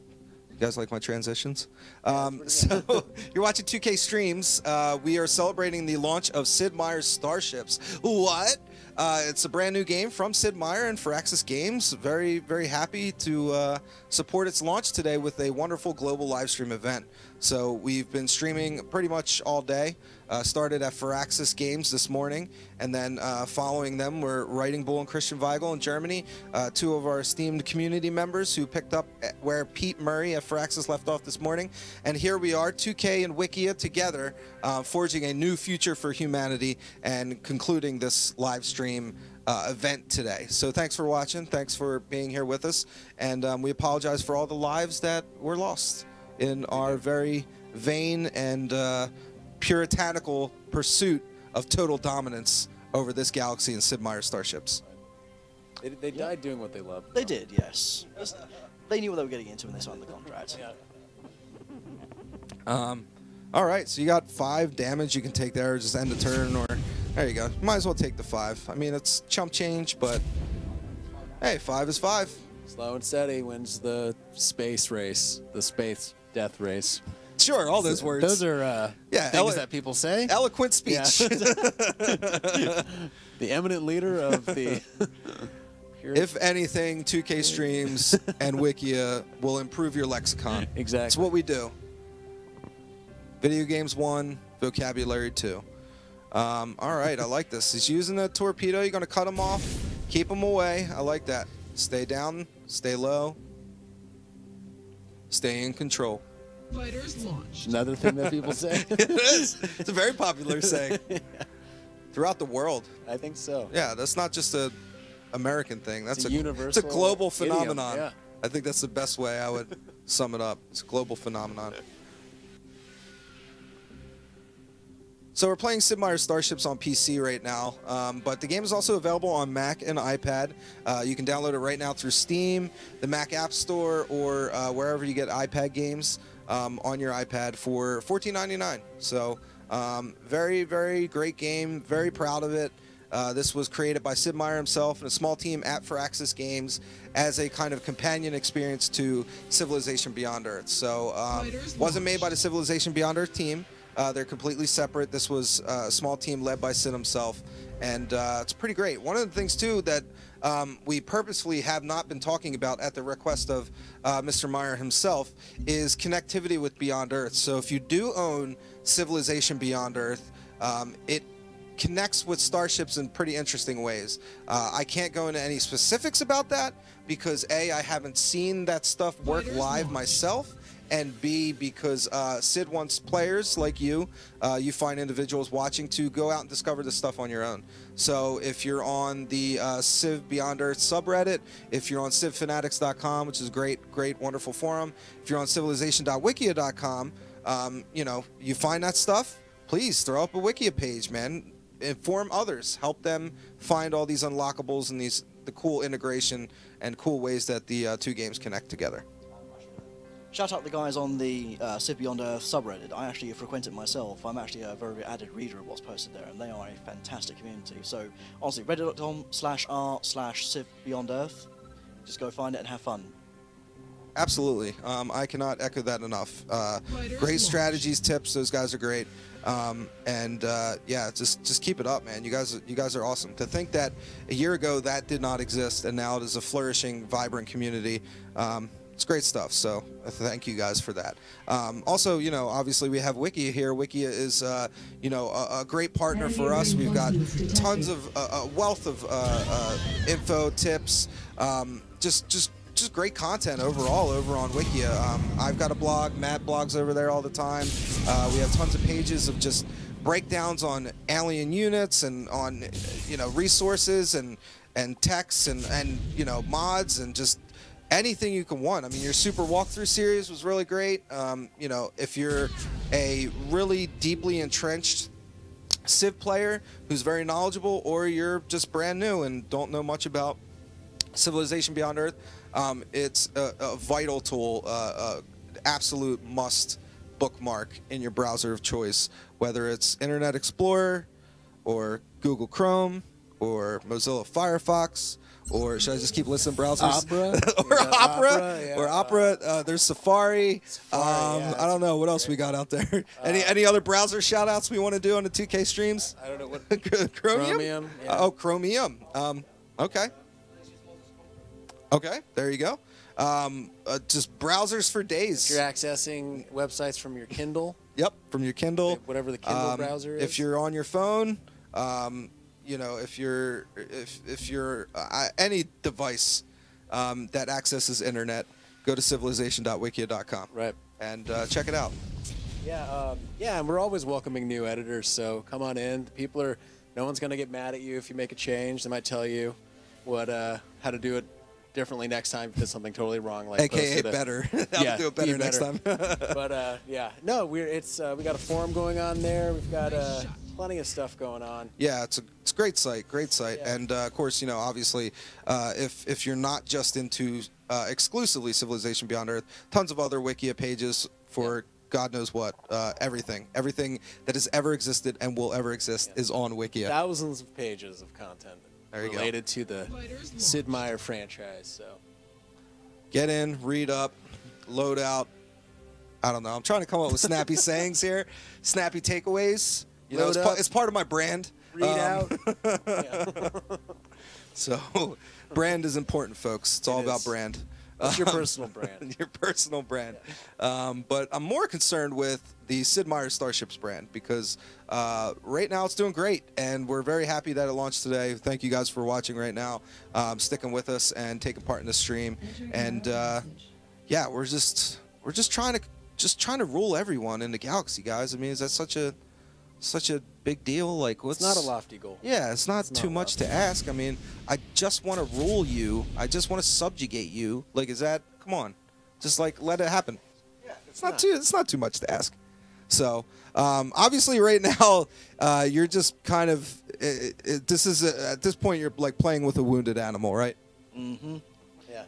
guys like my transitions? So you're watching 2K streams. We are celebrating the launch of Sid Meier's Starships. What? It's a brand new game from Sid Meier and Firaxis Games. Very, very happy to support its launch today with a wonderful global live stream event. So we've been streaming pretty much all day. Started at Firaxis Games this morning, and then following them were Writing Bull and Christian Weigel in Germany, two of our esteemed community members who picked up where Pete Murray at Firaxis left off this morning. And here we are, 2K and Wikia together, forging a new future for humanity and concluding this live stream event today. So thanks for watching. Thanks for being here with us. And we apologize for all the lives that were lost in our very vain and puritanical pursuit of total dominance over this galaxy and Sid Meier's Starships. They died doing what they loved. They did, yes. They knew what they were getting into when they signed the contract. Yeah. All right, so you got 5 damage you can take there, just end the turn, or there you go. Might as well take the 5. I mean, it's chump change, but hey, 5 is 5. Slow and steady wins the space race, the space death race. Sure, all those words. Those are things that people say. Eloquent speech. Yeah. The eminent leader of the. If anything, 2K streams and Wikia will improve your lexicon. Exactly. It's what we do. Video games 1, vocabulary 2. All right, I like this. He's using the torpedo. You're going to cut him off, keep him away. I like that. Stay down, stay low, stay in control. Fighters launched. Another thing that people say. It is. It's a very popular saying throughout the world. I think so. Yeah, that's not just a American thing. That's It's a It's universal a global idiom, phenomenon. yeah. I think that's the best way I would sum it up. It's a global phenomenon. So we're playing Sid Meier's Starships on PC right now, but the game is also available on Mac and iPad. You can download it right now through Steam, the Mac App Store, or wherever you get iPad games on your iPad for $14.99. So very, very great game. Very proud of it. This was created by Sid Meier himself and a small team at Firaxis Games as a kind of companion experience to Civilization Beyond Earth. So wasn't made by the Civilization Beyond Earth team. They're completely separate. This was a small team led by Sid himself, and it's pretty great. One of the things, too, that we purposefully have not been talking about at the request of Mr. Meier himself is connectivity with Beyond Earth. So if you do own Civilization Beyond Earth, it connects with Starships in pretty interesting ways. I can't go into any specifics about that because A, I haven't seen that stuff work live myself, and B, because Sid wants players like you find individuals watching to go out and discover this stuff on your own. So if you're on the Civ Beyond Earth subreddit, if you're on civfanatics.com, which is a great, wonderful forum, if you're on civilization.wikia.com, you know, you find that stuff, please throw up a Wikia page, man. Inform others, help them find all these unlockables and the cool integration and cool ways that the two games connect together. Shout out the guys on the Civ Beyond Earth subreddit. I actually frequent it myself. I'm actually a very avid reader of what's posted there, and they are a fantastic community. So, honestly, reddit.com/r/Civ Beyond Earth. Just go find it and have fun. Absolutely. I cannot echo that enough. Great strategies, tips. Those guys are great. Yeah, just keep it up, man. You guys are awesome. To think that a year ago that did not exist, and now it is a flourishing, vibrant community. It's great stuff, so thank you guys for that. Also, you know, obviously we have Wikia here. Wikia is, you know, a great partner for us. We've got tons of a wealth of info, tips, just great content overall over on Wikia. I've got a blog. Matt blogs over there all the time. We have tons of pages of just breakdowns on alien units and on, you know, resources and techs and you know, mods and just anything you can want. I mean, your super walkthrough series was really great. You know, if you're a really deeply entrenched Civ player who's very knowledgeable, or you're just brand new and don't know much about Civilization Beyond Earth, it's a vital tool, absolute must bookmark in your browser of choice, whether it's Internet Explorer or Google Chrome or Mozilla Firefox, or should I just keep listing browsers? Opera. There's Safari. I don't know what else we got out there. Any other browser shout outs we want to do on the 2K streams? I don't know what. Chromium. Yeah. Oh, Chromium. Okay. Okay, there you go. Just browsers for days. If you're accessing websites from your Kindle. Yep, from your Kindle. Whatever the Kindle browser is. If you're on your phone, you know, if you're any device that accesses internet, go to civilization.wikia.com. Right. And check it out. Yeah, yeah, and we're always welcoming new editors, so come on in. No one's gonna get mad at you if you make a change. They might tell you how to do it differently next time if you did something totally wrong, like AKA better. I'll do it better next time. But yeah, no, we got a forum going on there. We've got plenty of stuff going on. Yeah, it's a great site, Yeah. and of course, you know, obviously, if you're not just into exclusively Civilization Beyond Earth, tons of other Wikia pages for God knows what, everything that has ever existed and will ever exist is on Wikia. Thousands of pages of content related to the Sid Meier franchise. So get in, read up, load out. I don't know. I'm trying to come up with snappy sayings here, snappy takeaways. You know, it's part of my brand. Read out. So, brand is important, folks. It's all about brand. What's your personal brand? Your personal brand. But I'm more concerned with the Sid Meier Starships brand because right now it's doing great, and we're very happy that it launched today. Thank you guys for watching right now, sticking with us and taking part in the stream. And yeah, we're just trying to rule everyone in the galaxy, guys. I mean, is that such a big deal? Like, it's not a lofty goal. Yeah, it's not too much to ask. I mean, I just want to rule you. I just want to subjugate you. Like, is that? Come on, just like let it happen. Yeah, it's not too much to ask. So, obviously, right now, you're just kind of. At this point, you're like playing with a wounded animal, right? Mm-hmm. Yeah.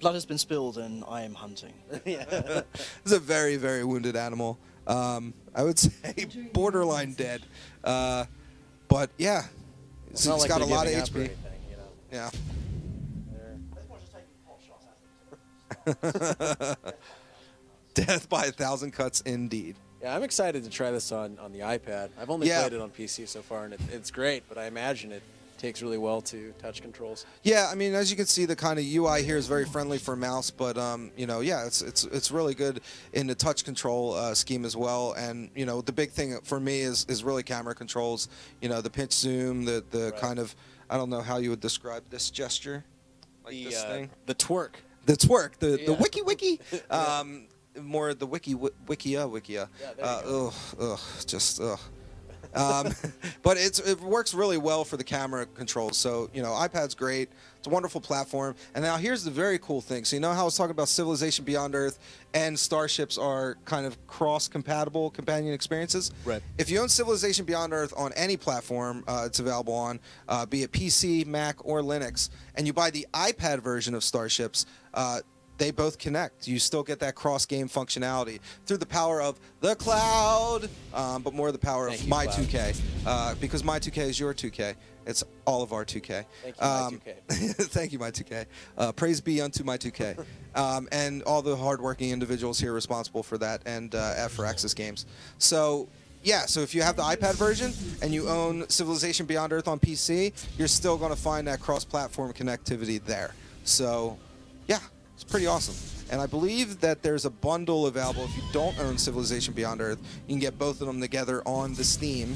Blood has been spilled, and I am hunting. Yeah. It's a very, very wounded animal. I would say borderline dead. But yeah, it's like got a lot of giving up HP. or anything, you know. Yeah. Death by 1,000 cuts, indeed. Yeah, I'm excited to try this on the iPad. I've only played it on PC so far, and it's great. But I imagine takes really well to touch controls. Yeah, I mean, as you can see, the kind of UI here is very friendly for mouse, but you know, yeah, it's really good in the touch control scheme as well. And you know, the big thing for me is really camera controls. You know, the pinch zoom, the Right. kind of, I don't know how you would describe this gesture, like this thing. The twerk. The twerk, the Yeah. wiki, more the wikia. Yeah, there you go. Just ugh. But it works really well for the camera controls. So you know, iPad's great. It's a wonderful platform. And now here's the very cool thing. So you know how I was talking about Civilization Beyond Earth and Starships are kind of cross-compatible companion experiences? Right. If you own Civilization Beyond Earth on any platform it's available on, be it PC, Mac, or Linux, and you buy the iPad version of Starships, they both connect. You still get that cross-game functionality through the power of the cloud, but more the power Thank of you, my cloud. 2K, because my 2K is your 2K. It's all of our 2K. Thank you, my 2K. Thank you, my 2K. Praise be unto my 2K. And all the hardworking individuals here responsible for that, and for Access Games. So, yeah, so if you have the iPad version and you own Civilization Beyond Earth on PC, you're still going to find that cross-platform connectivity there. So, yeah, it's pretty awesome. And I believe that there's a bundle available if you don't own Civilization Beyond Earth. You can get both of them together on the Steam,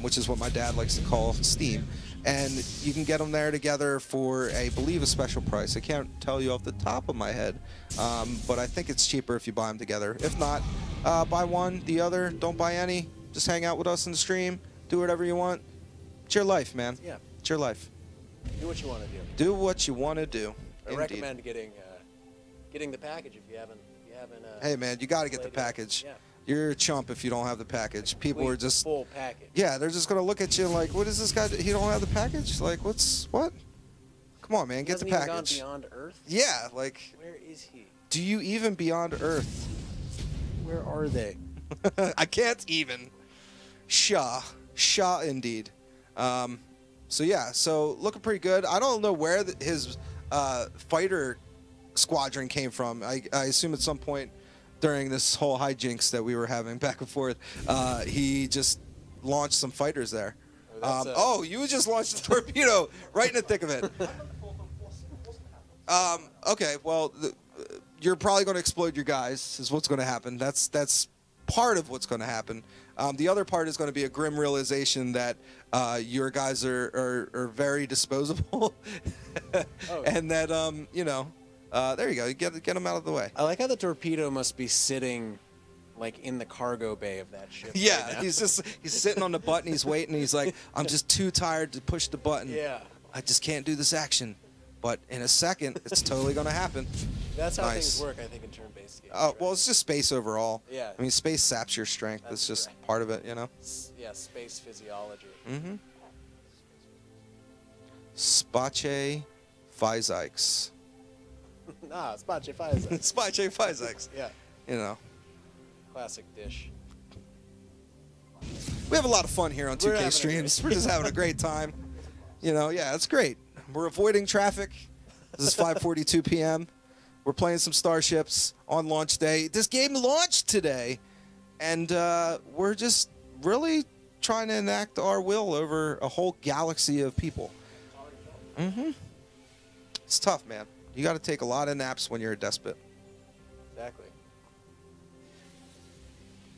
which is what my dad likes to call Steam. And you can get them there together for, I believe, a special price. I can't tell you off the top of my head, but I think it's cheaper if you buy them together. If not, buy one, the other, don't buy any. Just hang out with us in the stream, do whatever you want. It's your life, man. Yeah. It's your life. Do what you want to do. Do what you want to do. I Indeed. recommend getting the package if you haven't. Hey, man, you got to get the played it. package. Yeah. You're a chump if you don't have the package. People Complete are just, full package. yeah, they're just gonna look at you like, what is this guy? He don't have the package? Like, what? Come on, man, He get the hasn't even package. gone beyond Earth. Yeah, like, Where is he? do you even beyond Earth? Where are they? I can't even. Shaw indeed. So yeah, so looking pretty good. I don't know where his fighter squadron came from. I assume at some point during this whole hijinks that we were having back and forth, he just launched some fighters there. Oh, you just launched a torpedo right in the thick of it. Okay, well, you're probably going to explode your guys, is what's going to happen. That's part of what's going to happen. The other part is going to be a grim realization that your guys are very disposable, and that you know, there you go. You get them out of the way. I like how the torpedo must be sitting, like, in the cargo bay of that ship. Yeah, right now. he's sitting on the button. He's waiting. He's like, I'm just too tired to push the button. Yeah. I just can't do this action. But in a second, it's totally going to happen. That's how Nice. things work, I think, in turn-based games. Oh, right? well, it's just space overall. Yeah. I mean, space saps your strength. That's It's just right. part of it, you know? Yeah, space physiology. Mm-hmm. Space physics. Nah, it's Pache Pfizer. Space physics. Yeah, You know. classic dish. We have a lot of fun here on We're 2K having a streams. great- We're just having a great time. You know, yeah, it's great. We're avoiding traffic. This is 5:42 p.m. We're playing some Starships on launch day. This game launched today, and we're just really trying to enact our will over a whole galaxy of people. Mm-hmm. It's tough, man. You got to take a lot of naps when you're a despot. Exactly.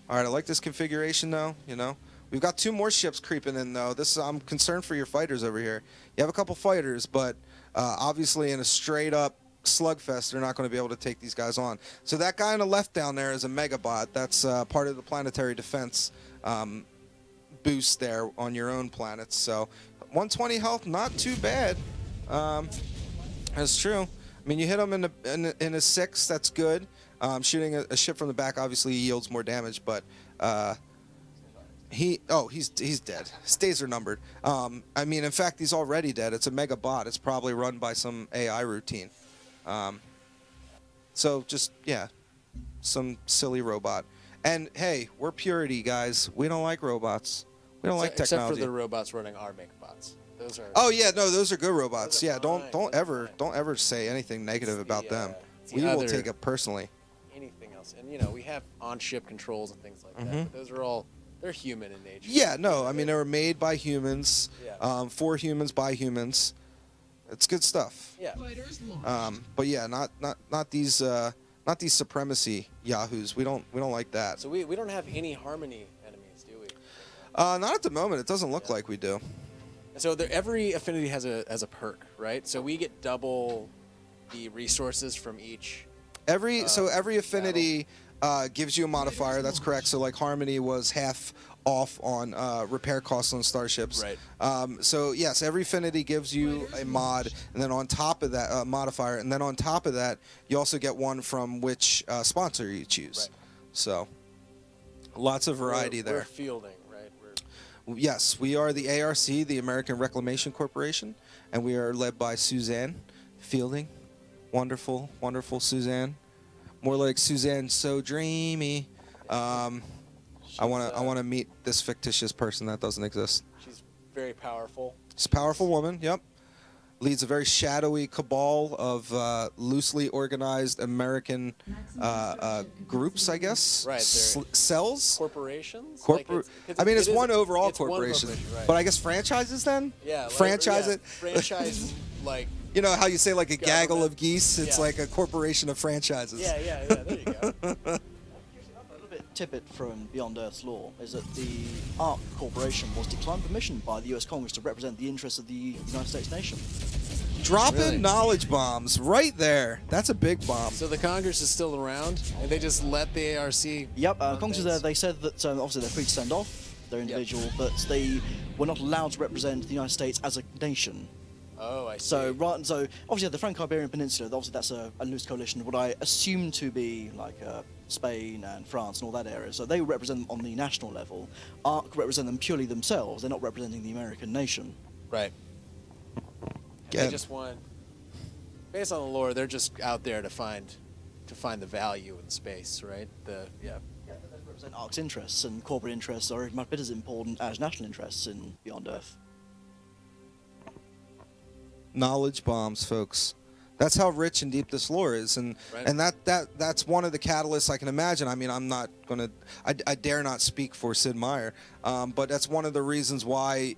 All right, I like this configuration, though. You know, we've got 2 more ships creeping in, though. I'm concerned for your fighters over here. You have a couple fighters, but obviously in a straight-up slugfest, they're not going to be able to take these guys on. So that guy on the left down there is a Megabot. That's part of the planetary defense boost there on your own planets. So 120 health, not too bad. That's true. I mean, you hit him in a 6, that's good. Shooting a ship from the back obviously yields more damage, but he's dead. His days are numbered. I mean, in fact, he's already dead. It's a mega bot. It's probably run by some AI routine. So just, yeah, some silly robot. And hey, we're purity, guys. We don't like robots. We don't like Except technology. for the robots running our megabots. Those are. Oh yeah, no, those are good robots. Those are Yeah, fine. don't Those are ever say anything negative It's about the, them. it's the We will other- take it personally. Anything else, and you know we have on-ship controls and things like that. Mhm. But those are all They're human in nature. Yeah, no, I mean they were made by humans, Yeah. for humans by humans. It's good stuff. Yeah. Fighters launched. But yeah, not these supremacy yahoos. We don't like that. So we don't have any harmony enemies, do we? Not at the moment. It doesn't look like we do. So every affinity has a perk, right? So we get double the resources from each. Every affinity gives you a modifier. That's correct. So like harmony was half off on repair costs on starships. Right. So yes, every affinity gives you a mod, and then on top of that modifier, and then on top of that, you also get one from which sponsor you choose. Right. So lots of variety We're there. fielding, right? Yes, we are the ARC, the American Reclamation Corporation, and we are led by Suzanne Fielding. Wonderful, wonderful Suzanne. More like Suzanne So Dreamy. I want to meet this fictitious person that doesn't exist. She's very powerful. She's a powerful woman. Yep. Leads a very shadowy cabal of loosely organized American groups, I guess. Right, Cells. Corporations. I mean, it's one overall it's one corporation, right. but I guess franchises then. Yeah. Franchise it. Franchise like. You know how you say like a gaggle Government. of geese? It's Yeah. like a corporation of franchises. Yeah. There you go. A little bit tidbit from Beyond Earth's lore is that the ARC Corporation was declined permission by the US Congress to represent the interests of the United States nation. Dropping Really? knowledge bombs right there. That's a big bomb. So the Congress is still around, and they just let the ARC. Yep, Congress is there. They said that obviously they're free to send off their individual, but they were not allowed to represent the United States as a nation. Oh, I see. So obviously the Franco-Iberian Peninsula, obviously that's a loose coalition of what I assume to be like Spain and France and all that area. So they represent them on the national level. ARC represent them purely themselves. They're not representing the American nation. Right. Yeah. They just want, based on the lore, they're just out there to find the value in space, right? Yeah, they represent ARC's interests, and corporate interests are a bit as important as national interests in Beyond Earth. Knowledge bombs, folks. That's how rich and deep this lore is, and Right. and that's one of the catalysts I can imagine. I mean, I'm not gonna, I dare not speak for Sid Meier, but that's one of the reasons why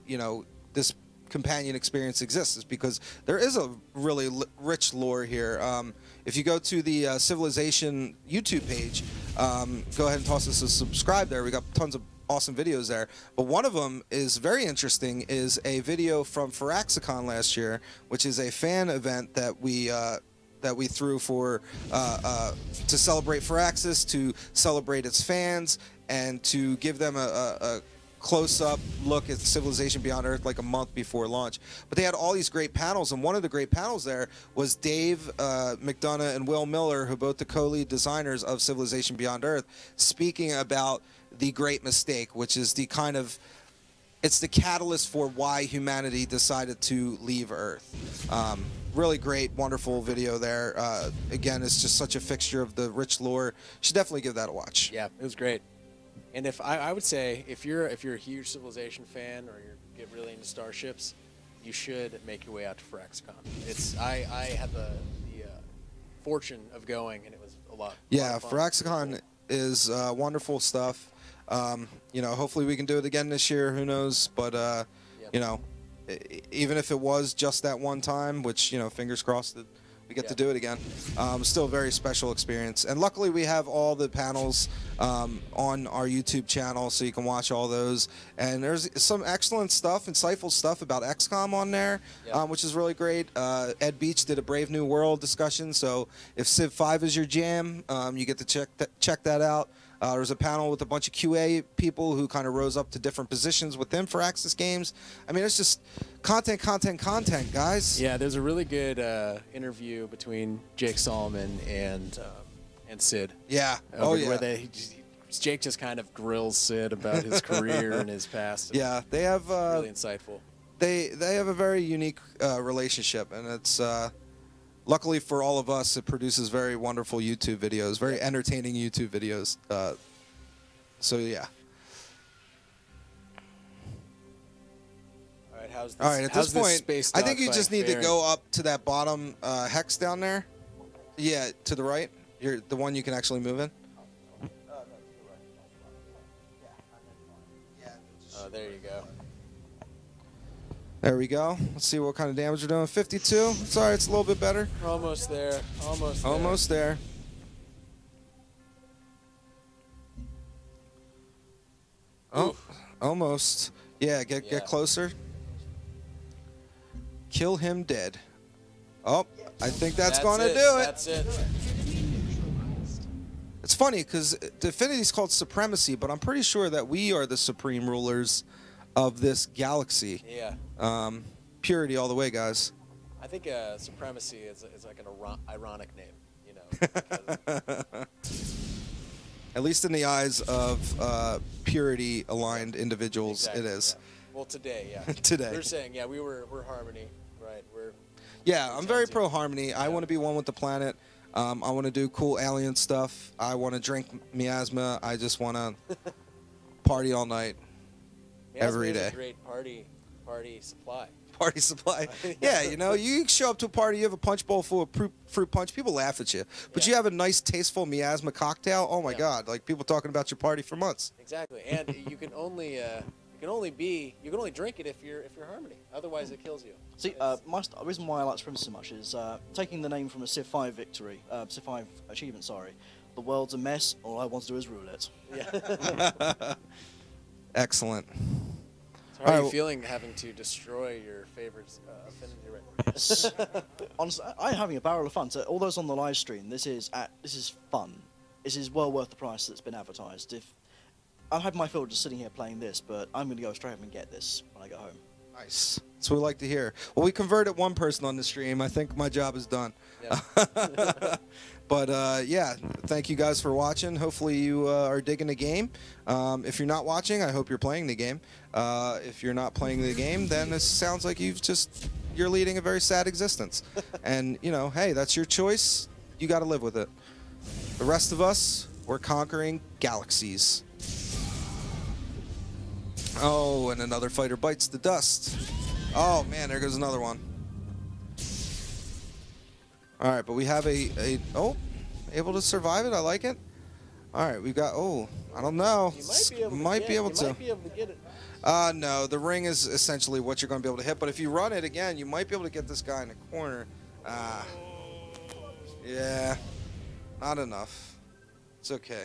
this companion experience exists, is because there is a really rich lore here. If you go to the Civilization YouTube page, go ahead and toss us a subscribe there. We got tons of awesome videos there, but one of them is very interesting, is a video from Firaxicon last year, which is a fan event that we threw for to celebrate Firaxis, to celebrate its fans, and to give them a close-up look at Civilization Beyond Earth like a month before launch. But they had all these great panels, and one of the great panels there was Dave McDonough and Will Miller, who are both the co-lead designers of Civilization Beyond Earth, speaking about the great mistake, which is it's the catalyst for why humanity decided to leave Earth. Really great, wonderful video there. Again, it's just such a fixture of the rich lore. You should definitely give that a watch. Yeah, it was great. And if I would say if you're a huge Civilization fan, or you get really into Starships, you should make your way out to Firaxicon. I had the fortune of going, and it was a lot. Yeah, of fun. Firaxicon is wonderful stuff. Hopefully we can do it again this year. Who knows? But even if it was just that one time, which fingers crossed that we get to do it again, still a very special experience. And luckily we have all the panels on our YouTube channel, so you can watch all those. And there's some excellent stuff, insightful stuff about XCOM on there, which is really great. Ed Beach did a Brave New World discussion, so if Civ 5 is your jam, you get to check that out. There was a panel with a bunch of QA people who kind of rose up to different positions within Firaxis games. I mean, it's just content, guys. Yeah, there's a really good interview between Jake Solomon and Sid. Yeah. Where Jake just kind of grills Sid about his career and his past. Yeah, they have really insightful. They have a very unique relationship, and it's luckily for all of us, it produces very wonderful YouTube videos, very entertaining YouTube videos. So yeah. All right, how's this? All right, at this point, space I think you dogfight just need to faring? go up to that bottom hex down there. Yeah, to the right. You're the one you can actually move in. there you go. There we go. Let's see what kind of damage we're doing. 52. Sorry, it's a little bit better. Almost there. Almost there. Almost there. Oh, almost. Yeah, get closer. Kill him dead. Oh, I think that's gonna do it. That's it. It's funny because Definity's called Supremacy, but I'm pretty sure that we are the supreme rulers of this galaxy. Yeah. Purity all the way, guys. I think Supremacy is like an ironic name, you know. At least in the eyes of purity-aligned individuals, Exactly, it is. Yeah. Well, today, yeah. Today. They're saying, yeah, we're harmony, right? Yeah, I'm very pro-harmony. I want to be one with the planet. I want to do cool alien stuff. I want to drink miasma. I just want to party all night, every day. A great party supply. Party supply. Yeah, you know, you show up to a party, you have a punch bowl full of fruit punch, people laugh at you. But you have a nice, tasteful miasma cocktail. Oh my God! Like people talking about your party for months. Exactly, and you can only drink it if you're harmony. Otherwise, it kills you. See, the reason why I like Supremacy so much is taking the name from a Civ 5 victory, Civ 5 achievement. Sorry, the world's a mess. All I want to do is rule it. Yeah. Excellent. So how are you feeling having to destroy your favorite affinity right now? Honestly, I'm having a barrel of fun. So all those on the live stream, this is fun. This is well worth the price that's been advertised. If I've had my fill just sitting here playing this, but I'm going to go straight up and get this when I get home. Nice. That's what we like to hear. Well, we converted one person on the stream. I think my job is done. Yeah. But yeah, thank you guys for watching. Hopefully you are digging the game. If you're not watching, I hope you're playing the game. If you're not playing the game, then this sounds like you're leading a very sad existence. And you know, hey, that's your choice. You got to live with it. The rest of us, we're conquering galaxies. Oh, and another fighter bites the dust. Oh man, there goes another one. All right, but we have oh, able to survive it. I like it. All right, we've got, oh, I don't know. You might be able to get it. No, the ring is essentially what you're going to be able to hit. But if you run it again, you might be able to get this guy in the corner. Yeah, not enough. It's okay.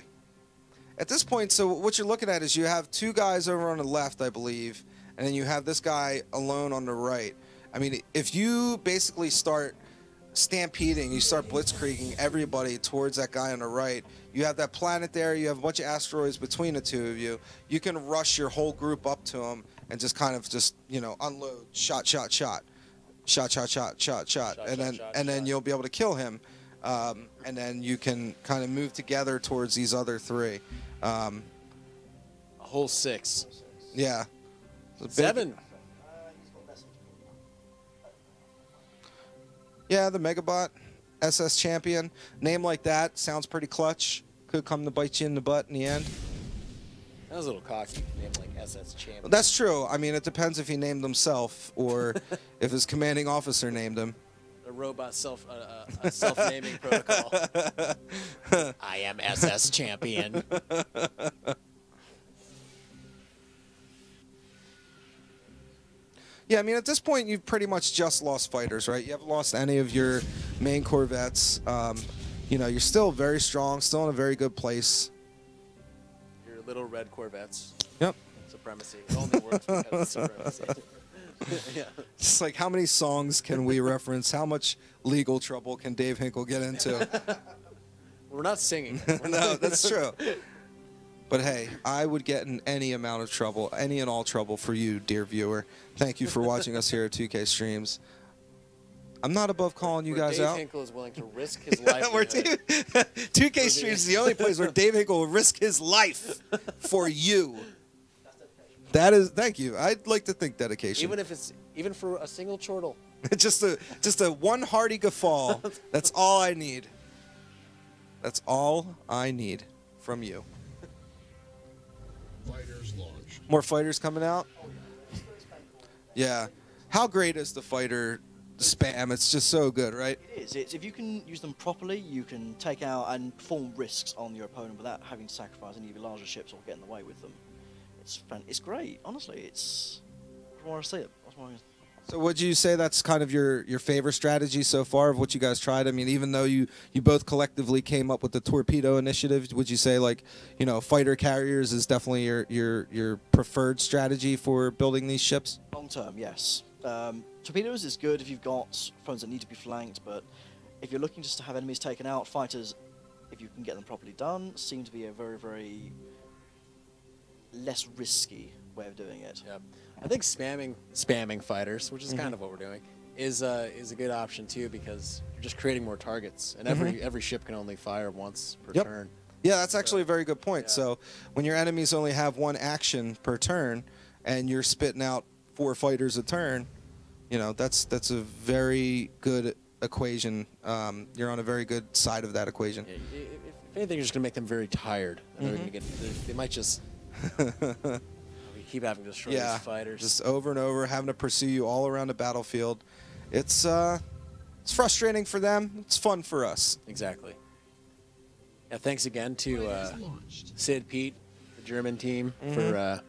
At this point, so what you're looking at is you have two guys over on the left, I believe, and then you have this guy alone on the right. I mean, if you basically start stampeding, you start blitzkrieging everybody towards that guy on the right, you have that planet there, you have a bunch of asteroids between the two of you, you can rush your whole group up to him and just kind of just, you know, unload, shot, and then you'll be able to kill him, and then you can kind of move together towards these other three. A whole 6. Yeah. 7. Yeah, the Megabot SS Champion. Name like that sounds pretty clutch. Could come to bite you in the butt in the end. That was a little cocky. Name like SS Champion. That's true. I mean, it depends if he named himself or if his commanding officer named him. A robot self-naming protocol. I am SS Champion. Yeah, I mean, at this point, you've pretty much just lost fighters, right? You haven't lost any of your main corvettes. You know, you're still very strong, still in a very good place. Your little red Corvettes. Yep. Supremacy. It only works because of supremacy. Yeah. It's like, how many songs can we reference? How much legal trouble can Dave Hinkle get into? We're not singing. No, that's true. But hey, I would get in any amount of trouble, any and all trouble for you, dear viewer. Thank you for watching us here at 2K Streams. I'm not above calling you guys Dave out. Hinkle is willing to risk his life. 2K Streams is the only place where Dave Hinkle will risk his life for you. That is, thank you. I'd like to think dedication. Even for a single chortle. just a one hearty guffaw. That's all I need. That's all I need from you. Fighters launched. More fighters coming out? Yeah. How great is the fighter spam? It's just so good, right? It is. If you can use them properly, you can take out and perform risks on your opponent without having to sacrifice any of your larger ships or get in the way with them. It's great. Honestly, it's. I want to see it. So would you say that's kind of your favorite strategy so far of what you guys tried? I mean, even though you both collectively came up with the torpedo initiative, would you say like, you know, fighter carriers is definitely your preferred strategy for building these ships? Long term, yes. Torpedoes is good if you've got phones that need to be flanked, but if you're looking just to have enemies taken out, fighters, if you can get them properly done, seem to be a very, very less risky way of doing it. Yeah. I think spamming fighters, which is kind of what we're doing, is a good option too, because you're just creating more targets, and every ship can only fire once per turn. Yeah, that's actually a very good point. So when your enemies only have one action per turn, and you're spitting out 4 fighters a turn, you know, that's a very good equation. You're on a very good side of that equation. Yeah, if anything, you're just gonna make them very tired. And they're gonna get, they might just keep having to destroy these fighters. Just over and over, having to pursue you all around the battlefield. It's frustrating for them. It's fun for us. Exactly. Yeah, thanks again to Sid, Pete, the German team for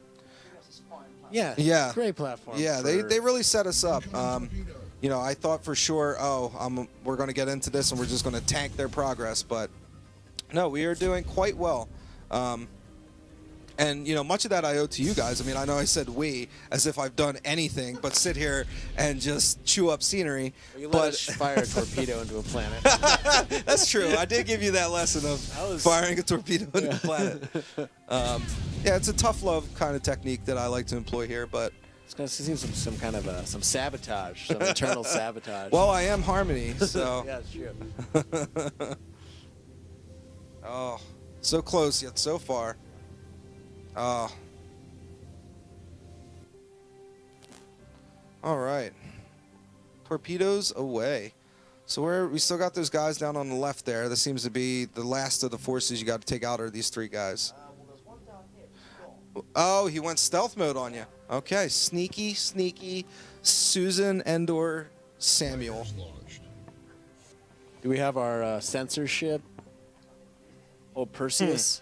great platform. Yeah, they really set us up. You know, I thought for sure, we're going to get into this and we're just going to tank their progress, but no, we are doing quite well. And, you know, much of that I owe to you guys. I mean, I know I said we as if I've done anything but sit here and just chew up scenery. Well, you let us fire a torpedo into a planet. That's true. I did give you that lesson of firing a torpedo into a planet. Yeah, it's a tough love kind of technique that I like to employ here, but it's going to seem some kind of some sabotage, some internal sabotage. Well, I am Harmony, so. Yeah, it's true. Oh, so close yet so far. Oh. All right. Torpedoes away. So we still got those guys down on the left there. That seems to be the last of the forces you got to take out are these 3 guys. Well, there's one down here. Oh, he went stealth mode on you. Okay, sneaky, sneaky Susan Endor Samuel. Do we have our censorship? Oh, Perseus.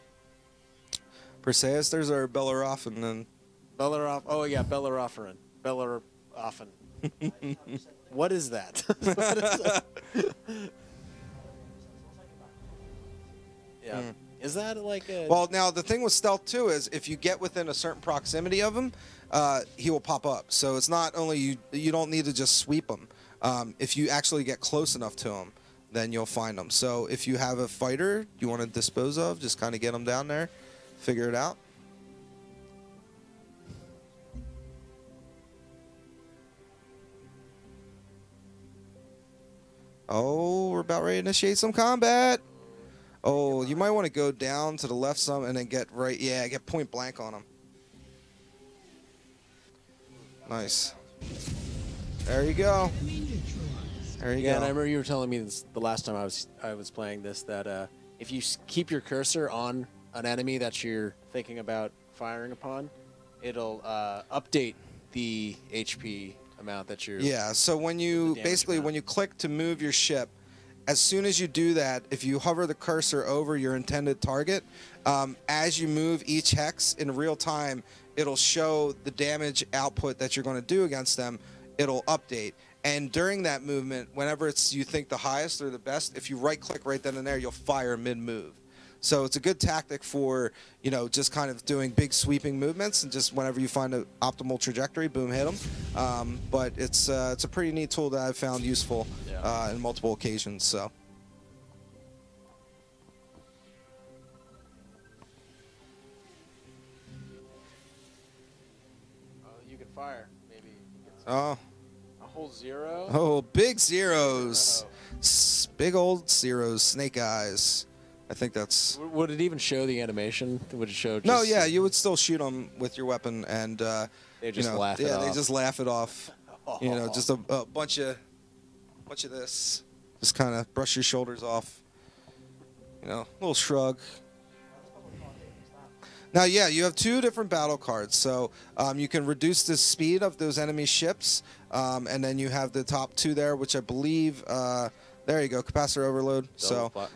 Perseus, there's our Bellerophon then. Bellerophon. Oh yeah, Bellerophon. Bellerophon. What is that? What is that? Yeah. Is that like a... Well, now the thing with stealth too is if you get within a certain proximity of him, he will pop up. So it's not only you don't need to just sweep him. If you actually get close enough to him, then you'll find him. So if you have a fighter you want to dispose of, just kind of get him down there. Figure it out. Oh, we're about ready to initiate some combat. Oh, you might want to go down to the left some and then get right. Yeah, get point blank on him. Nice. There you go. There you go. Yeah, and I remember you were telling me this, the last time I was playing this, that if you keep your cursor on an enemy that you're thinking about firing upon, it'll update the HP amount that you're... Yeah, so when you when you click to move your ship, as soon as you do that, if you hover the cursor over your intended target, as you move each hex in real time, it'll show the damage output that you're going to do against them. It'll update. And during that movement, whenever you think the highest or the best, if you right-click right then and there, you'll fire mid-move. So it's a good tactic for, you know, just kind of doing big sweeping movements and just whenever you find an optimal trajectory, boom, hit them. But it's a pretty neat tool that I've found useful in multiple occasions. So. You can fire, maybe. Oh. A whole 0? Oh, big zeros. Big old zeros, snake eyes. I think that's... Would it even show the animation? Would it show just... No, yeah, you would still shoot them with your weapon, and they just laugh it off. Yeah, they just laugh it off. You know, just a bunch of this. Just kind of brush your shoulders off. You know, a little shrug. Now, yeah, you have 2 different battle cards. So you can reduce the speed of those enemy ships, and then you have the top 2 there, which I believe... there you go, capacitor overload.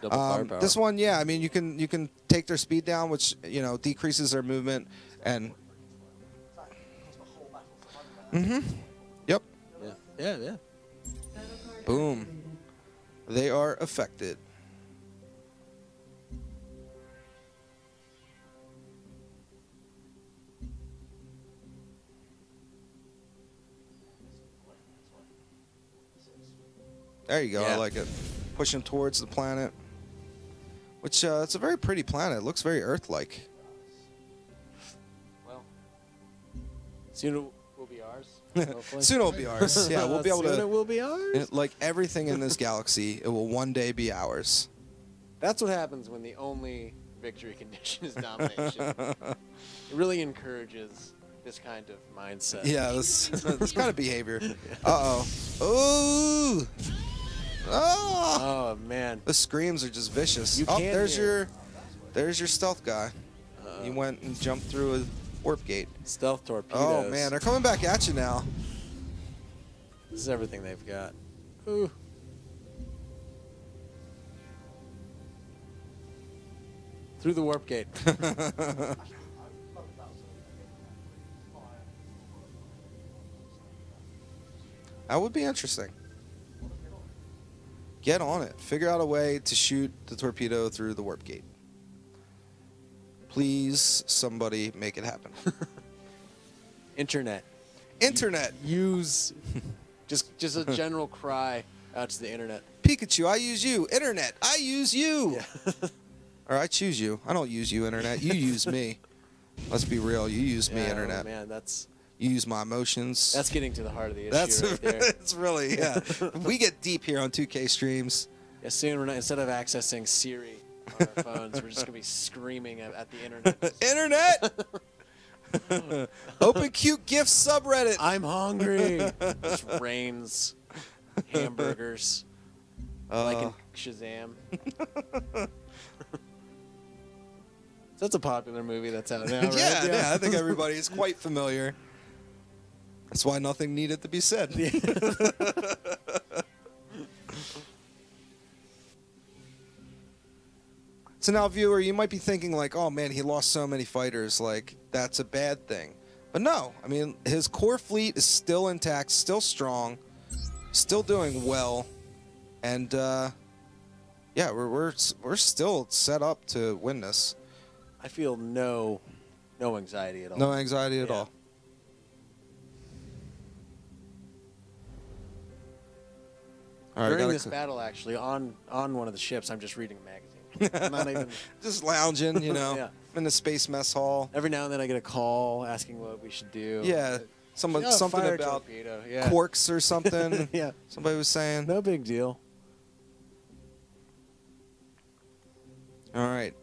Double this one, yeah, I mean, you can take their speed down, which, you know, decreases their movement, and Yep. Yeah. Boom. They are affected. There you go. I Yeah. like it. Pushing towards the planet. Which, it's a very pretty planet. It looks very Earth-like. Well, soon it will be ours. Hopefully. Soon it'll be ours. Yeah, we'll be able Soon to... it will be ours. Like everything in this galaxy, it will one day be ours. That's what happens when the only victory condition is domination. It really encourages this kind of mindset. Yeah, this kind of behavior. Uh-oh. Ooh! Oh! Oh man. The screams are just vicious. You Oh, can't there's hear. your stealth guy. He went and jumped through a warp gate. Stealth torpedoes. Oh man, they're coming back at you now. This is everything they've got. Ooh. Through the warp gate. That would be interesting. Get on it. Figure out a way to shoot the torpedo through the warp gate. Please, somebody make it happen. Internet. Internet. Use. just a general cry out to the internet. Pikachu, I use you. Internet, I use you. Yeah. Or I choose you. I don't use you, Internet. You use me. Let's be real. You use me, Yeah, Internet. Man, that's You use my emotions. getting to the heart of the issue That's right there. it's really, yeah. We get deep here on 2K streams. Yeah, soon we're not, instead of accessing Siri on our phones, we're just gonna be screaming at the internet. Internet! Open cute gift subreddit. I'm hungry. Just rains hamburgers like in Shazam. That's a popular movie that's out now, right? Yeah, I think everybody is quite familiar. That's why nothing needed to be said. So now, viewer, you might be thinking like, oh man, he lost so many fighters, like that's a bad thing. But no, I mean, his core fleet is still intact, still strong, still doing well, and yeah, we're still set up to win this. I feel no anxiety at all. No anxiety at Yeah. all. All right, During gotta this battle, actually, on one of the ships, I'm just reading a magazine. I'm not even. just lounging, you know, Yeah. in the space mess hall. Every now and then, I get a call asking what we should do. Yeah, something fire about torpedo. Yeah. quarks or something. Yeah. Somebody was saying. No big deal. All right.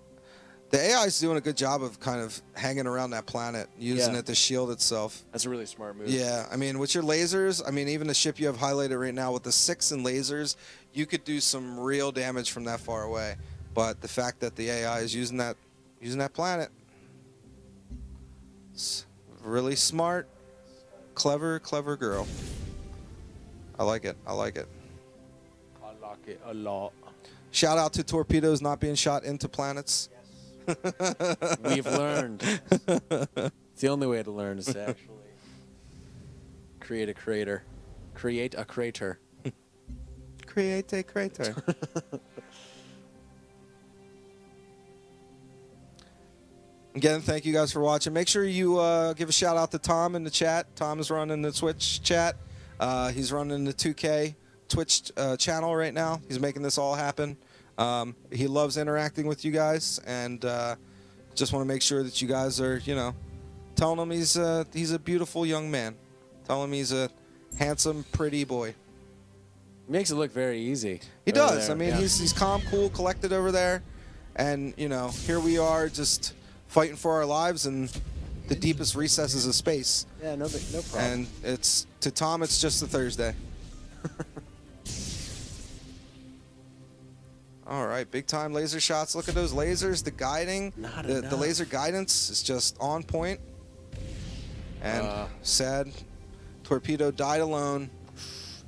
The AI is doing a good job of kind of hanging around that planet, using Yeah. it to shield itself. That's a really smart move. Yeah, I mean, with your lasers, I mean, even the ship you have highlighted right now with the 6 and lasers, you could do some real damage from that far away. But the fact that the AI is using that planet, it's really smart, clever girl. I like it. I like it. I like it a lot. Shout out to torpedoes not being shot into planets. We've learned. It's the only way to learn is to actually create a crater. Create a crater. Create a crater. Again, thank you guys for watching. Make sure you give a shout out to Tom in the chat. Tom is running the Twitch chat. He's running the 2K Twitch channel right now. He's making this all happen. He loves interacting with you guys, and just want to make sure that you guys are, you know, telling him he's a beautiful young man. Tell him he's a handsome, pretty boy. Makes it look very easy. He over does. there. I mean, Yeah. he's calm, cool, collected over there, and you know, here we are just fighting for our lives in the deepest recesses of space. Yeah, no problem. And it's to Tom, it's just a Thursday. All right, big time laser shots. Look at those lasers. The guiding, Not the enough. laser guidance is just on point. And sad, torpedo died alone.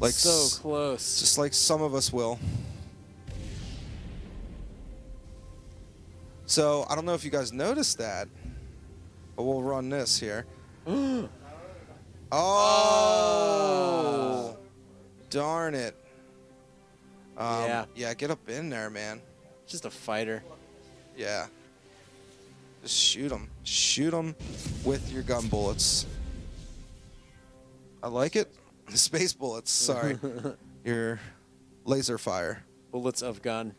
Like so close. just like some of us will. So I don't know if you guys noticed that, but we'll run this here. Oh, darn it. Yeah. Yeah, get up in there, man. Just a fighter. Yeah. Just shoot them. Shoot them with your gun bullets. I like it. Space bullets, sorry. Your laser fire. Bullets of gun.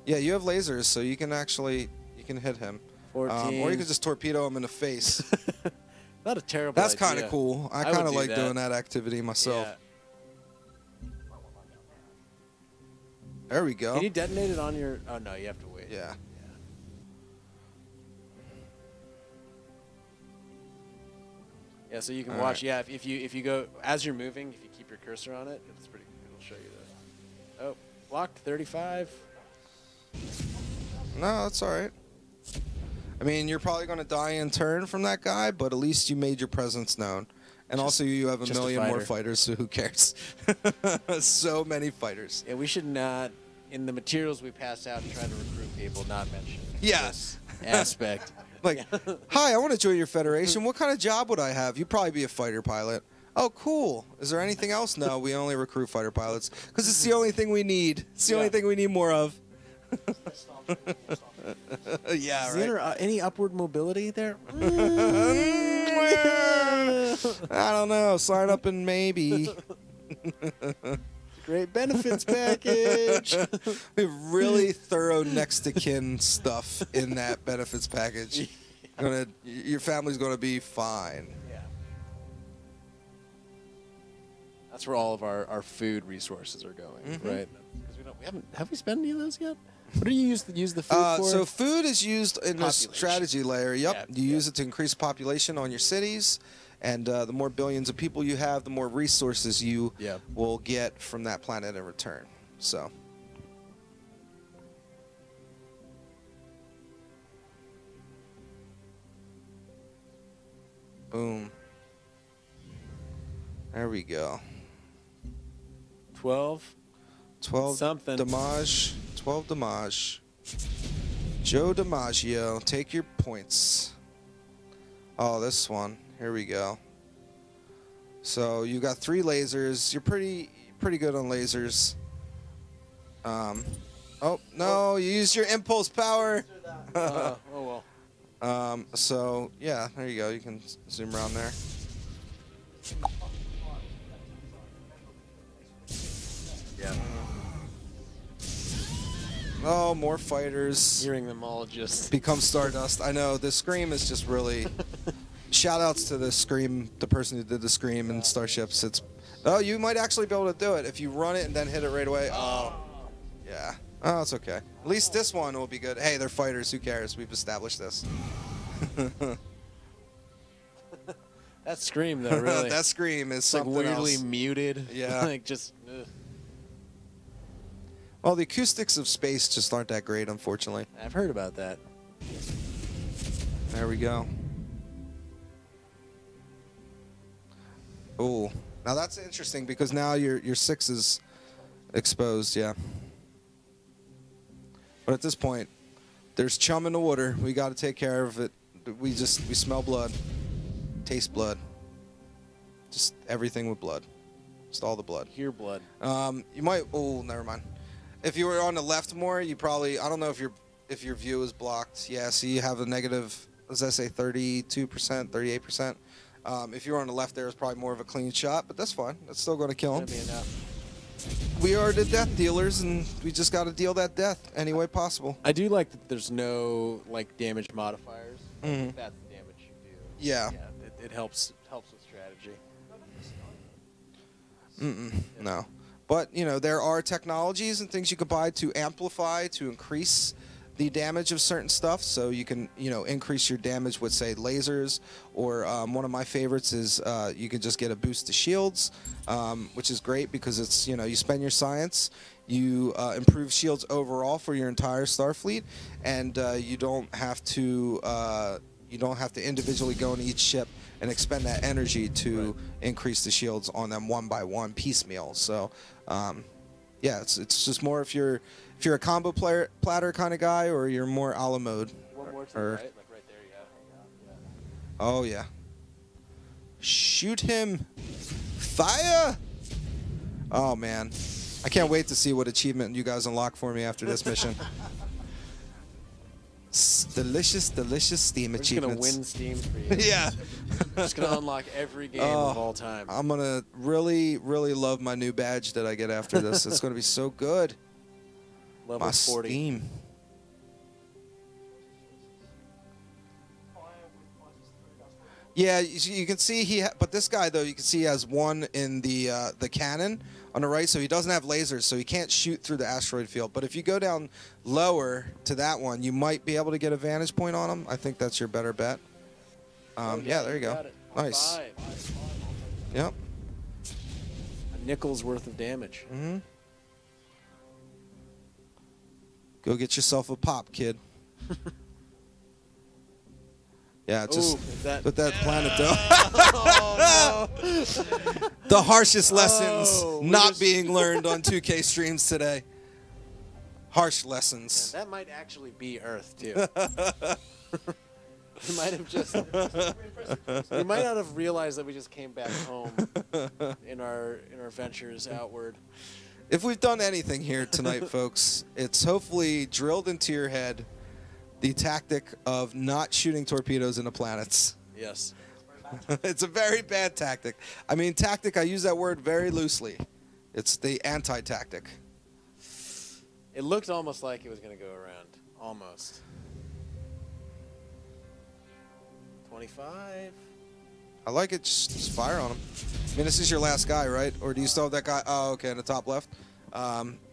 Yeah, you have lasers, so you can actually hit him. 14. Or you can just torpedo him in the face. Not a terrible That's kind idea. of cool. I would kind of do like that. doing that activity myself. Yeah. There we go. Can you detonate it on your... Oh, no, you have to wait. Yeah. Yeah, so you can All watch. right. Yeah, if you go... As you're moving, if you keep your cursor on it, it's pretty... It'll show you that. Oh, blocked, 35. No, that's all right. I mean, you're probably going to die in turn from that guy, but at least you made your presence known. And also, you have a just a million more fighter. fighters, so who cares? So many fighters. Yeah, we should not... In the materials we pass out and try to recruit people, not mention Yes. this aspect. Like, hi, I want to join your federation. What kind of job would I have? You'd probably be a fighter pilot. Oh, cool. Is there anything else? No, we only recruit fighter pilots because it's the only thing we need. It's the only thing we need more of. Yeah, Is right. there any upward mobility there? I don't know. Sign up and maybe. Great benefits package. We have really thorough next to kin stuff in that benefits package. Your family's gonna be fine. Yeah. That's where all of our food resources are going, right? Because we haven't have we spent any of those yet? What do you use the food for? So food is used in the Population. strategy layer. Yep, Yeah, you use it to increase population on your cities, and the more billions of people you have, the more resources you Yeah. will get from that planet in return. So. Boom. There we go. 12. 12 Something. damage. 12 damage. Joe DiMaggio, take your points. Oh, this one. Here we go. So you got 3 lasers. You're pretty good on lasers. Oh no, you used your impulse power. Oh well. So yeah, there you go. You can zoom around there. Yeah. Oh, more fighters. Hearing them all just. Become Stardust. I know the Scream is just really. Shout outs to the Scream, the person who did the Scream in Starships. Oh, you might actually be able to do it if you run it and then hit it right away. Oh, yeah. Oh, it's okay. At least this one will be good. Hey, they're fighters. Who cares? We've established this. That scream though, really. That Scream is it's like something weirdly else. muted. Yeah. Like just. Ugh. Well, the acoustics of space just aren't that great, unfortunately. I've heard about that. There we go. Oh, now that's interesting because now your 6 is exposed, yeah. But at this point, there's chum in the water. We got to take care of it. We smell blood, taste blood, just everything with blood, just all the blood. Hear blood. You might. Oh, never mind. If you were on the left more, you probably. I don't know if your view is blocked. Yeah, so you have a negative. As I say, 32%, 38%. If you were on the left, there is probably more of a clean shot, but that's fine. That's still going to kill him. Gonna be enough. We are the death dealers, and we just got to deal that death any way possible. I do like that there's no like damage modifiers. Mhm. That's the damage you do. Yeah. Yeah, it helps with strategy. No. But, you know, there are technologies and things you can buy to amplify, to increase the damage of certain stuff. So you can, you know, increase your damage with, say, lasers. Or one of my favorites is you can just get a boost to shields, which is great because it's, you know, you spend your science, you improve shields overall for your entire Starfleet, and you don't have to individually go into each ship and expend that energy to increase the shields on them one by one piecemeal. So, yeah, it's just more if you're a combo platter kind of guy, or you're more a la mode. One more to Or- the right, like right there, yeah. Oh, yeah. Shoot him. Fire! Oh, man. I can't wait to see what achievement you guys unlock for me after this mission. Delicious, delicious Steam achievements. We're just gonna win Steam for you. Yeah. Just gonna unlock every game of all time. I'm gonna really, really love my new badge that I get after this. It's gonna be so good. Level My 40. Steam. Yeah, you can see but this guy though, you can see he has one in the cannon on the right, so he doesn't have lasers, so he can't shoot through the asteroid field. But if you go down lower to that one, you might be able to get a vantage point on him. I think that's your better bet. Yeah, there you go. Got it. Nice. 5. Yep. A nickel's worth of damage. Mm-hmm. Go get yourself a pop, kid. Yeah, just with that planet though. Oh, no. The harshest lessons not being learned on 2K streams today. Harsh lessons. That might actually be Earth too. We might have just. We might not have realized that we just came back home in our ventures outward. If we've done anything here tonight, folks, it's hopefully drilled into your head the tactic of not shooting torpedoes into planets. Yes. It's a very bad tactic. I mean, tactic, I use that word very loosely. It's the anti-tactic. It looked almost like it was going to go around. Almost. 25. I like it. Just fire on him. I mean, this is your last guy, right? Or do you still have that guy? Oh, okay, in the top left.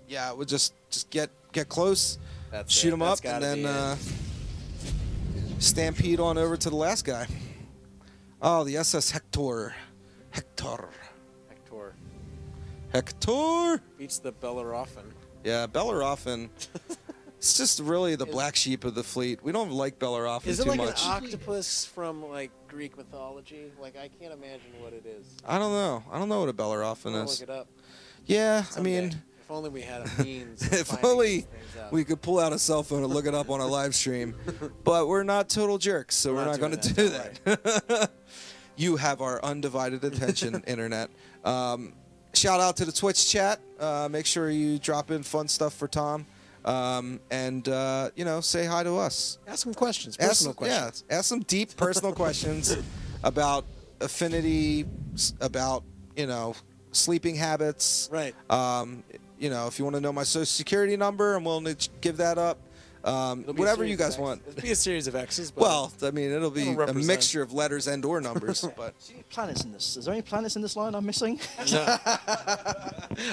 Yeah, we'll just get close, shoot him up, and then stampede on over to the last guy. Oh, the SS Hector. Hector. Beats the Bellerophon. Yeah, Bellerophon. It's just really the black sheep of the fleet. We don't like Bellerophon Is it too like much. an octopus from like Greek mythology? Like I can't imagine what it is. I don't know. I don't know what a Bellerophon I'll is. look it up. Yeah, Someday. I mean, If only we had a means. Of if finding only these things out. we could pull out a cell phone and look it up on a live stream. But we're not total jerks, so we're not going to do that. You have our undivided attention, Internet. Shout out to the Twitch chat. Make sure you drop in fun stuff for Tom. And you know, say hi to us. Ask some questions. Personal questions. Yeah, ask some deep personal questions about affinity, about, you know, sleeping habits. Right. You know, if you want to know my social security number, I'm willing to give that up. Whatever you guys want. It'll be a series of X's. But Well, I mean, it'll be it'll a represent. mixture of letters and or numbers. But Planets in this. Is there any planets in this line I'm missing?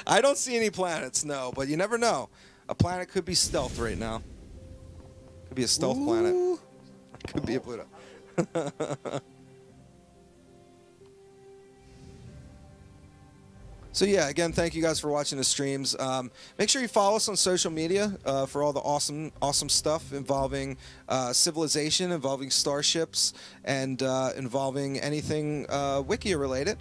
I don't see any planets, no. But you never know. A planet could be stealth right now. Could be a stealth planet. Could be a Pluto. So yeah, again, thank you guys for watching the streams. Make sure you follow us on social media for all the awesome stuff involving civilization, involving starships, and involving anything Wikia related.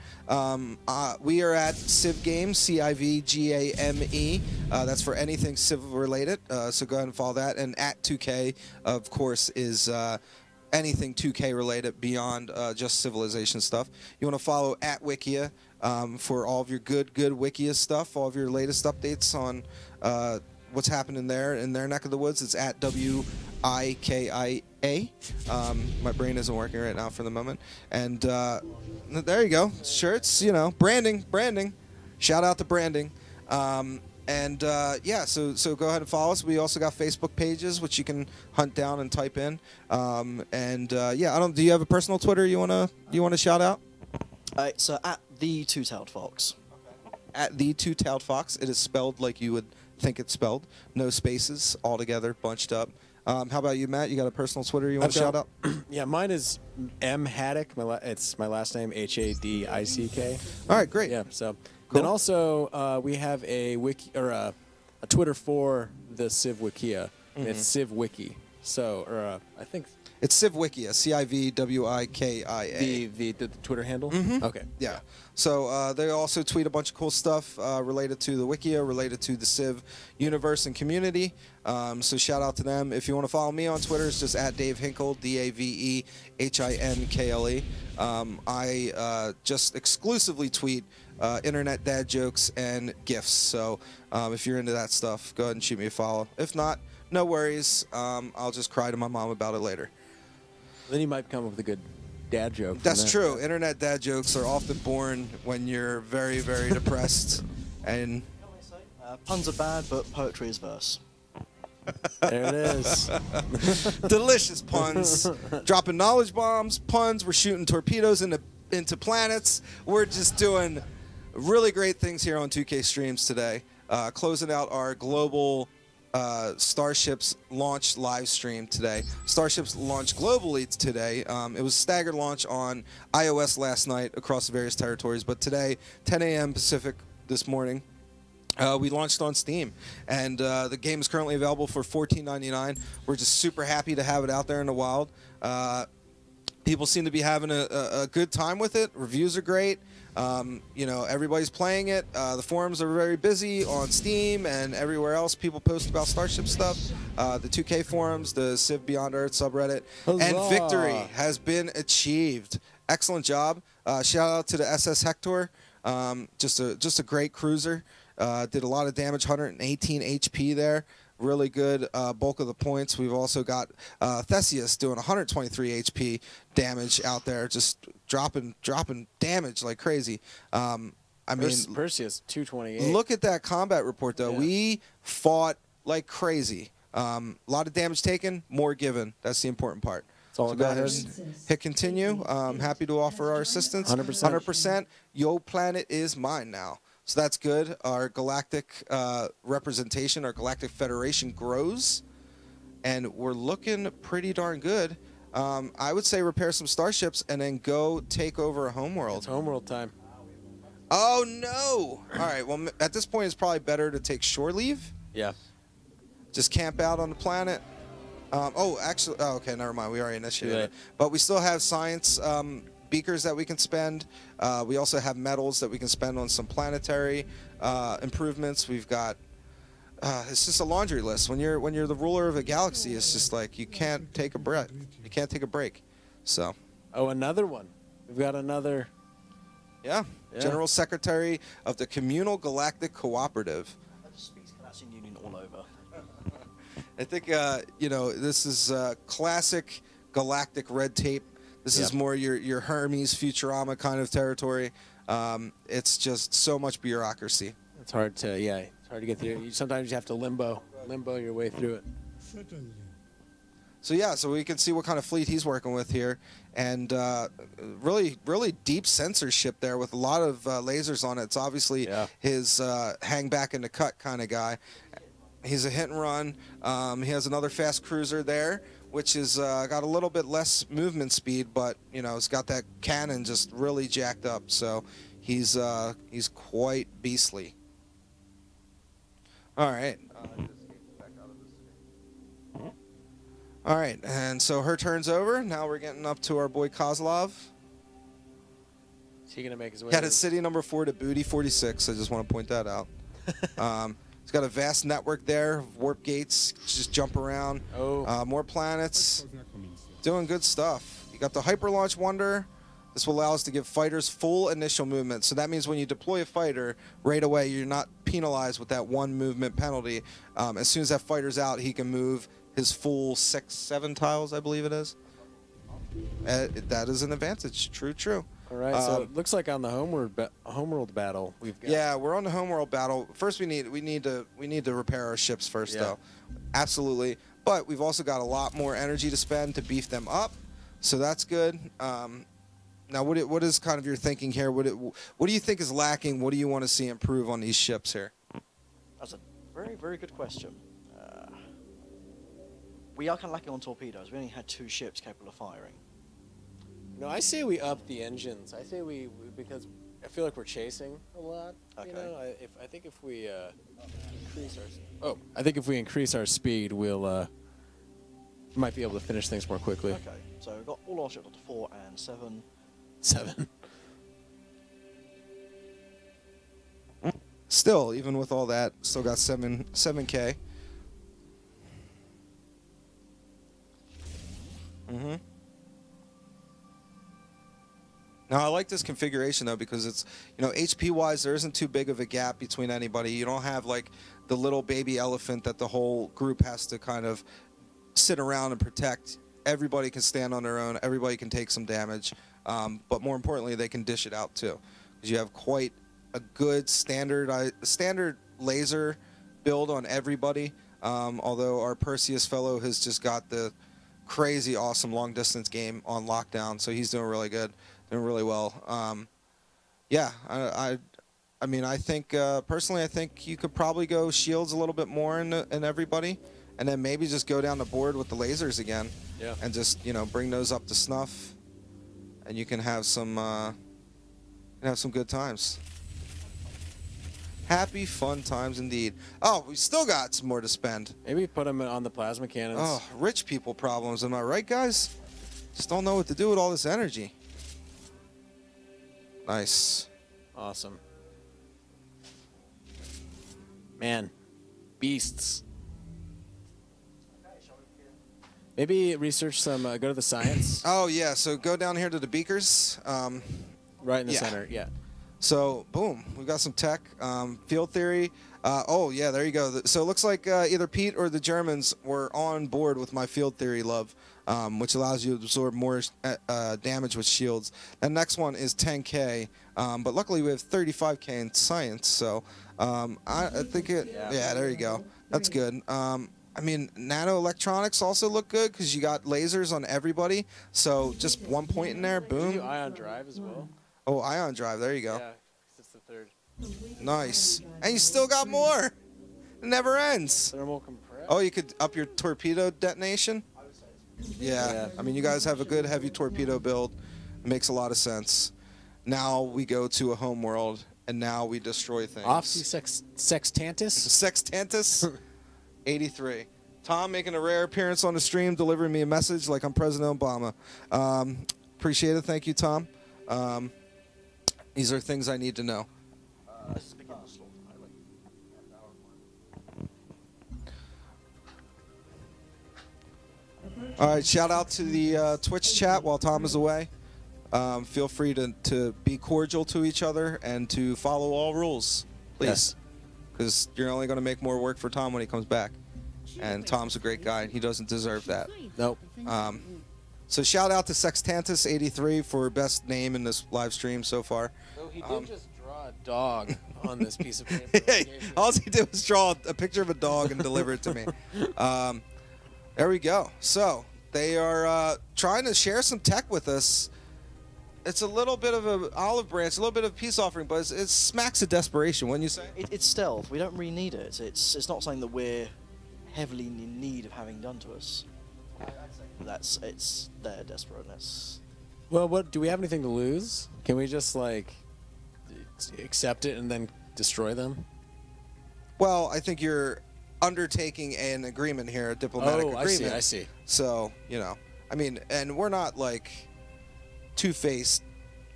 We are at Civ Games, CIVGAME. That's for anything Civ related. So go ahead and follow that. And at 2K, of course, is anything 2K related beyond just civilization stuff. You want to follow at Wikia. For all of your good Wikia stuff, all of your latest updates on what's happening there in their neck of the woods. It's at WIKIA. My brain isn't working right now for the moment. And there you go. Shirts, you know, branding. Shout out to branding. Yeah, so go ahead and follow us. We also got Facebook pages, which you can hunt down and type in. Yeah, do you have a personal Twitter you wanna shout out? So at the Two-Tailed Fox. At the Two-Tailed Fox. It is spelled like you would think it's spelled. No spaces, all together, bunched up. How about you, Matt? You got a personal Twitter you want to shout out? Yeah, mine is M Haddock. It's my last name, HADICK. All right, great. Yeah. So Cool. then also we have a wiki or a Twitter for the Civ Wikia. And it's Civ Wiki. So I think. It's Civwikia, Civwikia. The Twitter handle. Okay. Yeah. So they also tweet a bunch of cool stuff related to the Wikia, related to the Civ universe and community. So shout out to them. If you want to follow me on Twitter, it's just at Dave Hinkle, DaveHinkle. I just exclusively tweet internet dad jokes and GIFs. So if you're into that stuff, go ahead and shoot me a follow. If not, no worries. I'll just cry to my mom about it later. Then you might come up with a good dad joke. That's true. Internet dad jokes are often born when you're very, very depressed. And Puns are bad, but poetry is verse. There it is. delicious puns. Dropping knowledge bombs, puns. We're shooting torpedoes into planets. We're just doing really great things here on 2K Streams today. Closing out our global Starships launch live stream today. Starships launched globally today. It was staggered launch on iOS last night across the various territories, but today, 10 a.m. Pacific this morning, we launched on Steam, and the game is currently available for $14.99. We're just super happy to have it out there in the wild. People seem to be having a good time with it. Reviews are great. You know, everybody's playing it. The forums are very busy on Steam and everywhere else. People post about Starship stuff. The 2K forums, the Civ Beyond Earth subreddit, and victory has been achieved. Excellent job. Shout out to the SS Hector. Just a great cruiser. Did a lot of damage, 118 HP there. Really good bulk of the points. We've also got Theseus doing 123 HP damage out there, just dropping damage like crazy. I mean, Perseus 228. Look at that combat report though. Yeah. We fought like crazy. A lot of damage taken, more given. That's the important part. So go ahead and hit continue. Happy to offer our assistance. 100%. 100%. Yo planet is mine now. So that's good. Our galactic representation, our galactic federation grows, and we're looking pretty darn good. I would say repair some starships and then go take over a homeworld. It's homeworld time. Oh, no. All right. Well, at this point, it's probably better to take shore leave. Yeah. Just camp out on the planet. Actually, okay, never mind. We already initiated it. But we still have science beakers that we can spend. We also have metals that we can spend on some planetary improvements. We've got it's just a laundry list. When you're the ruler of a galaxy, it's just like you can't take a breath. You can't take a break. So. Oh, another one. We've got another. Yeah. General Secretary of the Communal Galactic Cooperative. That just speaks Canadian Union all over. I think you know, this is classic galactic red tape. This is more your Hermes, Futurama kind of territory. It's just so much bureaucracy. It's hard to, it's hard to get through. Sometimes you have to limbo your way through it. Certainly. So we can see what kind of fleet he's working with here, and really deep censorship there with a lot of lasers on it. It's obviously his hang back in the cut kind of guy. He's a hit and run. He has another fast cruiser there, which is got a little bit less movement speed, but you know, it's got that cannon just really jacked up. So he's quite beastly. All right. All right, and so her turn's over. Now we're getting up to our boy Kozlov. Is he gonna make his way? Got his city number 4 to booty 46. I just want to point that out. He's got a vast network there, warp gates, just jump around. More planets. Doing good stuff. You got the Hyper Launch Wonder. This will allow us to give fighters full initial movement. So that means when you deploy a fighter, right away you're not penalized with that one movement penalty. As soon as that fighter's out, he can move his full 6-7 tiles, I believe it is. That is an advantage. True. All right, so it looks like on the homeworld battle we've got. Yeah, we're on the homeworld battle. First, we need to repair our ships first, though. Absolutely. But we've also got a lot more energy to spend to beef them up, so that's good. Now, what is kind of your thinking here? What do you think is lacking? What do you want to see improve on these ships here? That's a very, very good question. We are kind of lacking on torpedoes. We only had 2 ships capable of firing. No, I say we up the engines. I say we because I feel like we're chasing a lot. Okay. You know, I think if we increase our speed, we'll Might be able to finish things more quickly. Okay, so we've got all our ships up to 4 and 7. 7. Still, even with all that, still got 7K. Now I like this configuration though because it's, you know, HP wise there isn't too big of a gap between anybody. You don't have like the little baby elephant that the whole group has to kind of sit around and protect. Everybody can stand on their own. Everybody can take some damage, but more importantly, they can dish it out too, because you have quite a good standard laser build on everybody. Although our Perseus fellow has just got the crazy awesome long distance game on lockdown, so he's doing really good, doing really well. Yeah, I mean, I think personally, I think you could probably go shields a little bit more in everybody, and then maybe just go down the board with the lasers again, and just, you know, bring those up to snuff, and you can have some good times. Happy fun times indeed. Oh, we still got some more to spend. Maybe put them on the plasma cannons. Oh, rich people problems, am I right, guys? Just don't know what to do with all this energy. Nice. Awesome. Man, beasts. Maybe research some, go to the science. Oh, yeah, so go down here to the beakers. Right in the center, yeah. So, boom, we've got some tech. Field theory. Oh, yeah, there you go. So it looks like either Pete or the Germans were on board with my field theory love, which allows you to absorb more damage with shields. The next one is 10K, but luckily we have 35K in science, so I think it... Yeah, there you go. That's good. I mean, nano electronics also look good because you got lasers on everybody. So just 1 point in there, boom. Do ion drive as well. Oh, ion drive. There you go. Yeah, it's the third. Nice. And you still got more. It never ends. Thermal compress. Oh, you could up your torpedo detonation? Yeah. I mean, you guys have a good heavy torpedo build. It makes a lot of sense. Now we go to a home world, and now we destroy things. Off-sea Sextantus? Sextantus 83. Tom making a rare appearance on the stream, delivering me a message like I'm President Obama. Appreciate it. Thank you, Tom. These are things I need to know. All right, shout out to the Twitch chat while Tom is away. Feel free to be cordial to each other and to follow all rules, please. Because you're only going to make more work for Tom when he comes back. And Tom's a great guy, and he doesn't deserve that. Nope. So shout out to Sextantus83 for best name in this live stream so far. Oh, he did just draw a dog on this piece of paper. All he did was draw a picture of a dog and deliver it to me. There we go. So they are trying to share some tech with us. It's a little bit of an olive branch, a little bit of peace offering, but it smacks of desperation, wouldn't you say? It's stealth. We don't really need it. It's not something that we're heavily in need of having done to us. It's their desperateness. Well, what do we have anything to lose? Can we just like accept it and then destroy them? Well, I think you're undertaking an agreement here, a diplomatic agreement. I see. So, you know, I mean, and we're not like two-faced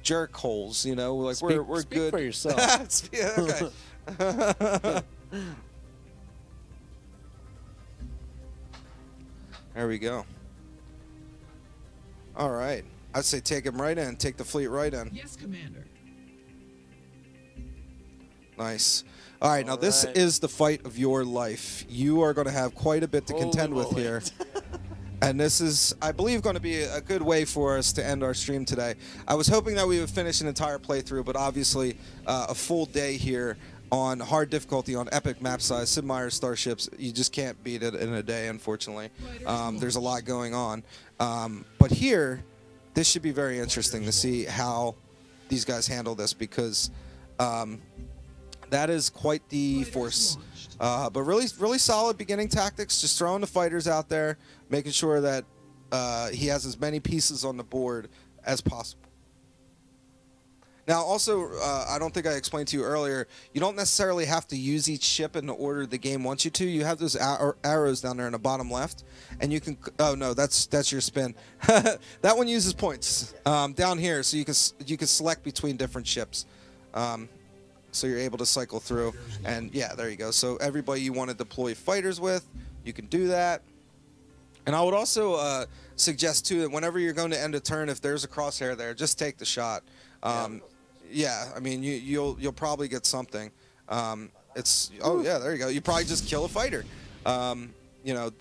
jerk holes, you know, like we're speak good. for yourself. Yeah, okay. There we go. All right. I'd say take him right in. Take the fleet right in. Yes, Commander. Nice. All right. Now, this is the fight of your life. You are going to have quite a bit to contend with here. And this is, I believe, going to be a good way for us to end our stream today. I was hoping that we would finish an entire playthrough, but obviously a full day here on hard difficulty on epic map size, Sid Meier Starships, you just can't beat it in a day, unfortunately. There's a lot going on. But here, this should be very interesting to see how these guys handle this, because that is quite the force. But really solid beginning tactics, just throwing the fighters out there, making sure that he has as many pieces on the board as possible. Now, also, I don't think I explained to you earlier, you don't necessarily have to use each ship in the order the game wants you to. You have those arrows down there in the bottom left, and you can... Oh, no, that's your spin. That one uses points down here, so you can select between different ships. So you're able to cycle through. And, yeah, there you go. So everybody you want to deploy fighters with, you can do that. And I would also suggest, too, that whenever you're going to end a turn, if there's a crosshair there, just take the shot. Yeah, I mean, you'll probably get something. It's there you go. You probably just kill a fighter. You know,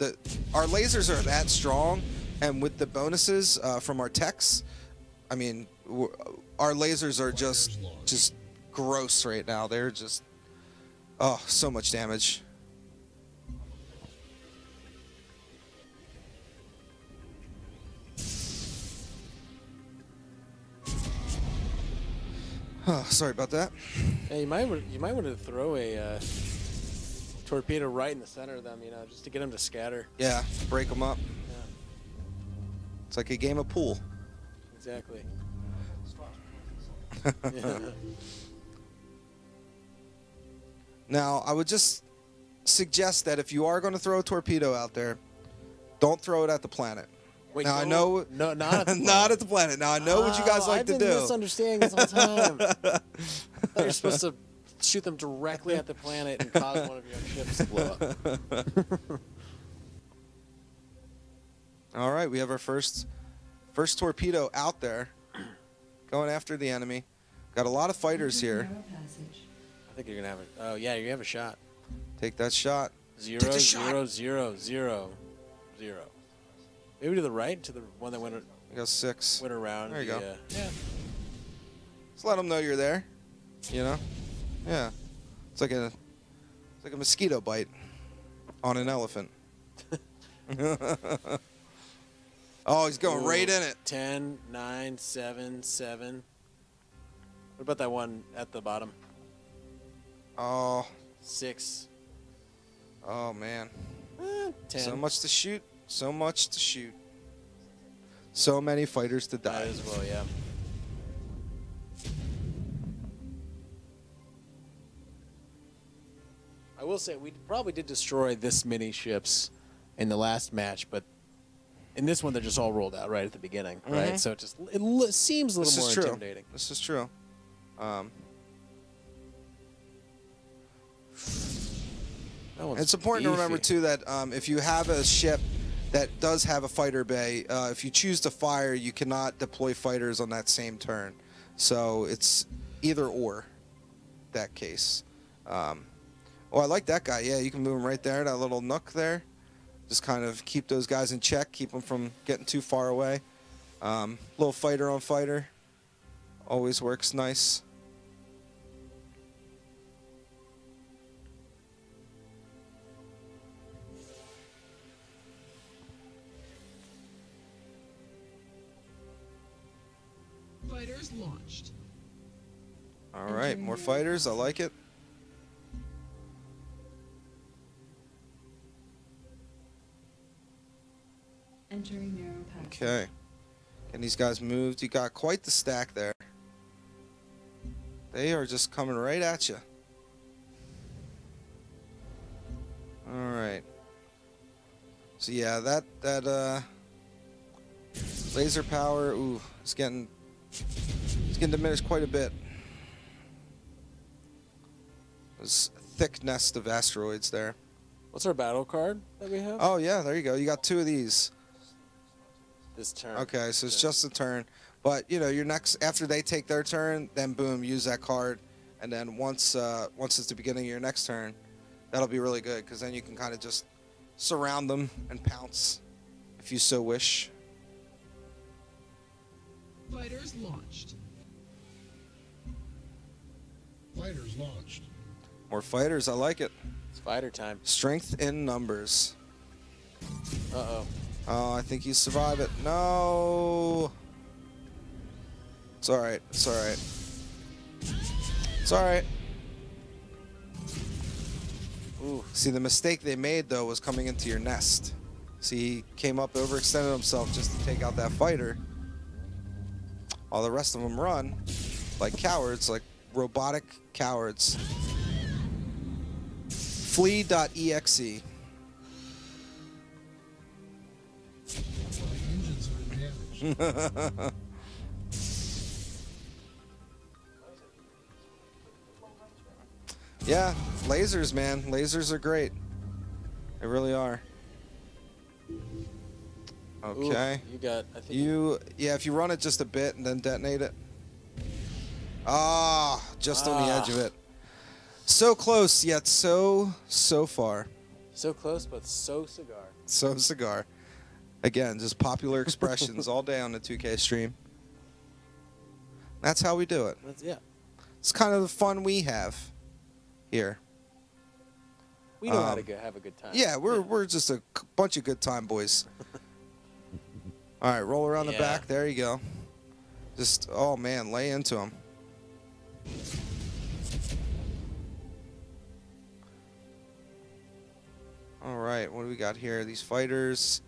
our lasers are that strong, and with the bonuses from our techs, I mean, our lasers are just gross right now. They're just so much damage. Oh, sorry about that. Hey, you might want to throw a torpedo right in the center of them, you know, just to get them to scatter. Yeah, break them up. Yeah. It's like a game of pool. Exactly. Now, I would just suggest that if you are going to throw a torpedo out there, don't throw it at the planet. Wait, now I know, no, not at the planet. not at the planet. Now I know what you guys like to do. I've been misunderstanding this whole time. I thought you're supposed to shoot them directly at the planet and cause one of your ships to blow up. All right, we have our first torpedo out there, going after the enemy. Got a lot of fighters here. I think you're gonna have it. Oh yeah, you're gonna have a shot. Take that shot. 0, Take the 0, shot. 0, 0, 0. Maybe to the right, to the one that went We got 6. around. There you go. Yeah. Just let them know you're there. You know? Yeah. It's like a mosquito bite on an elephant. Oh, he's going right in it. 10, 9, 7, 7. What about that one at the bottom? Oh. 6. Oh man. 10. So much to shoot. So much to shoot. So many fighters to die. Might as well, yeah. I will say we probably did destroy this many ships in the last match, but in this one they're just all rolled out right at the beginning, right? So it seems a little more intimidating. This is true. It's important to remember too that if you have a ship that does have a fighter bay, if you choose to fire, you cannot deploy fighters on that same turn. So it's either or, that case. Oh, I like that guy. Yeah, you can move him right there, that little nook there. Just kind of keep those guys in check, keep them from getting too far away. Little fighter on fighter. Always works nice. Fighters launched. All right, more fighters. I like it. Entering narrow passage. Okay. Getting these guys moved. You got quite the stack there. They are just coming right at you. All right. So yeah, that laser power, ooh, it's getting diminished quite a bit. There's a thick nest of asteroids there. What's our battle card that we have? Oh yeah, there you go. You got 2 of these. This turn. Okay, so it's just a turn. But you know, your next after they take their turn, then boom, use that card, and then once it's the beginning of your next turn, that'll be really good because then you can kind of just surround them and pounce if you so wish. Fighters launched. Fighters launched. More fighters, I like it. It's fighter time. Strength in numbers. Uh-oh. Oh, I think you survive it. No. It's all right. It's all right. It's all right. Ooh. See, the mistake they made, though, was coming into your nest. See, he came up, overextended himself just to take out that fighter. While the rest of them run. like cowards, like robotic cowards. Flee.exe. The engines are damaged. Yeah, lasers, man. Lasers are great. They really are. Okay. Ooh, you got. I think Yeah, if you run it just a bit and then detonate it. Ah, just on the edge of it. So close, yet so far. So close, but so cigar. So cigar. Again, just popular expressions all day on the 2K stream. That's how we do it. Yeah. It's kind of the fun we have here. We know how to have a good time. Yeah, we're just a bunch of good time boys. All right, roll around the back. There you go. Just, oh man, lay into him. All right, what do we got here? These fighters.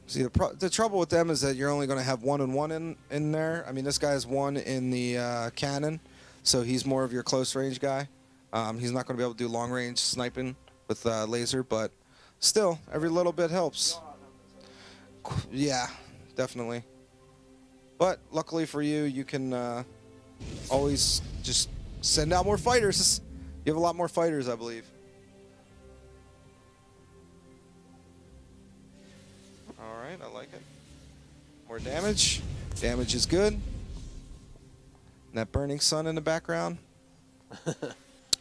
See, the trouble with them is that you're only going to have 1 and 1 in there. I mean, this guy has 1 in the cannon, so he's more of your close range guy. He's not going to be able to do long range sniping with laser, but still, every little bit helps. Yeah, definitely. But luckily for you, you can always just send out more fighters. You have a lot more fighters, I believe. All right, I like it. More damage. Damage is good. And that burning sun in the background.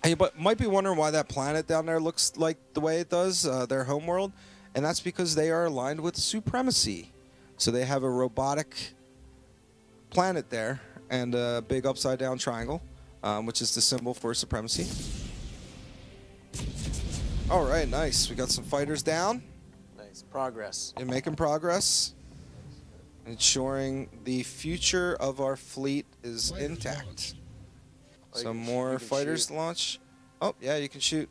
You might be wondering why that planet down there looks like the way it does, their homeworld. And that's because they are aligned with supremacy. So they have a robotic planet there and a big upside down triangle, which is the symbol for supremacy. All right, nice. We got some fighters down. Nice progress. You're making progress. Ensuring the future of our fleet is intact. Some more fighters launch. Oh, yeah, you can shoot.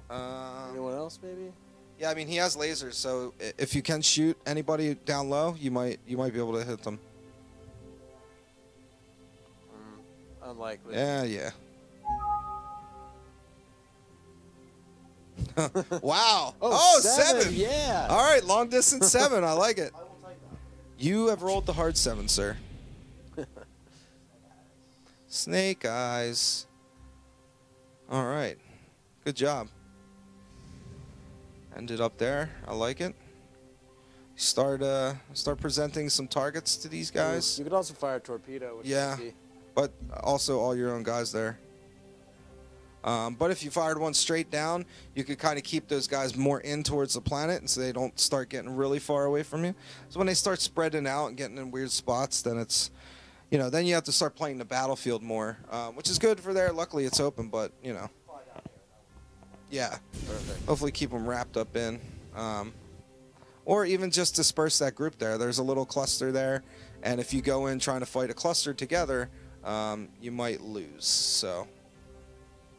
Anyone else, maybe? Yeah, I mean he has lasers, so if you can shoot anybody down low, you might be able to hit them. Unlikely. Yeah. Wow. Oh, 7. Yeah. All right, long distance 7. I like it. You have rolled the hard 7, sir. Snake eyes. All right. Good job. Ended up there. I like it. Start presenting some targets to these guys. You could also fire a torpedo. Which Yeah, but also all your own guys there. But if you fired one straight down, you could kind of keep those guys more in towards the planet, and so they don't start getting really far away from you. So when they start spreading out and getting in weird spots, then it's, then you have to start playing the battlefield more, which is good for there. Luckily, it's open, but yeah. Perfect. Hopefully keep them wrapped up in. Or even just disperse that group there. There's a little cluster there, and if you go in trying to fight a cluster together, you might lose. So.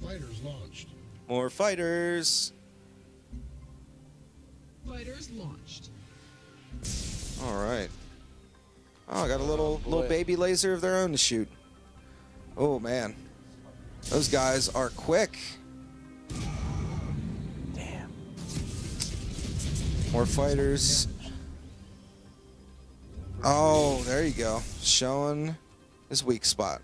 Fighters launched. More fighters. Fighters launched. All right. Oh, I got a little baby laser of their own to shoot. Oh, man. Those guys are quick. Damn. More fighters. Oh, there you go. Showing his weak spot.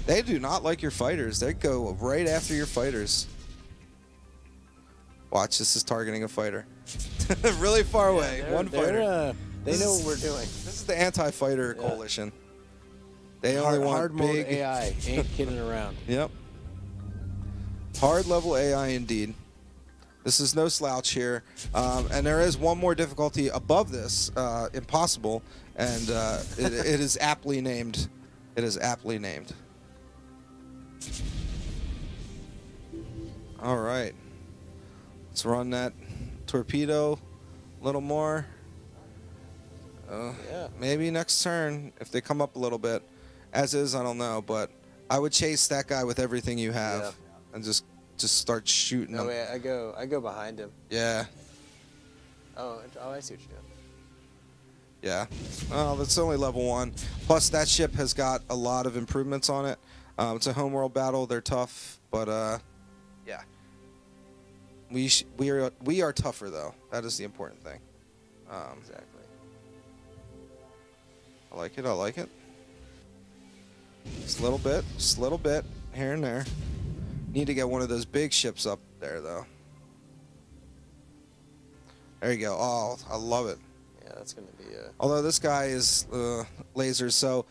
They do not like your fighters. They go right after your fighters. Watch, this is targeting a fighter. Really far away. One fighter. They know what we're doing. This is the anti-fighter coalition. They only want hard big mode AI. Ain't kidding around. Yep. Hard level AI indeed. This is no slouch here. And there is one more difficulty above this, impossible, and it is aptly named. It is aptly named. All right. Let's run that torpedo a little more. Maybe next turn if they come up a little bit. As is, I don't know, but I would chase that guy with everything you have and just start shooting him. Wait, I go behind him. Yeah. Oh, I see what you're doing. Yeah. Oh, that's only level 1. Plus, that ship has got a lot of improvements on it. It's a homeworld battle. They're tough, but yeah. We are tougher though. That is the important thing. Exactly. I like it. I like it. Just a little bit here and there. Need to get one of those big ships up there though. There you go. Oh, I love it. Yeah, that's going to be a... Although this guy is lasers, so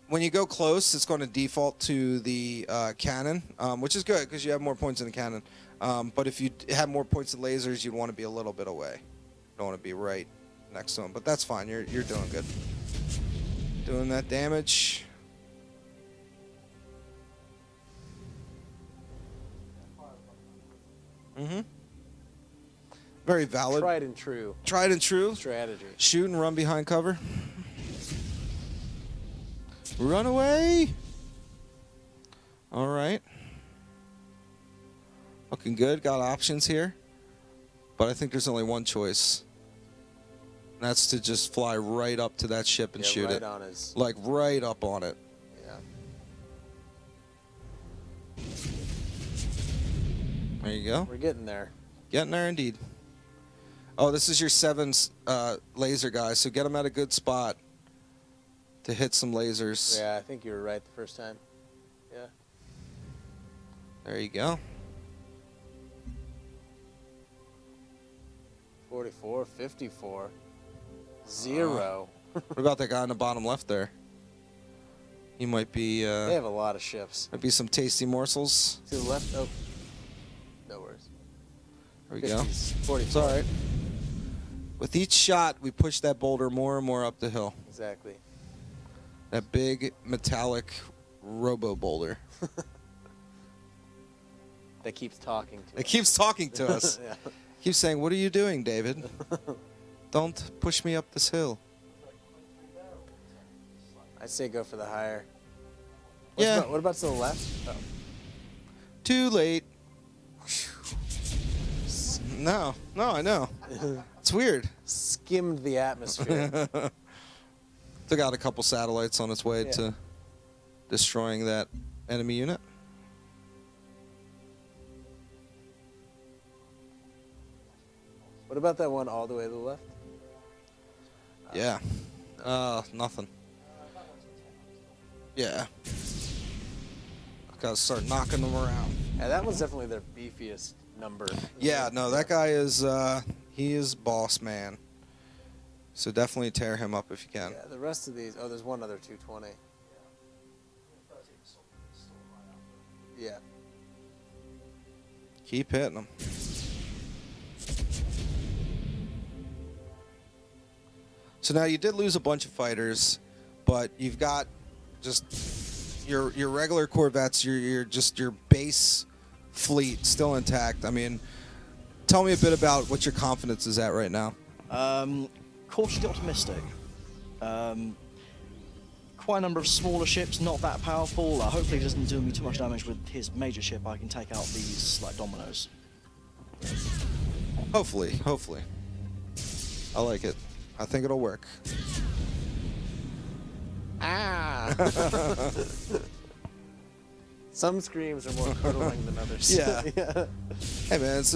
when you go close, it's going to default to the cannon, which is good because you have more points in the cannon. But if you have more points in lasers, you'd want to be a little bit away. You don't want to be right next to him, but that's fine. You're doing good. Doing that damage. Mm-hmm. Very valid. Tried and true. Tried and true. Strategy. Shoot and run behind cover. Run away. All right. Looking good. Got options here. But I think there's only one choice. And that's to just fly right up to that ship and shoot right it. On his... Like right up on it. Yeah. There you go. We're getting there. Getting there indeed. Oh, this is your 7 laser guy, so get him at a good spot to hit some lasers. Yeah, I think you were right the first time. Yeah. There you go. 44, 54, 0. What about that guy on the bottom left there? He might be... They have a lot of ships. Might be some tasty morsels. To the left? Oh. No worries. There we go. 40. It's all right. With each shot, we push that boulder more and more up the hill. Exactly. That big metallic robo boulder. That keeps talking to us. It keeps talking to us. Yeah. Keeps saying, "What are you doing, David? Don't push me up this hill." I'd say go for the higher. Yeah. What about to the left? Oh. Too late. No, I know. It's weird. Skimmed the atmosphere. Took out a couple satellites on its way Yeah. to destroying that enemy unit. What about that one all the way to the left? Yeah. Nothing. Yeah. Gotta start knocking them around. Yeah, that one's definitely their beefiest number. Yeah, no, that guy is, he is boss man. So definitely tear him up if you can. Yeah, the rest of these, oh, there's one other 220. Yeah. Keep hitting them. So now you did lose a bunch of fighters, but you've got just your regular Corvettes, your base fleet still intact. I mean, tell me a bit about what your confidence is at right now. Cautiously optimistic. Quite a number of smaller ships, not that powerful. Hopefully, he doesn't do me too much damage with his major ship. I can take out these like dominoes. Hopefully. I like it. I think it'll work. Ah! Some screams are more curdling than others. Yeah. Yeah. Hey man, it's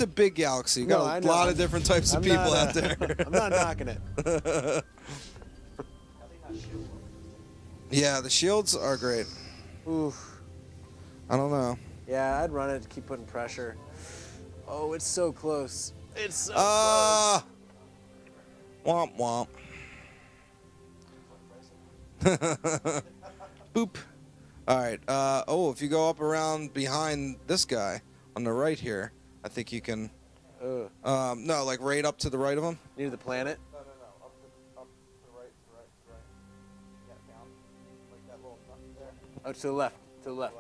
a big galaxy. You got I a know. lot of different types of people out there. I'm not knocking it. Yeah, the shields are great. Oof. I don't know. Yeah, I'd run it to keep putting pressure. Oh, it's so close. It's so close. Womp womp. Boop. All right. Oh, if you go up around behind this guy on the right here, I think you can. No, like right up to the right of him. Near the planet? No. Up to the right. Yeah, down. Like that little there. Oh, to the left. To the left.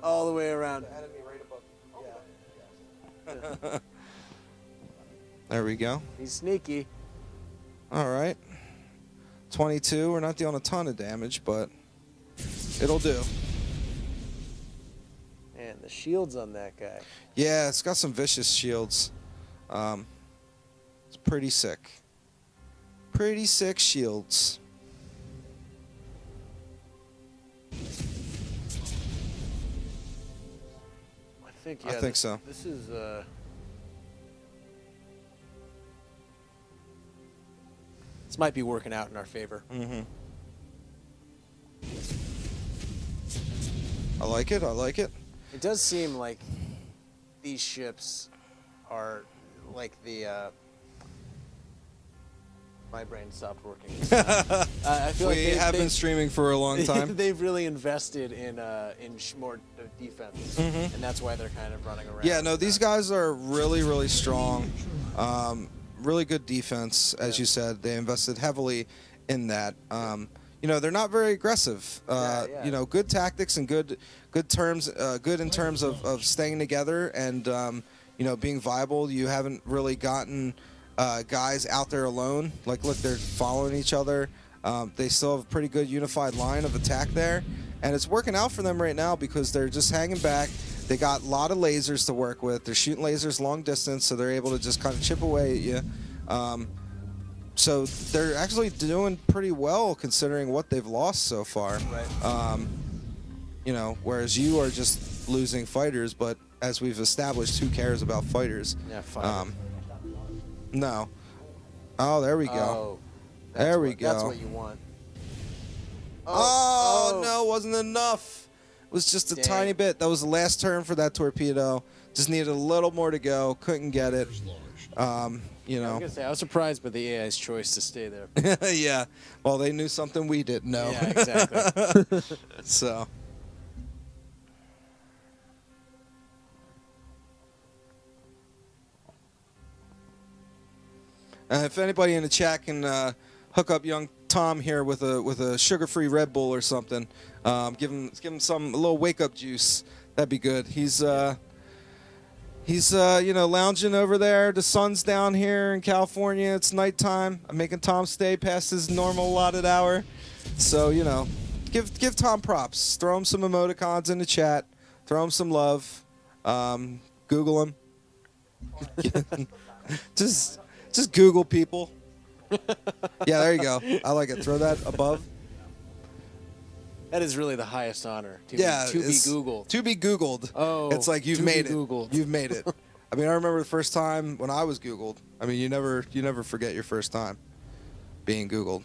All the way around. The enemy right above. Yeah. There we go. He's sneaky. All right. 22. We're not dealing a ton of damage, but it'll do. Man, the shields on that guy. Yeah, it's got some vicious shields. It's pretty sick. Pretty sick shields. I think so. This is this might be working out in our favor. Mm-hmm. I like it. I like it. It does seem like these ships are like the. My brain stopped working. I feel like we have been streaming for a long time. They've really invested in more defense, and that's why they're kind of running around. Yeah, no, these guys are really, really strong. Really good defense, as you said. They invested heavily in that. You know, they're not very aggressive. You know, good tactics and good terms, good in terms of staying together and you know, being viable. You haven't really gotten guys out there alone. Like, look, they're following each other. They still have a pretty good unified line of attack there, and it's working out for them right now because they're just hanging back. They got a lot of lasers to work with. They're shooting lasers long distance, so they're able to just kind of chip away at you. So they're actually doing pretty well considering what they've lost so far. Right. You know, whereas you are just losing fighters, but as we've established, who cares about fighters? Yeah, fighters. No. Oh, there we go. Oh, there we go. That's what you want. Oh, no, wasn't enough. It was just a Dang. tiny bit. That was the last turn for that torpedo. Just needed a little more to go. Couldn't get it. You I was know. gonna say I was surprised by the AI's choice to stay there. Yeah. Well, they knew something we didn't know. Yeah, exactly. So. If anybody in the chat can hook up young Tom here with a sugar-free Red Bull or something, give him a little wake-up juice. That'd be good. He's you know, lounging over there. The sun's down here in California. It's nighttime. I'm making Tom stay past his normal allotted hour. So, you know, give Tom props. Throw him some emoticons in the chat. Throw him some love. Google him. Just Google people. Yeah, there you go. I like it. Throw that above. That is really the highest honor. To Yeah, be Googled. To be Googled. Oh, it's like you've to made be it. Googled. You've made it. I mean, I remember the first time when I was Googled. I mean, you never forget your first time being Googled.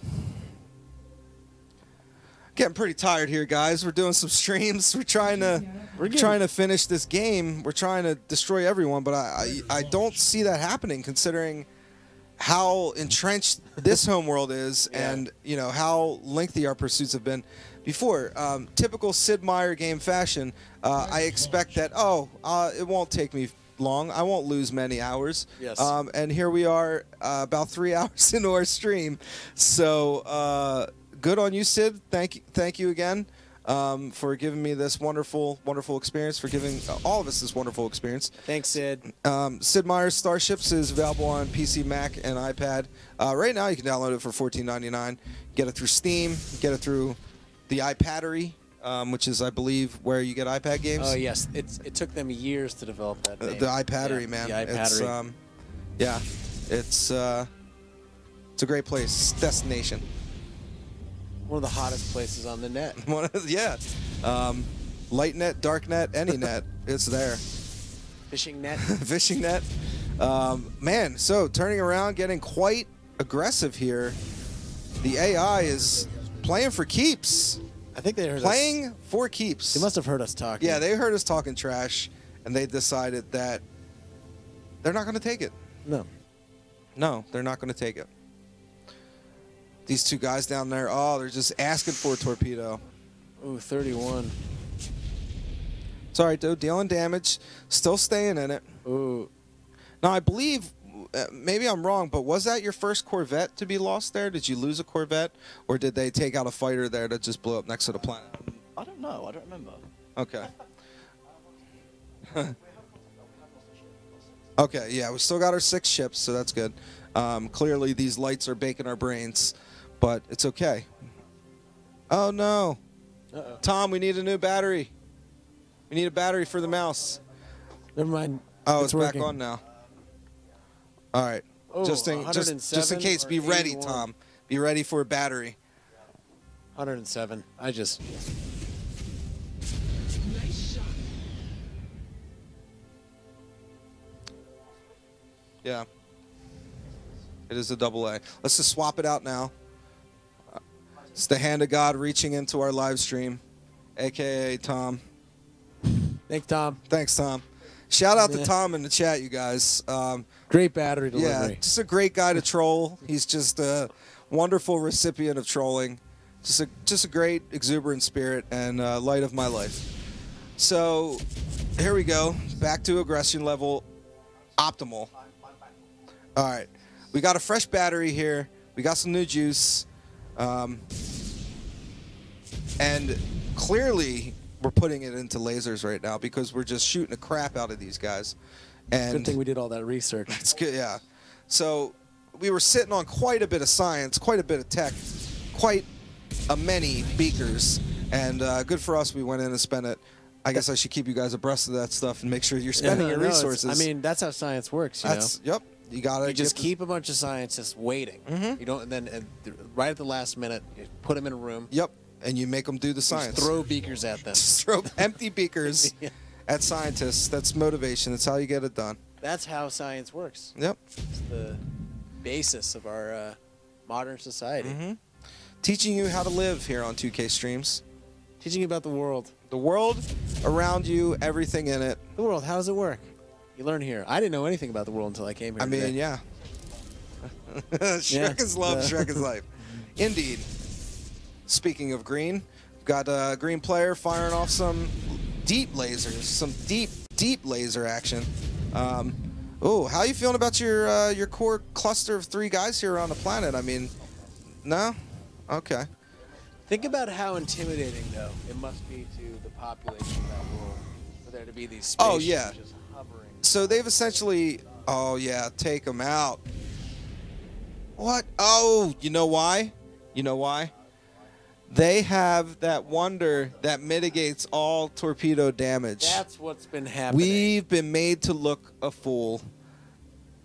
Getting pretty tired here, guys. We're doing some streams. We're trying to finish this game. We're trying to destroy everyone, but I don't see that happening considering how entrenched this homeworld is, and you know how lengthy our pursuits have been before. Typical Sid Meier game fashion, I expect that it won't take me long. I won't lose many hours. Yes. And here we are, about 3 hours into our stream. So good on you, Sid. Thank you again. For giving me this wonderful experience, for giving all of us this wonderful experience. Thanks, Sid. Sid Meier's Starships is available on PC, Mac, and iPad. Right now, you can download it for $14.99. Get it through Steam. Get it through the iPaddery, which is, I believe, where you get iPad games. Oh yes, it took them years to develop that name. The iPaddery, man. The iPaddery. It's a great place, destination. One of the hottest places on the net. Light net, dark net, any net, it's there. Fishing net. Fishing net. Man, so turning around, getting quite aggressive here. The AI is playing for keeps. I think they heard playing for keeps. They must have heard us talking. Yeah, they heard us talking trash, and they decided that they're not going to take it. No, they're not going to take it. These two guys down there, they're just asking for a torpedo. Ooh, 31. It's all right, though. Dealing damage. Still staying in it. Ooh. Now, I believe, maybe I'm wrong, but was that your first Corvette to be lost there? Did you lose a Corvette? Or did they take out a fighter there that just blew up next to the planet? I don't know. I don't remember. Okay. Okay, yeah, we still got our 6 ships, so that's good. Clearly, these lights are baking our brains, but it's okay. Oh, no. Uh-oh. Tom, we need a new battery. We need a battery for the mouse. Never mind. Oh, it's back working. on now. All right. Oh, just in 107 case. or Be ready, 81. Tom. Be ready for a battery. 107. Nice shot. Yeah. It is a double A. Let's just swap it out now. It's the hand of God reaching into our live stream, a.k.a. Tom. Thanks, Tom. Thanks, Tom. Shout out to Yeah. Tom in the chat, you guys. Great battery Yeah, delivery. just a great guy to troll. He's just a wonderful recipient of trolling. Just a great exuberant spirit and light of my life. So here we go. Back to aggression level optimal. All right. We got a fresh battery here. We got some new juice. And clearly we're putting it into lasers right now because we're just shooting the crap out of these guys. And Good thing we did all that research. it's good, yeah. So we were sitting on quite a bit of science, quite a bit of tech, quite a many beakers, and good for us. We went in and spent it. I guess I should keep you guys abreast of that stuff and make sure you're spending your No, resources. I mean, that's how science works. You know, Yep. You gotta you just get keep a bunch of scientists waiting. You don't, and then right at the last minute, you put them in a room. Yep. And you make them do the science. Just throw beakers at them. Just throw empty beakers Yeah. at scientists. That's motivation. That's how you get it done. That's how science works. Yep. It's the basis of our modern society. Teaching you how to live here on 2K Streams. Teaching you about the world. The world around you, everything in it. The world. How does it work? You learn here. I didn't know anything about the world until I came here. I mean, today. yeah. Shrek is love, Shrek is life. Indeed. Speaking of green, we've got a green player firing off some deep lasers, some deep laser action. Oh, how are you feeling about your core cluster of 3 guys here on the planet? I mean, no? Okay. Think about how intimidating, though, it must be to the population of that world for there to be these spaceships Oh, yeah. just hovering. So they've essentially, oh yeah, take them out. What? Oh, you know why? You know why? They have that wonder that mitigates all torpedo damage. That's what's been happening. We've been made to look a fool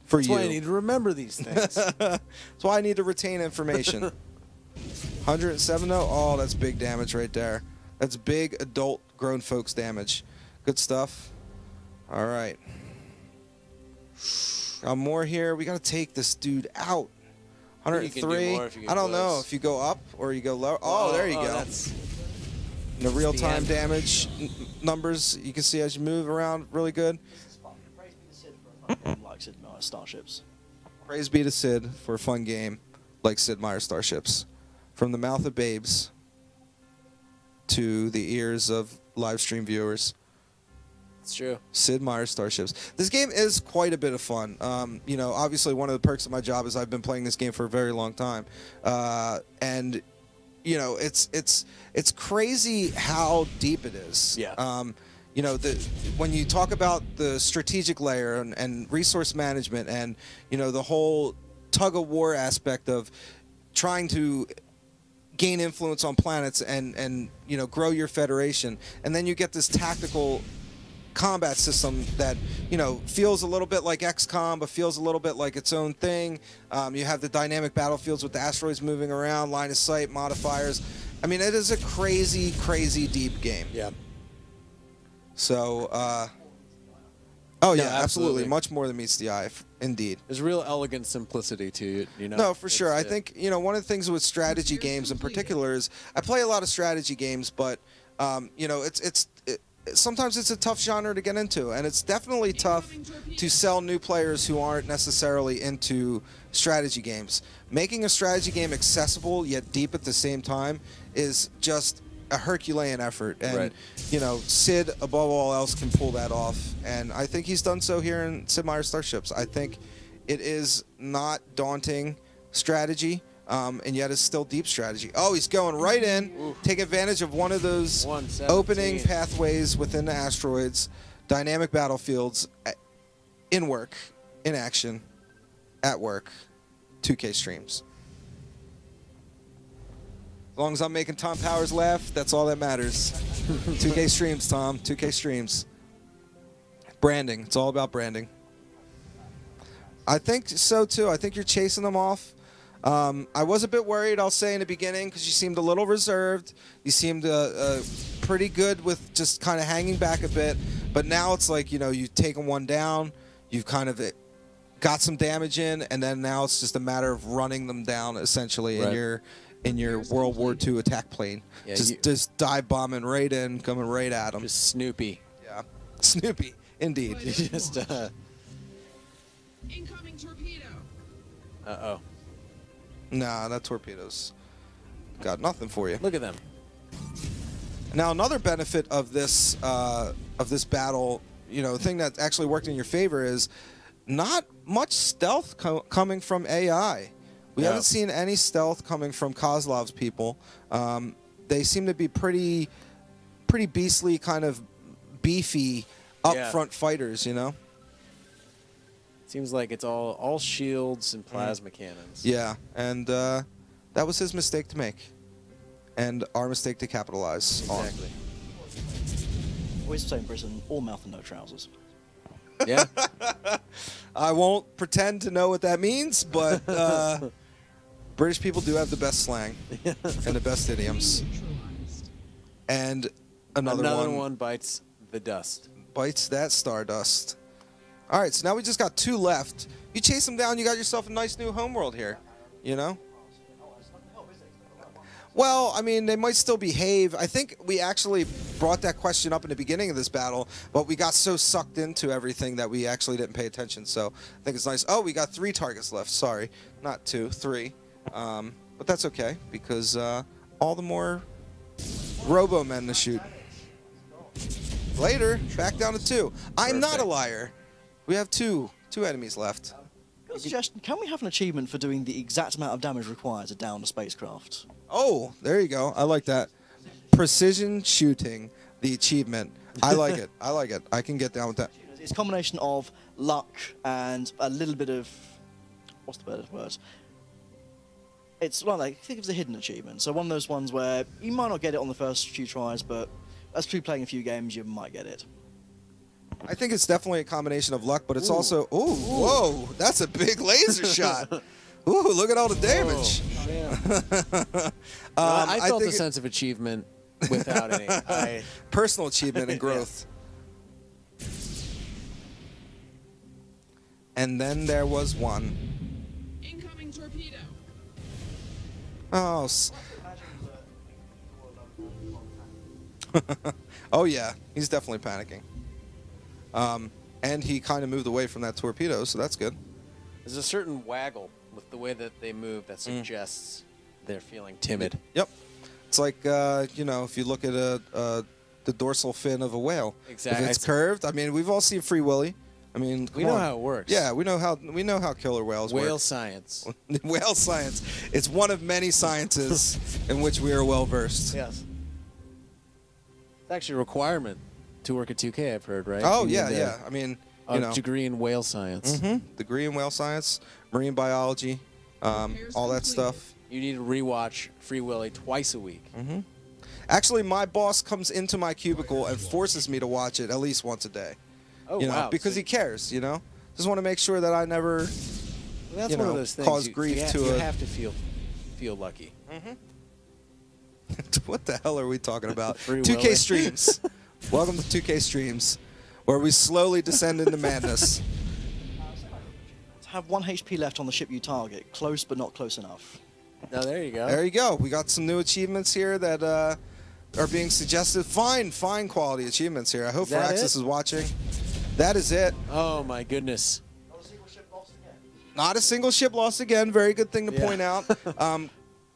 for That's you. why I need to remember these things. That's why I need to retain information. 107 though? Oh, that's big damage right there. That's big adult grown folks damage. Good stuff. All right. Got more here. We got to take this dude out. You can do 103. more if you get I don't know close. if you go up or you go low. Oh, there you go. That's, The real-time end. damage numbers you can see as you move around really good. Praise be to Sid for a fun game like Sid Meier Starships. Praise be to Sid for a fun game like Sid Meier Starships. From the mouth of babes to the ears of live stream viewers. it's true. Sid Meier Starships. This game is quite a bit of fun. You know, obviously one of the perks of my job is I've been playing this game for a very long time. And you know, it's crazy how deep it is. Yeah. You know, when you talk about the strategic layer and resource management and, you know, the whole tug-of-war aspect of trying to gain influence on planets and you know, grow your federation. And then you get this tactical combat system that, you know, feels a little bit like XCOM, but feels a little bit like its own thing. You have the dynamic battlefields with the asteroids moving around, line of sight, modifiers. I mean, it is a crazy, crazy deep game. Yeah. So, oh No, yeah, absolutely. absolutely. Much more than meets the eye, indeed. There's real elegant simplicity to it, you know? No, for sure. I It's, think, you know, one of the things with strategy games in particular is I play a lot of strategy games, but, you know, sometimes it's a tough genre to get into, and it's definitely tough to sell new players who aren't necessarily into strategy games. Making a strategy game accessible yet deep at the same time is just a Herculean effort, and Right. you know, Sid above all else can pull that off, and I think he's done so here in Sid Meier Starships. I think it is not daunting strategy, and yet it's still deep strategy. Oh, he's going right in, take advantage of one of those 117. opening pathways within the asteroids, dynamic battlefields, in work, in action, at work, 2K streams. As long as I'm making Tom Powers laugh, that's all that matters. 2K streams, Tom. 2K streams. Branding. It's all about branding. I think so too. I think you're chasing them off. I was a bit worried, I'll say, in the beginning, because you seemed a little reserved. You seemed pretty good with just kind of hanging back a bit. But now it's like, you know, you've taken one down, you've kind of got some damage in, and then now it's just a matter of running them down, essentially, in your World War II attack plane. Yeah, just dive bombing right in, coming right at them. Just Snoopy. Yeah, Snoopy, indeed. Just Incoming torpedo. Uh-oh. Nah, that torpedo's got nothing for you. Look at them. Now, another benefit of this battle, you know, the thing that actually worked in your favor is not much stealth coming from AI. We haven't seen any stealth coming from Kozlov's people. They seem to be pretty beastly, kind of beefy, upfront fighters, you know? Seems like it's all shields and plasma cannons. Yeah, and that was his mistake to make, and our mistake to capitalize on. Exactly. Always say in Britain, all mouth and no trousers. Yeah. I won't pretend to know what that means, but British people do have the best slang and the best idioms. And another one bites the dust. Bites that stardust. All right, so now we just got 2 left. You chase them down, you got yourself a nice new homeworld here, you know? Well, I mean, they might still behave. I think we actually brought that question up in the beginning of this battle, but we got so sucked into everything that we actually didn't pay attention, so I think it's nice. Oh, we got 3 targets left. Sorry, not 2, 3. But that's okay, because all the more Robo-Men to shoot. Later, back down to 2. I'm not a liar. We have two enemies left. Got a suggestion. Can we have an achievement for doing the exact amount of damage required to down a spacecraft? Oh, there you go. I like that. Precision shooting, the achievement. I like it. I like it. I can get down with that. It's a combination of luck and a little bit of... What's the word? It's well, like, think of it as a hidden achievement. So one of those ones where you might not get it on the first few tries, but as through playing a few games, you might get it. I think it's definitely a combination of luck, but it's also... Ooh, whoa, that's a big laser shot. Ooh, look at all the damage. I felt a sense of achievement without any. Personal achievement and growth. And then there was one. Incoming torpedo. Oh. Oh, yeah. He's definitely panicking. And he kind of moved away from that torpedo, so that's good. There's a certain waggle with the way that they move that suggests they're feeling timid. Yep. It's like, you know, if you look at the dorsal fin of a whale. Exactly. If it's curved, I mean, we've all seen Free Willy. I mean, we know how it works. Yeah, we know how killer whales work. Whale science. Whale science. It's one of many sciences in which we are well versed. Yes. It's actually a requirement to work at 2K, I've heard, right? Oh, yeah. I mean, you know. Degree in whale science. Degree in whale science, marine biology, all that stuff. You need to rewatch Free Willy twice a week. Actually, my boss comes into my cubicle and forces me to watch it at least once a day. Oh, you know, wow. because he cares, you know? Just want to make sure that I never, That's you one know, of those things. cause grief to you a... have to feel lucky. What the hell are we talking about? Free 2K Willy. Streams. Welcome to 2K Streams, where we slowly descend into madness. Have 1 HP left on the ship you target. Close, but not close enough. No, there you go. There you go. We got some new achievements here that are being suggested. Fine quality achievements here. I hope Firaxis is watching. That is it. Oh, my goodness. Not a single ship lost again. Very good thing to point out.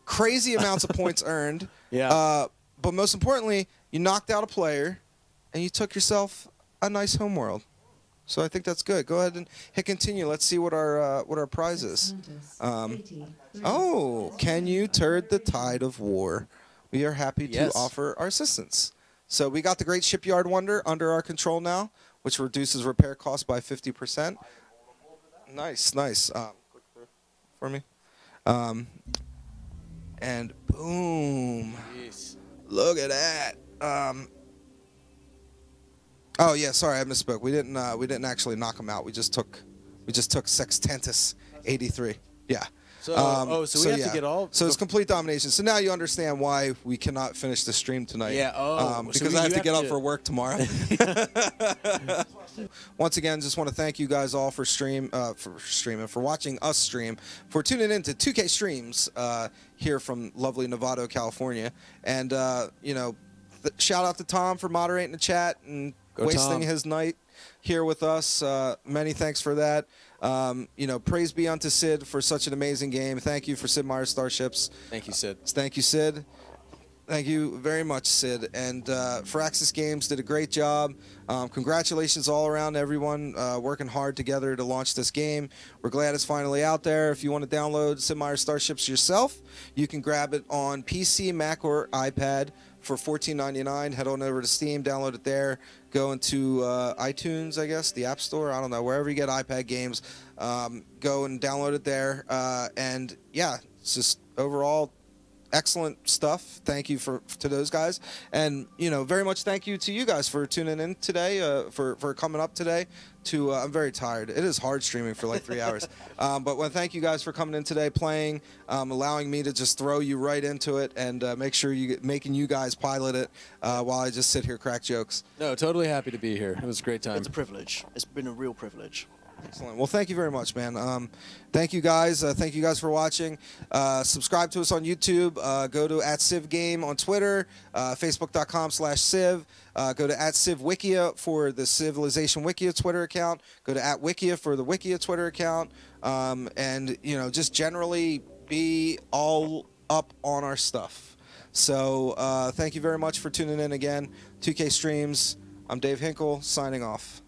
Crazy amounts of points earned. Yeah. But most importantly, you knocked out a player, and you took yourself a nice homeworld. So I think that's good. Go ahead and hit continue. Let's see what our prize is. Oh, can you turd the tide of war? We are happy to offer our assistance. So we got the Great Shipyard Wonder under our control now, which reduces repair costs by 50%. Nice. Click through for me. And boom. Jeez. Look at that. Oh yeah, sorry, I misspoke. We didn't actually knock him out. We just took We just took Sextantus 83. Yeah. So, so we have to get all. So it's complete domination. So now you understand why we cannot finish the stream tonight. Yeah. Because I have to get up for work tomorrow. Once again, just want to thank you guys all for streaming, for watching us stream, for tuning in to 2K Streams here from lovely Novato, California, and you know, shout out to Tom for moderating the chat and wasting his night here with us. Many thanks for that. You know, praise be unto Sid for such an amazing game. Thank you for Sid Meier Starships. Thank you, Sid. Thank you, Sid. Thank you very much, Sid. And Firaxis Games did a great job. Congratulations all around everyone working hard together to launch this game. We're glad it's finally out there. If you want to download Sid Meier Starships yourself, you can grab it on PC, Mac, or iPad for $14.99. Head on over to Steam, download it there. Go into iTunes, I guess, the App Store. I don't know, wherever you get iPad games. Go and download it there. And yeah, it's just overall excellent stuff. Thank you to those guys, and you know, very much thank you to you guys for tuning in today, for coming up today. I'm very tired. It is hard streaming for like 3 hours, but thank you guys for coming in today, playing, allowing me to just throw you right into it, and make sure making you guys pilot it while I just sit here crack jokes. No, totally happy to be here. It was a great time. It's a privilege. It's been a real privilege. Excellent. Well, thank you very much, man. Thank you guys. Thank you guys for watching. Subscribe to us on YouTube. Go to @CivGame on Twitter, Facebook.com/Civ. Go to @CivWikia for the Civilization Wikia Twitter account. Go to @Wikia for the Wikia Twitter account. And, you know, just generally be all up on our stuff. So thank you very much for tuning in again. 2K Streams. I'm Dave Hinkle, signing off.